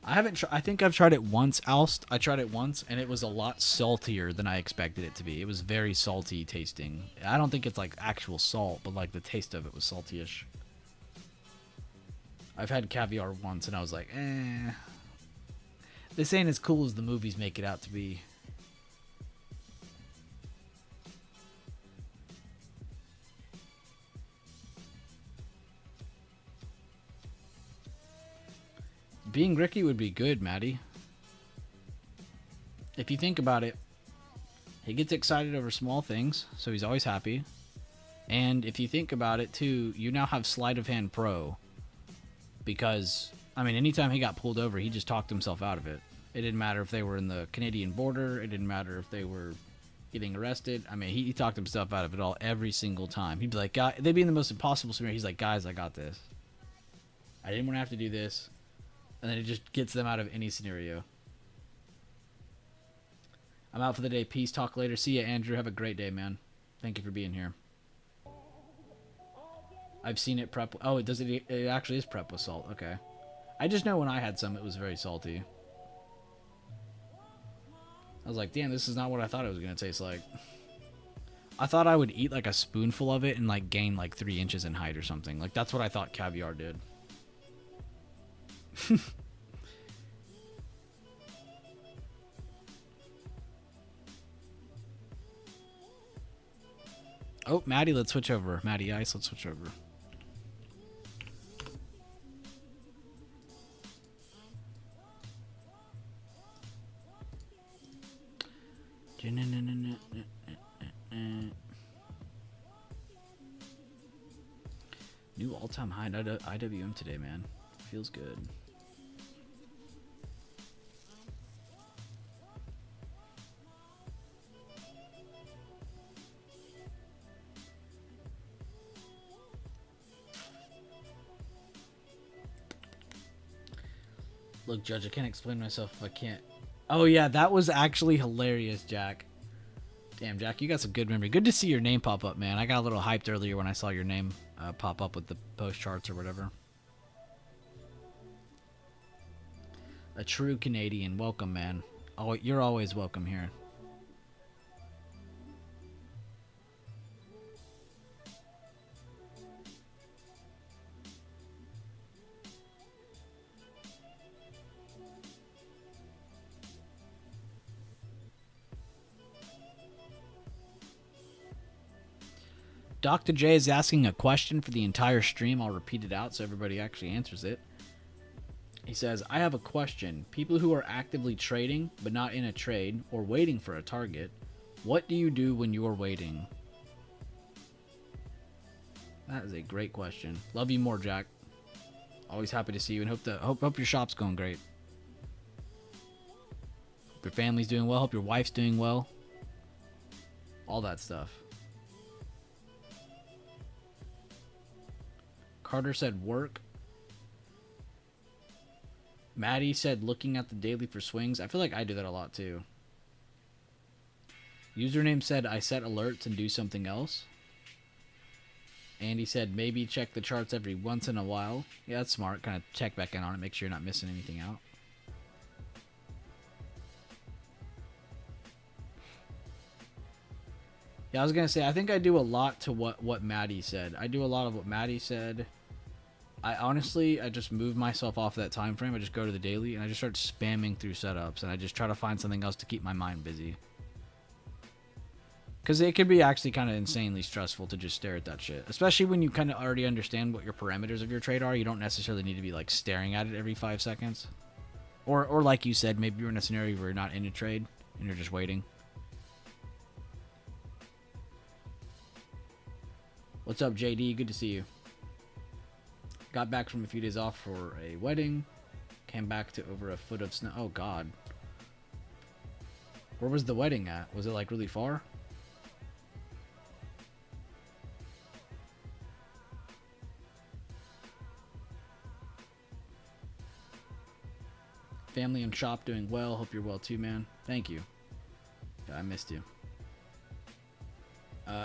I think I've tried it once, Alst. I tried it once, and it was a lot saltier than I expected it to be. It was very salty tasting. I don't think it's like actual salt, but like the taste of it was salty-ish. I've had caviar once, and I was like, eh. This ain't as cool as the movies make it out to be. being Ricky would be good, Maddie. If you think about it, he gets excited over small things, so he's always happy. And if you think about it, too, you now have Sleight of Hand Pro. Because, I mean, anytime he got pulled over, he just talked himself out of it. It didn't matter if they were in the Canadian border. It didn't matter if they were getting arrested. I mean, he talked himself out of it all every single time. He'd be like, they'd be in the most impossible scenario. He's like, guys, I got this. I didn't want to have to do this. And then it just gets them out of any scenario. I'm out for the day. Peace. Talk later. See ya, Andrew. Have a great day, man. Thank you for being here. I've seen it prep. Oh, it actually is prep with salt. Okay. I just know when I had some, it was very salty. I was like, damn, this is not what I thought it was going to taste like. I thought I would eat like a spoonful of it and like gain like 3 inches in height or something. Like that's what I thought caviar did. Oh, Maddie, let's switch over. Maddie Ice, let's switch over. New all-time high in IWM today, man. Feels good. Look, Judge, I can't explain myself if I can't. Oh, yeah, that was actually hilarious, Jack. Damn, Jack, you got some good memory. Good to see your name pop up, man. I got a little hyped earlier when I saw your name pop up with the post charts or whatever. A true Canadian. Welcome, man. Oh, you're always welcome here. Dr. J is asking a question for the entire stream. I'll repeat it out so everybody actually answers it. He says, I have a question. People who are actively trading, but not in a trade, or waiting for a target, what do you do when you are waiting? That is a great question. Love you more, Jack. Always happy to see you, and hope your shop's going great. Hope your family's doing well. Hope your wife's doing well. All that stuff. Carter said work. Maddie said looking at the daily for swings. I feel like I do that a lot too. Username said I set alerts and do something else. Andy said maybe check the charts every once in a while. Yeah, that's smart. Kind of check back in on it. Make sure you're not missing anything out. Yeah, I was going to say, I think I do a lot to what Maddie said. I do a lot of what Maddie said. I just move myself off that time frame. I just go to the daily and I just start spamming through setups and I just try to find something else to keep my mind busy. Because it could be actually kind of insanely stressful to just stare at that shit. Especially when you kind of already understand what your parameters of your trade are. You don't necessarily need to be like staring at it every 5 seconds. Or like you said, maybe you're in a scenario where you're not in a trade and you're just waiting. What's up, JD? Good to see you. Got back from a few days off for a wedding. Came back to over a foot of snow. Oh, God. Where was the wedding at? Was it, like, really far? Family and shop doing well. Hope you're well, too, man. Thank you. Yeah, I missed you.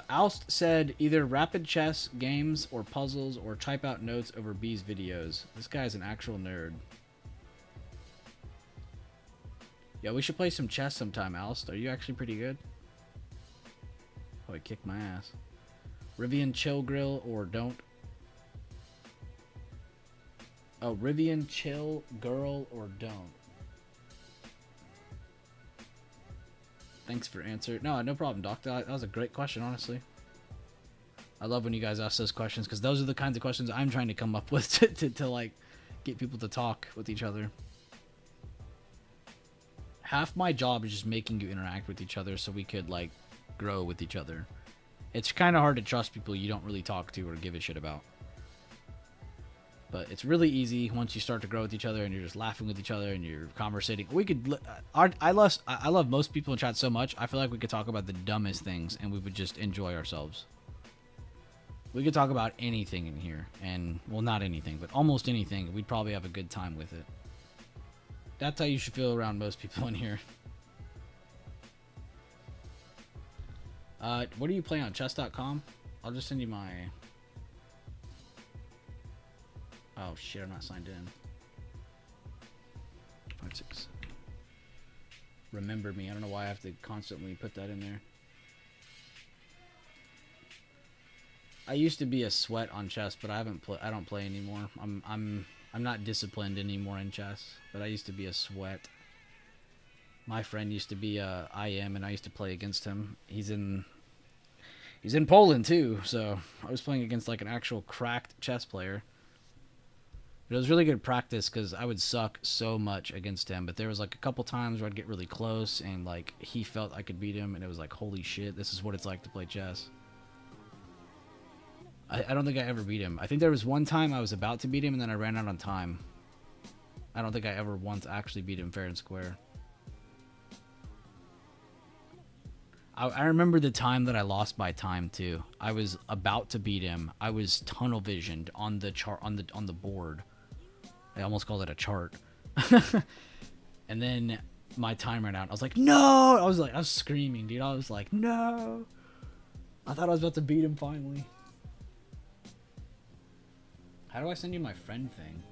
Alst said either rapid chess games or puzzles or type out notes over B's videos. This guy's an actual nerd. Yeah, we should play some chess sometime, Alst. Are you actually pretty good? Oh, he kicked my ass. Rivian Chill Grill or don't. Oh, Rivian Chill Girl or don't. Thanks for answer. No problem, Doc. That was a great question, honestly. I love when you guys ask those questions because those are the kinds of questions I'm trying to come up with to like get people to talk with each other. Half my job is just making you interact with each other so we could, like, grow with each other. It's kind of hard to trust people you don't really talk to or give a shit about. But it's really easy once you start to grow with each other and you're just laughing with each other and you're conversating. We could, I love most people in chat so much. I feel like we could talk about the dumbest things and we would just enjoy ourselves. We could talk about anything in here, and well, not anything, but almost anything. We'd probably have a good time with it. That's how you should feel around most people in here. What are you playing on? Chess.com? I'll just send you my... Oh shit, I'm not signed in. 5-6. Remember me. I don't know why I have to constantly put that in there. I used to be a sweat on chess, but I don't play anymore. I'm not disciplined anymore in chess, but I used to be a sweat. My friend used to be a IM, and I used to play against him. He's in Poland too, so I was playing against like an actual cracked chess player. But it was really good practice because I would suck so much against him. But there was like a couple times where I'd get really close, and like he felt I could beat him, and it was like, holy shit, this is what it's like to play chess. I don't think I ever beat him. I think there was one time I was about to beat him, and then I ran out on time. I don't think I ever once actually beat him fair and square. I remember the time that I lost by time too. I was about to beat him. I was tunnel visioned on the chart on the board. I almost called it a chart. And then my time ran out. I was like, no! I was screaming, dude. I was like, no! I thought I was about to beat him finally. How do I send you my friend thing?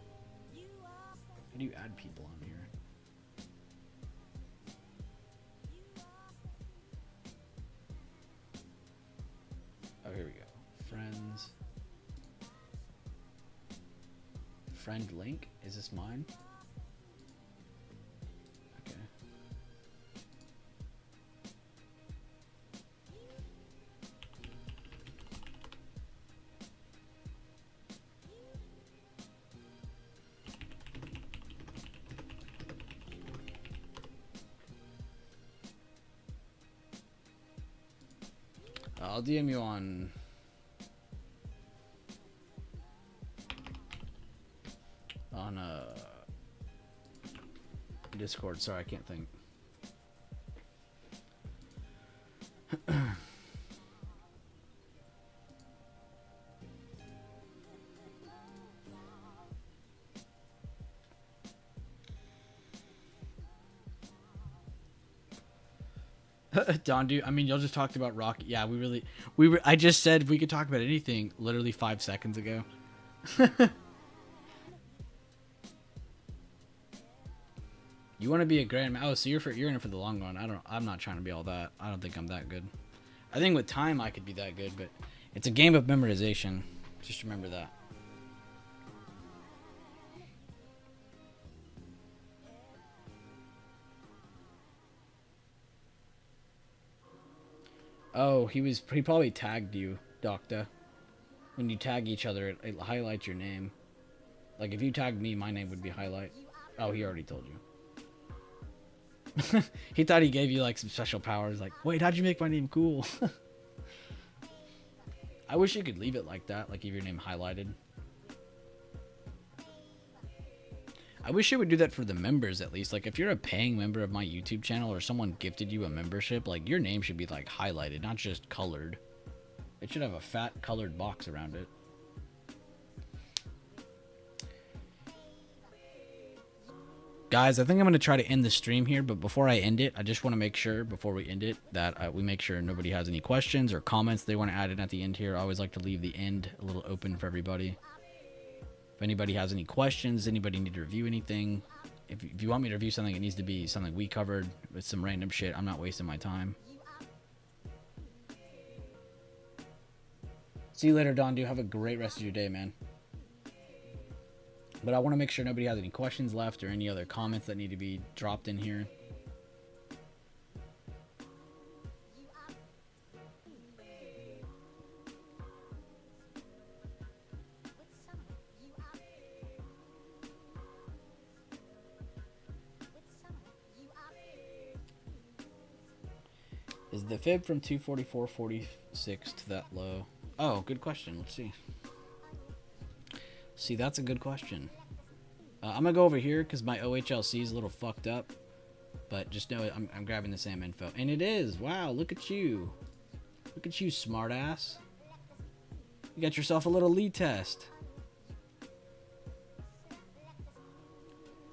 How do you add people on here? Oh, here we go. Friends. Friend link? Is this mine? Okay. I'll DM you on Discord. Sorry, I can't think. Don, dude, I mean, y'all just talked about Rocky. Yeah, I just said we could talk about anything literally 5 seconds ago. You want to be a grandmaster? Oh, so you're in it for the long run. I'm not trying to be all that. I don't think I'm that good. I think with time I could be that good, but it's a game of memorization. Just remember that. Oh, he probably tagged you, Doctor. When you tag each other, it highlights your name. Like if you tagged me, my name would be highlight. Oh, he already told you. He thought he gave you like some special powers. Like, wait, how'd you make my name cool? I wish you could leave it like that, like if your name highlighted. I wish it would do that for the members at least. Like if you're a paying member of my YouTube channel or someone gifted you a membership, like your name should be like highlighted, not just colored. It should have a fat colored box around it. Guys, I think I'm going to try to end the stream here, but before I end it, I just want to make sure, before we end it, that we make sure nobody has any questions or comments they want to add in at the end here. I always like to leave the end a little open for everybody. If anybody has any questions, anybody need to review anything, if you want me to review something, it needs to be something we covered with some random shit. I'm not wasting my time. See you later, Don. Do have a great rest of your day, man. But I want to make sure nobody has any questions left or any other comments that need to be dropped in here. Is the fib from 244.46 to that low? Oh, good question. Let's see. See, that's a good question. I'm going to go over here because my OHLC is a little fucked up. But just know I'm grabbing the same info. And it is. Wow, look at you. Look at you, smartass. You got yourself a little lead test.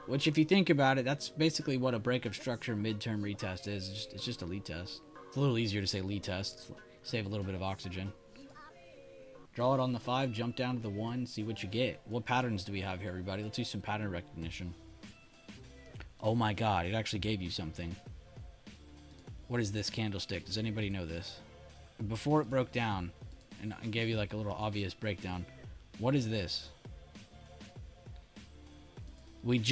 Which, if you think about it, that's basically what a break of structure midterm retest is. It's just a lead test. It's a little easier to say lead test. Save a little bit of oxygen. Draw it on the 5, jump down to the 1, see what you get. What patterns do we have here, everybody? Let's do some pattern recognition. Oh my god, it actually gave you something. What is this candlestick? Does anybody know this? Before it broke down and gave you like a little obvious breakdown, what is this?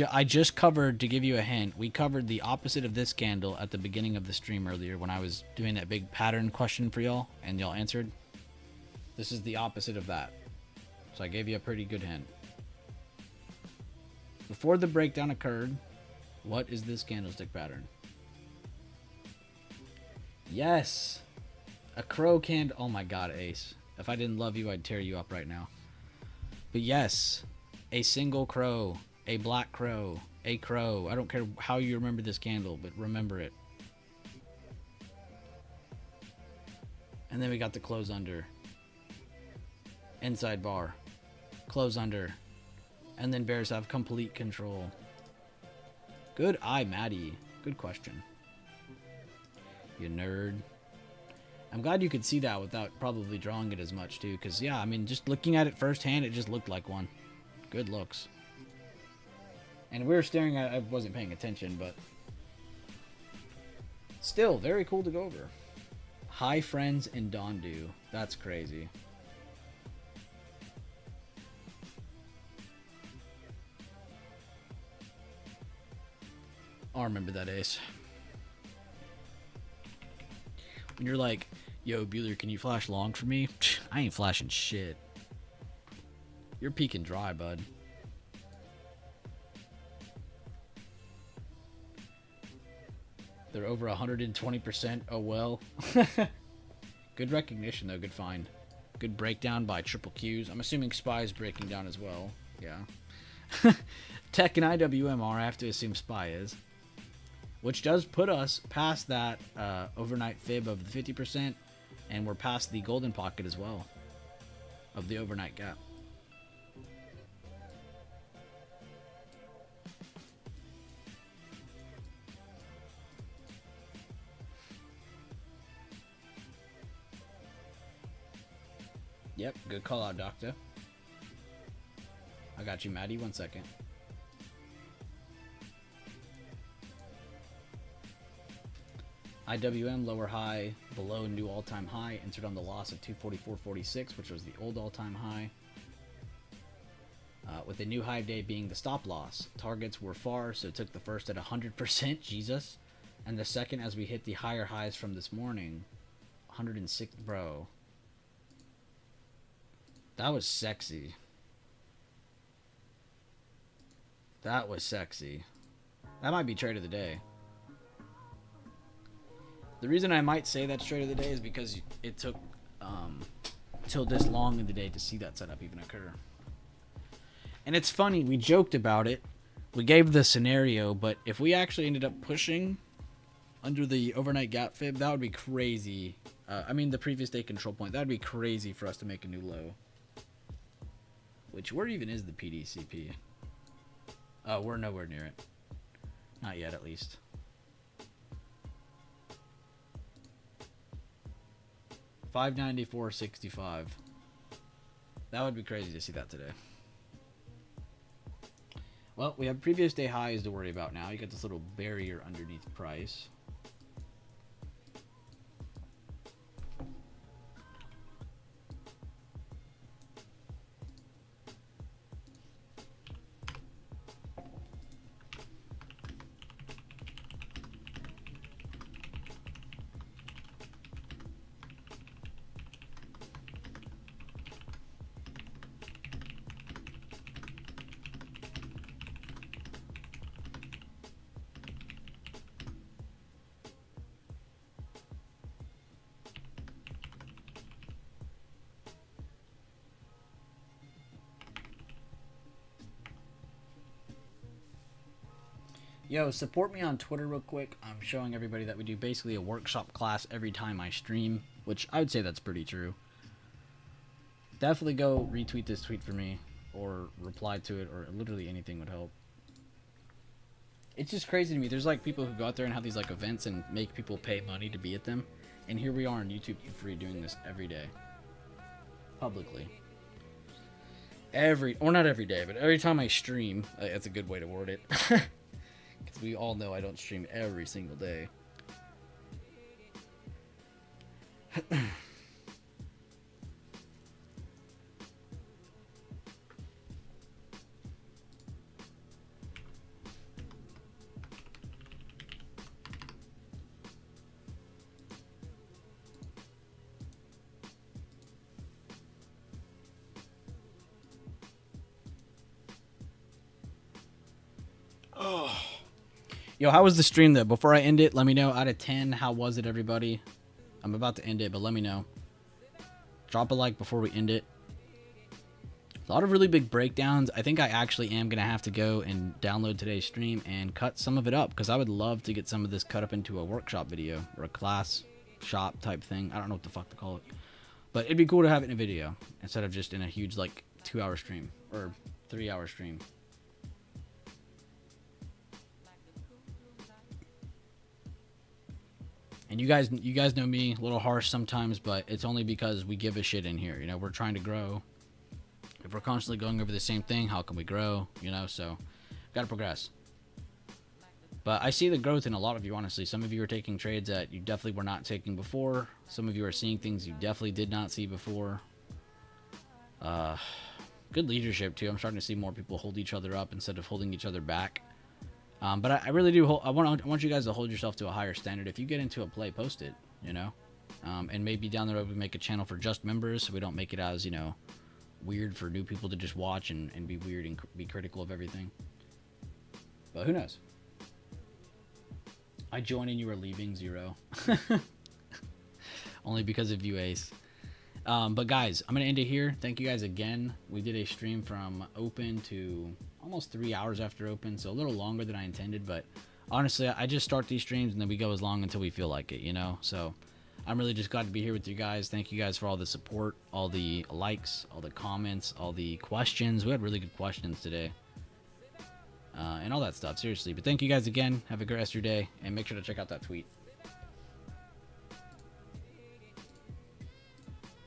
I just covered, to give you a hint, we covered the opposite of this candle at the beginning of the stream earlier when I was doing that big pattern question for y'all and y'all answered. This is the opposite of that. So I gave you a pretty good hint. Before the breakdown occurred, what is this candlestick pattern? Yes! A crow candle. Oh my god, Ace. If I didn't love you, I'd tear you up right now. But yes, a single crow, a black crow, a crow. I don't care how you remember this candle, but remember it. And then we got the close under. Inside bar. Close under. And then bears have complete control. Good eye, Maddie. Good question. You nerd. I'm glad you could see that without probably drawing it as much, too. Because, yeah, I mean, just looking at it firsthand, it just looked like one. Good looks. And we were staring at it. I wasn't paying attention, but... still, very cool to go over. Hi, friends in Dondu. That's crazy. I'll remember that, Ace. When you're like, yo, Bueller, can you flash long for me? I ain't flashing shit. You're peeking dry, bud. They're over 120%. Oh, well. Good recognition, though. Good find. Good breakdown by Triple Qs. I'm assuming Spy is breaking down as well. Yeah. Tech and IWM are. I have to assume Spy is. Which does put us past that overnight fib of the 50%, and we're past the golden pocket as well of the overnight gap. Yep, good call out, Doctor. I got you, Maddie. 1 second. IWM lower high below new all-time high, entered on the loss of 244.46, which was the old all-time high. With the new high day being the stop loss. Targets were far, so took the first at 100%, Jesus. And the second as we hit the higher highs from this morning. 106, bro. That was sexy. That was sexy. That might be trade of the day. The reason I might say that's trade of the day is because it took till this long in the day to see that setup even occur. And it's funny, we joked about it. We gave the scenario, but if we actually ended up pushing under the overnight gap fib, that would be crazy. I mean, the previous day control point, that would be crazy for us to make a new low. Which, where even is the PDCP? Oh, we're nowhere near it. Not yet, at least. $594.65. That would be crazy to see that today. Well, we have previous day highs to worry about now. You got this little barrier underneath price. Yo, support me on Twitter real quick. I'm showing everybody that we do basically a workshop class every time I stream, which I would say that's pretty true. Definitely go retweet this tweet for me, or reply to it, or literally anything would help. It's just crazy to me. There's like people who go out there and have these like events and make people pay money to be at them, and here we are on YouTube for free doing this every day, publicly. Or not every day, but every time I stream, that's a good way to word it. Because we all know I don't stream every single day. Yo, how was the stream though? Before I end it, let me know out of 10, how was it, everybody? I'm about to end it, but let me know. Drop a like before we end it. A lot of really big breakdowns. I think I actually am going to have to go and download today's stream and cut some of it up, because I would love to get some of this cut up into a workshop video or a class shop type thing. I don't know what the fuck to call it. But it'd be cool to have it in a video instead of just in a huge like 2-hour stream or 3-hour stream. And you guys know me, a little harsh sometimes, but it's only because we give a shit in here. You know, we're trying to grow. If we're constantly going over the same thing, how can we grow? You know, so gotta progress. But I see the growth in a lot of you, honestly. Some of you are taking trades that you definitely were not taking before. Some of you are seeing things you definitely did not see before. Good leadership too. I'm starting to see more people hold each other up instead of holding each other back. But I really do. I want you guys to hold yourself to a higher standard. If you get into a play, post it. You know, and maybe down the road we make a channel for just members, so we don't make it as, you know, weird for new people to just watch and be weird and be critical of everything. But who knows? I join and you are leaving, Zero. Only because of you, Ace. But guys, I'm gonna end it here. Thank you guys again. We did a stream from open to almost 3 hours after open, so a little longer than I intended, but honestly, I just start these streams and then we go as long until we feel like it, you know? So I'm really just glad to be here with you guys. Thank you guys for all the support, all the likes, all the comments, all the questions. We had really good questions today. And all that stuff, seriously. But thank you guys again. Have a great rest of your day, and make sure to check out that tweet.